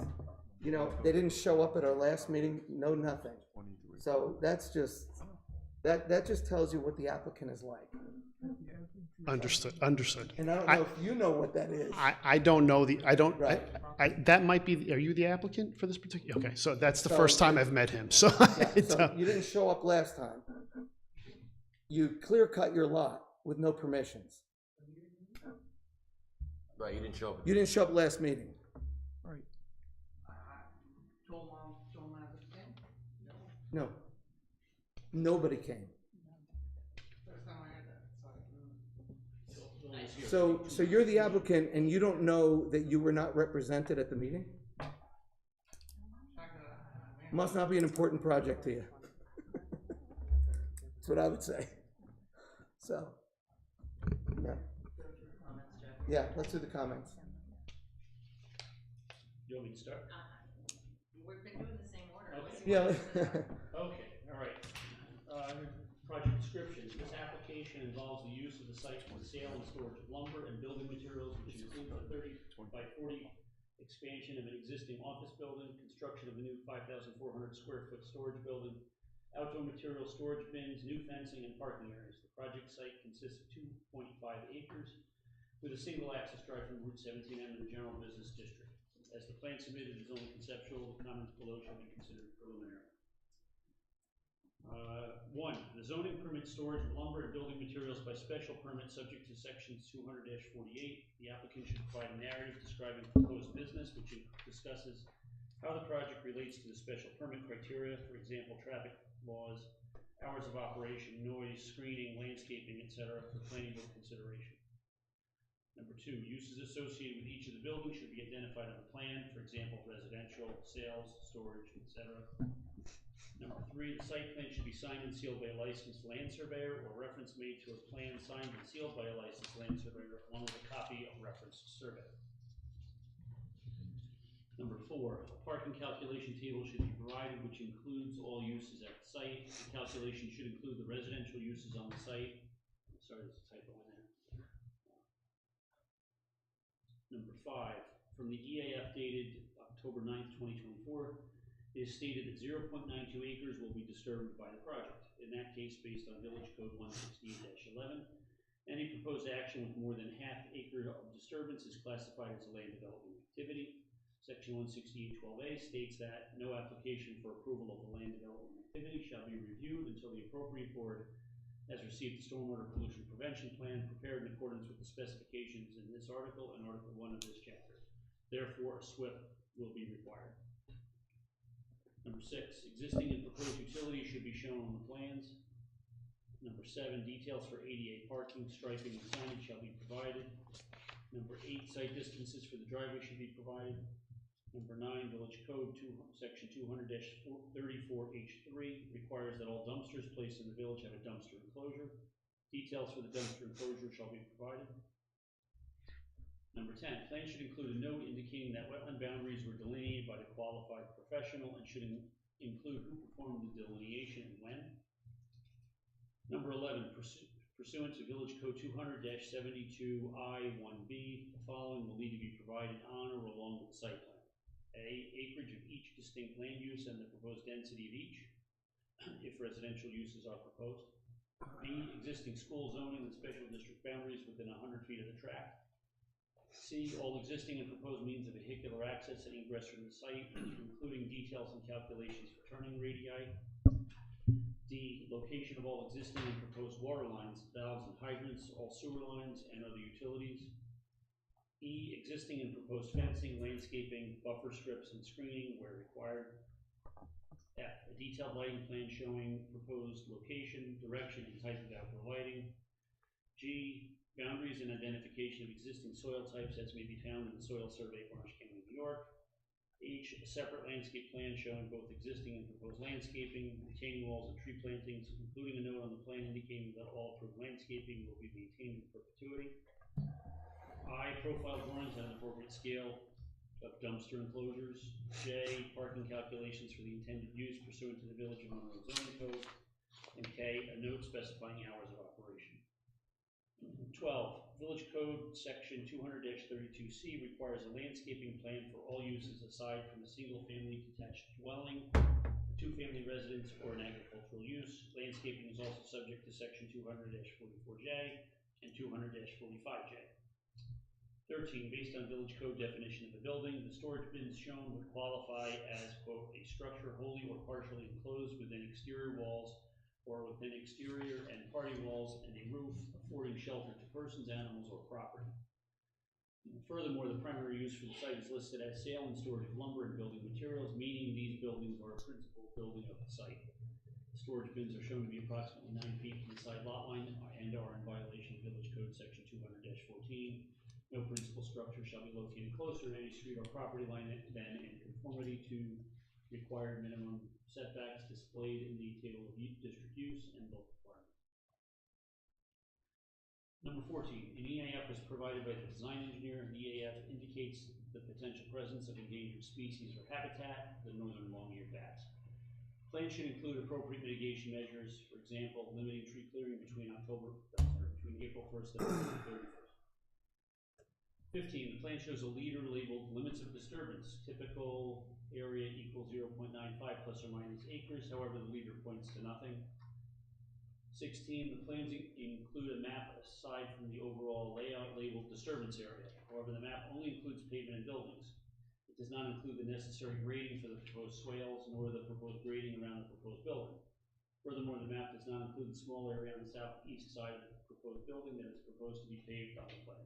they didn't show up at our last meeting, no nothing. So that's just, that just tells you what the applicant is like. Understood. And I don't know if you know what that is. I don't know Right. that might be, are you the applicant for this particular? Okay, so that's the first time I've met him, so. Yeah, so you didn't show up last time. You clear cut your lot with no permissions. Right, you didn't show up. You didn't show up last meeting. Right. No. Nobody came. So you're the applicant and you don't know that you were not represented at the meeting? Must not be an important project to you. That's what I would say. So, yeah, let's do the comments. You want me to start? We've been doing the same order. Okay. Yeah. Okay, all right. Project description. This application involves the use of the site for the sale and storage of lumber and building materials, which includes a 30 by 40 expansion of an existing office building, construction of a new 5,400 square foot storage building, outdoor material storage bins, new fencing, and parking areas. The project site consists of 2.5 acres with a single access drive from Route 17M in the general business district. As the plan submitted is only conceptual, the comments below shall be considered preliminary. 1. The zoning permit storage of lumber and building materials by special permit subject to sections 200-48. The applicant should provide a narrative describing proposed business, which discusses how the project relates to the special permit criteria, for example, traffic laws, hours of operation, noise, screening, landscaping, etc., for planning board consideration. Number 2, uses associated with each of the buildings should be identified on the plan, for example, residential, sales, storage, etc. Number 3, the site plan should be signed and sealed by a licensed land surveyor or reference made to a plan signed and sealed by a licensed land surveyor along with a copy of reference survey. Number 4, a parking calculation table should be provided which includes all uses at the site. The calculation should include the residential uses on the site. Sorry, there's a typo in there. Number 5, from the EAF dated October 9th, 2024, it is stated that 0.92 acres will be disturbed by the project. In that case, based on Village Code 168-11, any proposed action with more than half acre of disturbance is classified as a land development activity. Section 168-12A states that no application for approval of a land development activity shall be reviewed until the appropriate board has received the stormwater pollution prevention plan prepared in accordance with the specifications in this article and Article 1 of this chapter. Therefore, a SWIP will be required. Number 6, existing and proposed utilities should be shown on the plans. Number 7, details for ADA parking, striping, and signage shall be provided. Number 8, site distances for the driveway should be provided. Number 9, Village Code Section 200-34H3 requires that all dumpsters placed in the village have a dumpster enclosure. Details for the dumpster enclosure shall be provided. Number 10, plan should include a note indicating that wetland boundaries were delineated by the qualified professional and should include who performed the delineation and when. Number 11, pursuant to Village Code 200-72I1B, the following will need to be provided on or along with the site plan. A, acreage of each distinct land use and the proposed density of each, if residential uses are proposed. B, existing school zoning and special district boundaries within 100 feet of the tract. C, all existing and proposed means of vehicular access and egress from the site, including details and calculations for turning radii. D, location of all existing and proposed water lines, valves and hydrants, all sewer lines, and other utilities. E, existing and proposed fencing, landscaping, buffer strips, and screening where required. F, a detailed lighting plan showing proposed location, direction, and type of outdoor lighting. G, boundaries and identification of existing soil types as may be found in the Soil Survey of Orange County, New York. H, a separate landscape plan showing both existing and proposed landscaping, retaining walls, and tree plantings, including a note on the plan indicating that all approved landscaping will be maintained in perpetuity. I, profile drawings on an appropriate scale of dumpster enclosures. J, parking calculations for the intended use pursuant to the Village of Monroe zoning code. And K, a note specifying hours of operation. 12, Village Code Section 200-32C requires a landscaping plan for all uses aside from a single-family detached dwelling, a two-family residence, or an agricultural use. Landscaping is also subject to Section 200-44J and 200-45J. 13, based on Village Code definition of a building, the storage bins shown would qualify as, quote, a structure wholly or partially enclosed within exterior walls or within exterior and party walls and a roof affording shelter to persons, animals, or property. Furthermore, the primary use for the site is listed as sale and storage of lumber and building materials, meaning these buildings are a principal building of the site. The storage bins are shown to be approximately 9 feet from the side lot line and are in violation of Village Code Section 200-14. No principal structure shall be located closer to any street or property line than in conformity to required minimum setbacks displayed in the table of district use and bulk requirements. Number 14, an EAF was provided by the design engineer. The EAF indicates the potential presence of endangered species or habitat, the northern long-eared bats. Plan should include appropriate mitigation measures, for example, limiting tree clearing between April 1st and October 31st. 15, the plan shows a leader labeled limits of disturbance words, typical area equals 0.95 plus or minus acres, however, the leader points to nothing. 16, the plans include a map aside from the overall layout labeled disturbance area. However, the map only includes pavement and buildings. It does not include the necessary grading for the proposed swales, nor the proposed grading around the proposed building. Furthermore, the map does not include the small area on the southeast side of the proposed building that is proposed to be paved on the plan.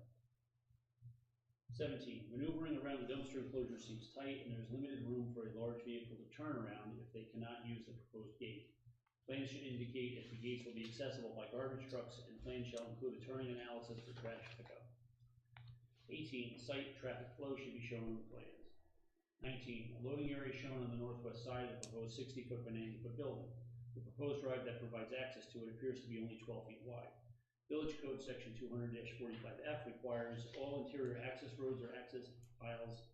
17, maneuvering around the dumpster enclosure seems tight, and there is limited room for a large vehicle to turn around if they cannot use the proposed gate. Plans should indicate if the gates will be accessible by garbage trucks, and plans shall include a turning analysis for trash pickup. 18, site traffic flow should be shown on the plans. 19, a loading area shown on the northwest side of the proposed 60-foot by 90-foot building. The proposed drive that provides access to it appears to be only 12 feet wide. Village Code Section 200-45F requires all interior access roads or access aisles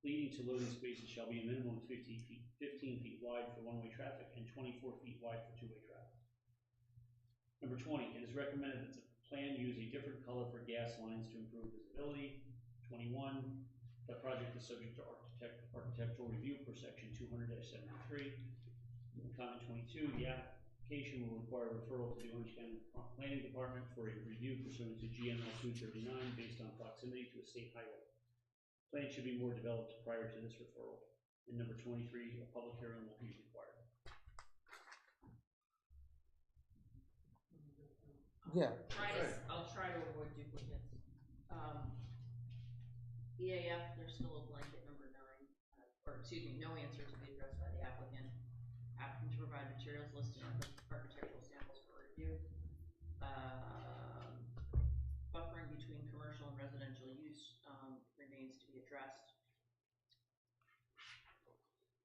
leading to loading spaces shall be a minimum of 15 feet wide for one-way traffic and 24 feet wide for two-way traffic. Number 20, it is recommended that the plan use a different color for gas lines to improve visibility. 21, the project is subject to architectural review per section 200-73. Comment 22, the application will require referral to the Orange County Planning Department for a review pursuant to GML 239 based on proximity to a state highway. Plan should be more developed prior to this referral. And number 23, a public hearing will be required. Yeah. I'll try to avoid duplicates. EAF, there's still a blanket number 9, or excuse me, no answer to be addressed by the applicant. Applicant to provide materials listed on architectural samples for review. Buffering between commercial and residential use remains to be addressed.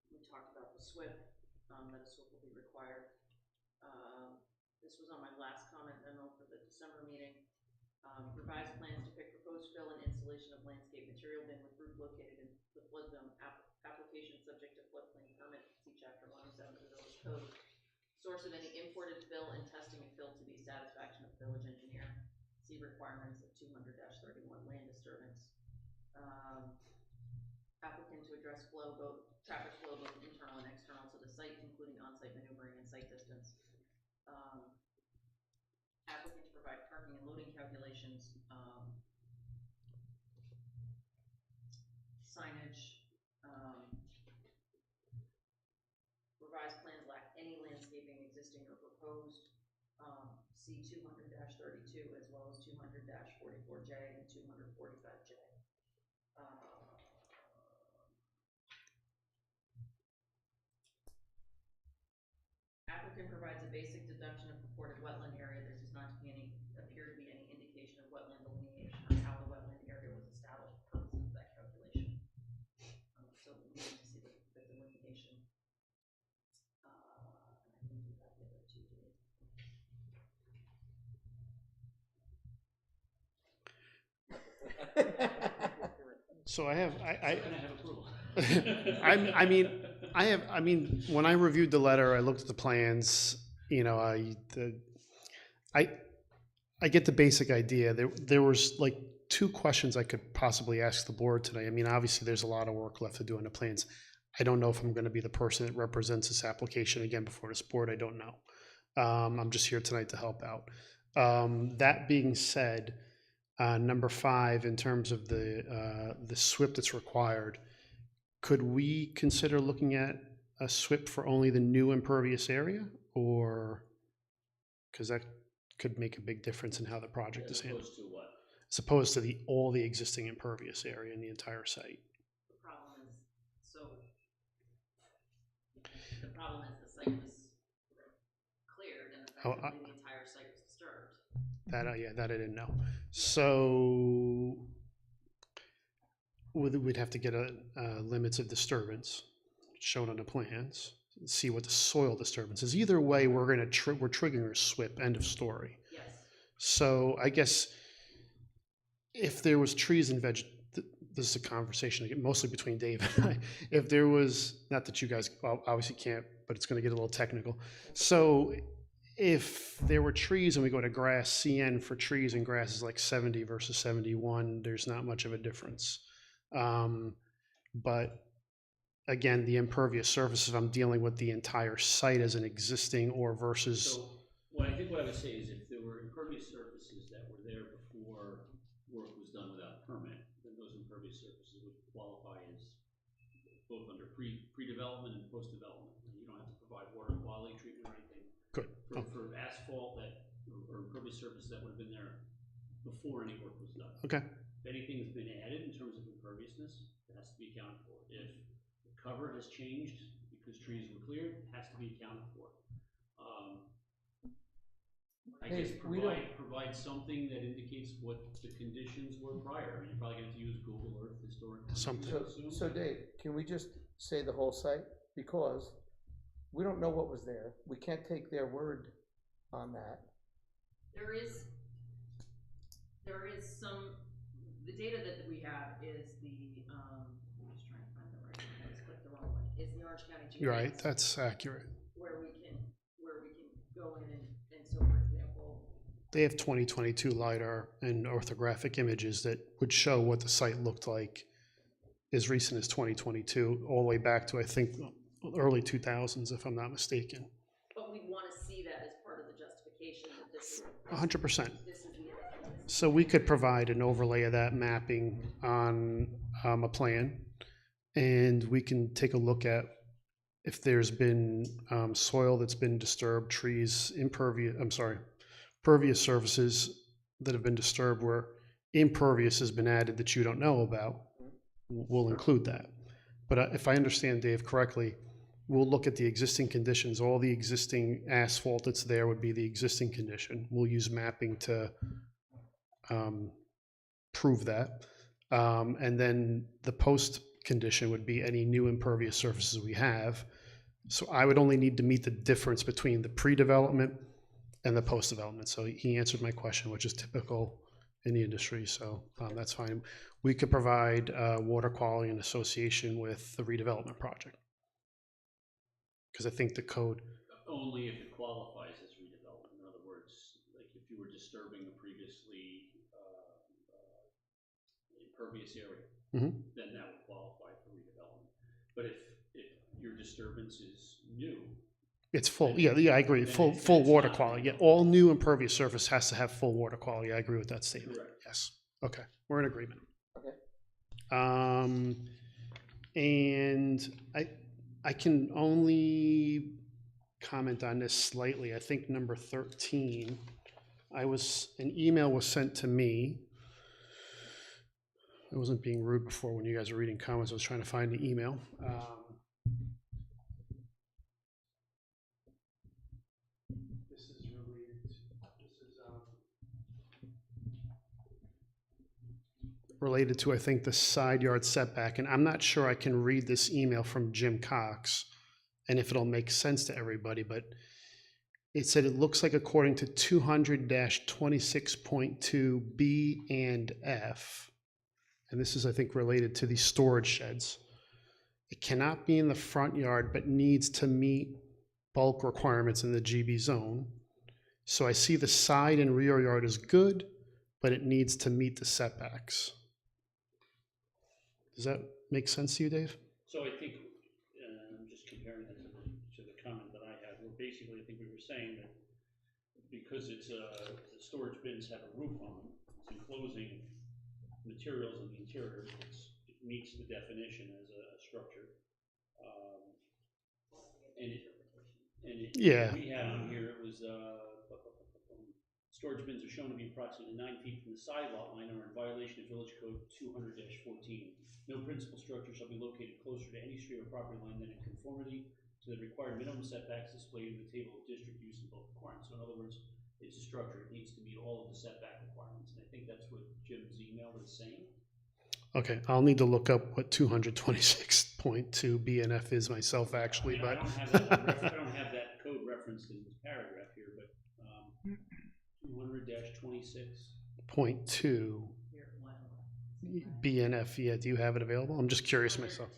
We talked about the SWIP, that a SWIP will be required. This was on my last comment memo for the December meeting. Revised plans depict proposed fill and installation of landscape material bin with roof located in the flood zone. Application subject to floodplain permit. See chapter 107 of the village code. Source of any imported fill and testing of fill to be satisfaction of the village engineer. See requirements of 200-31 land disturbance. Applicant to address traffic flow both internal and external to the site, including on-site maneuvering and site distance. Applicant to provide parking and loading calculations. Signage. Revised plans lack any landscaping existing or proposed. C 200-32 as well as 200-44J and 245J. Applicant provides a basic deduction of purported wetland area. There does not appear to be any indication of wetland delineation or how the wetland area was established for purposes of that calculation. So we need to see the delineation. And I think we got the other two days. So I have, approval. I mean, when I reviewed the letter, I looked at the plans, you know, I get the basic idea. There was like two questions I could possibly ask the board today. I mean, obviously there's a lot of work left to do on the plans. I don't know if I'm going to be the person that represents this application again before this board. I don't know. I'm just here tonight to help out. That being said, number 5, in terms of the SWIP that's required, could we consider looking at a SWIP for only the new impervious area, or because that could make a big difference in how the project is handled? As opposed to what? As opposed to all the existing impervious area in the entire site. The problem is the site was cleared and effectively the entire site was disturbed. That I didn't know. So we'd have to get a limits of disturbance shown on the plans, see what the soil disturbance is. Either way, we're triggering a SWIP, end of story. Yes. So I guess if there was trees and this is a conversation mostly between Dave and I. If there was, not that you guys obviously can't, but it's going to get a little technical. So if there were trees and we go to grass, CN for trees and grass is like 70 versus 71. There's not much of a difference. But again, the impervious surface, if I'm dealing with the entire site as an existing or versus, So, well, I think what I would say is if there were impervious surfaces that were there before work was done without a permit, then those impervious surfaces would qualify as both under pre-development and post-development. And you don't have to provide water quality treatment or anything. good. For asphalt that, or impervious surface that would have been there before any work was done. Okay, If anything's been added in terms of imperviousness, it has to be accounted for. If the cover has changed because trees were cleared, it has to be accounted for. I guess Dave, we don't- provide something that indicates what the conditions were prior. I mean, you're probably gonna have to use Google Earth historic. Something. So Dave, can we just say the whole site? Because we don't know what was there. We can't take their word on that. There is some, the data that we have is the, I'm just trying to find the right one, I just clicked the wrong one, is the Orange County GIS. You're right, that's accurate. Where we can go in and so for example, They have 2022 LiDAR and orthographic images that would show what the site looked like as recent as 2022, all the way back to, I think, early 2000s, if I'm not mistaken. but we wanna see that as part of the justification that this is. 100%. This is the. So we could provide an overlay of that mapping on a plan, and we can take a look at if there's been soil that's been disturbed, trees, pervious surfaces that have been disturbed where impervious has been added that you don't know about. We'll include that. But if I understand Dave correctly, we'll look at the existing conditions. All the existing asphalt that's there would be the existing condition. We'll use mapping to prove that. And then the post condition would be any new impervious surfaces we have. So I would only need to meet the difference between the pre-development and the post-development. So he answered my question, which is typical in the industry. So that's fine. We could provide water quality in association with the redevelopment project. Because I think the code. Only if it qualifies as redevelopment. In other words, like if you were disturbing a previously impervious area, then that would qualify for redevelopment. But if your disturbance is new. It's full, yeah, I agree, full water quality, yeah, all new impervious surface has to have full water quality, I agree with that statement. Correct. Yes, okay, we're in agreement. Okay. And I can only comment on this slightly. I think number 13, an email was sent to me. I wasn't being rude before when you guys were reading comments. I was trying to find the email. Related to, I think, the side yard setback, and I'm not sure I can read this email from Jim Cox and if it'll make sense to everybody, but it said it looks like according to 200-26.2 B and F, and this is, I think, related to the storage sheds, it cannot be in the front yard but needs to meet bulk requirements in the GB zone. So I see the side and rear yard is good, but it needs to meet the setbacks. Does that make sense to you, Dave? So I think, I'm just comparing it to the comment that I had, where basically I think we were saying that because it's the storage bins have a roof on them, it's enclosing materials in the interior, it meets the definition as a structure. Yeah. We had on here, it was storage bins are shown to be approximately 9 feet from the side lot line or in violation of Village Code 200-14. No principal structure shall be located closer to any street or property line than in conformity to the required minimum setbacks displayed in the table of district use and bulk requirements. So in other words, it's a structure, it needs to meet all of the setback requirements. And I think that's what Jim's email is saying. Okay, I'll need to look up what 226.2 B and F is myself, actually, but. I don't have that code referenced in this paragraph here, but 200-26.2 B and F, yeah, do you have it available? I'm just curious myself.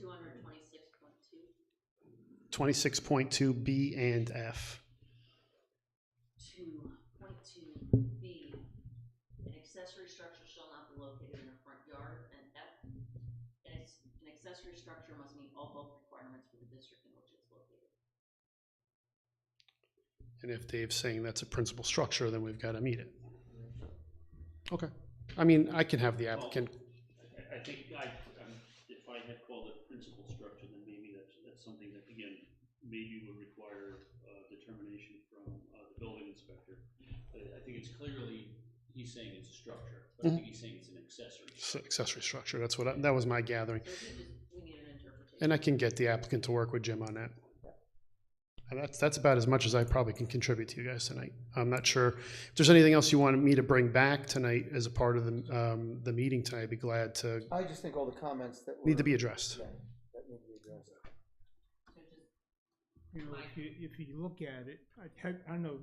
226.2. 26.2 B and F. 2.2 B, an accessory structure shall not be located in a front yard, and F, an accessory accessory structure must meet all bulk requirements for the district in which it's located. And if Dave's saying that's a principal structure, then we've got to meet it. Okay. I mean, I can have the applicant, I think if I had called it principal structure, then maybe that's something that, again, maybe would require determination from the building inspector. I think it's clearly, he's saying it's a structure, but I think he's saying it's an accessory. accessory structure, that's what, that was my gathering. So we need an interpretation. And I can get the applicant to work with Jim on that. And that's about as much as I probably can contribute to you guys tonight. I'm not sure if there's anything else you wanted me to bring back tonight as a part of the meeting tonight. I'd be glad to, I just think all the comments that need to be addressed. Yeah, that need to be addressed. So just, You know, if you look at it, I don't know,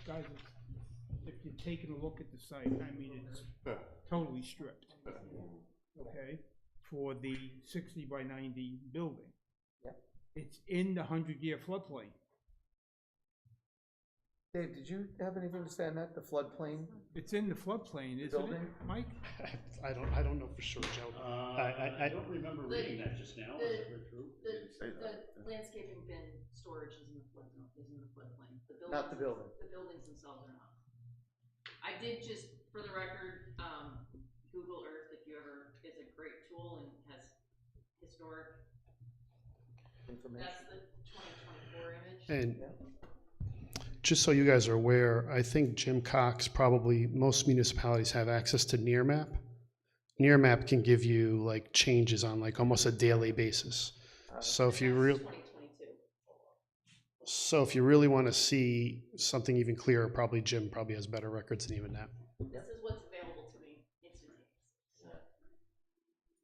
guys, if you're taking a look at the site, I mean, it's totally stripped. Okay, for the 60 by 90 building. Yep. It's in the 100-year floodplain. Dave, did you have anything to say on that, the floodplain? It's in the floodplain, isn't it, building? Mike? I don't know for sure, Joe. I don't remember reading that just now, is that very true? the landscaping bin storage is in the flood zone, is in the floodplain. Not the building. The buildings themselves are not. I did just, for the record, Google Earth, if you ever, is a great tool and has historic, Information. that's the 2024 image. And just so you guys are aware, I think Jim Cox, probably most municipalities have access to Nearmap. Nearmap can give you like changes on like almost a daily basis. So if you really, 2022. so if you really want to see something even clearer, probably Jim probably has better records than even that. This is what's available to me instantaneously.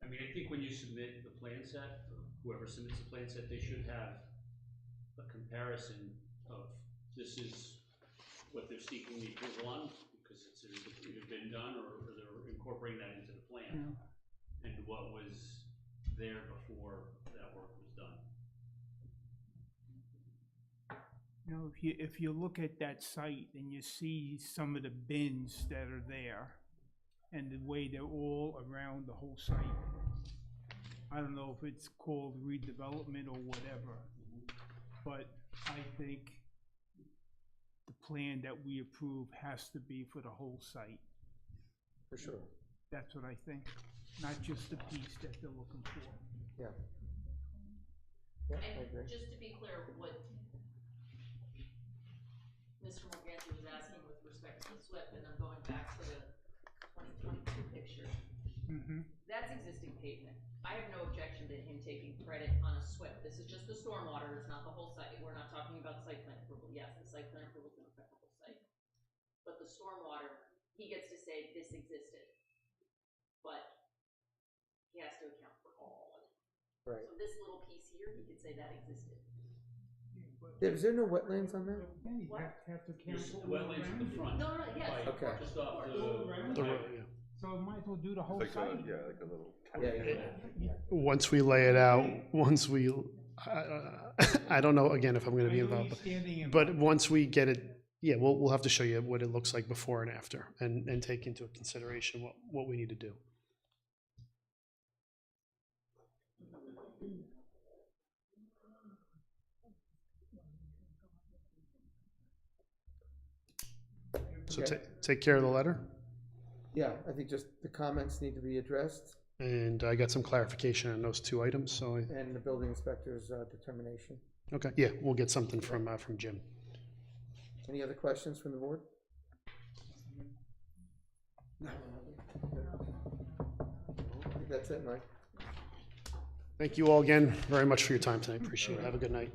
I mean, I think when you submit the plan set, whoever submits the plan set, they should have a comparison of this is what they're seeking the approval on, because it's either been done or they're incorporating that into the plan. And what was there before that work was done. You know, if you look at that site and you see some of the bins that are there and the way they're all around the whole site, I don't know if it's called redevelopment or whatever, but I think the plan that we approve has to be for the whole site. For sure. That's what I think, not just the piece that they're looking for. Yeah. Yeah, I And agree. just to be clear, what Mr. Morganti was asking with respect to the SWIP, and I'm going back to the 2022 picture, that's existing pavement. I have no objection to him taking credit on a SWIP. This is just the stormwater, it's not the whole site. We're not talking about site plan approval. Yes, the site plan approval is going to affect the whole site. But the stormwater, he gets to say this existed. But he has to account for all of it. Right. So this little piece here, he could say that existed. Dave, is there no wetlands on that? You have to count There's all wetlands in around the it. front. No, yes. Like, Okay. just off All around The it. road, yeah. So might as well do the whole Like site. like a little. Yeah. Once we lay it out, once we, I don't know, again, if I'm going to be I know involved, he's standing in but once we get it, yeah, we'll have to show you what it looks like before and after, and take into consideration what we need to do. So Okay. take care of the letter, Yeah, I think just the comments need to be addressed and I got some clarification on those two items, so, and the building inspector's determination. okay, yeah, we'll get something from Jim. Any other questions from the board? No. I think that's it, Mike. Thank you all again very much for your time tonight, appreciate it, have a good night.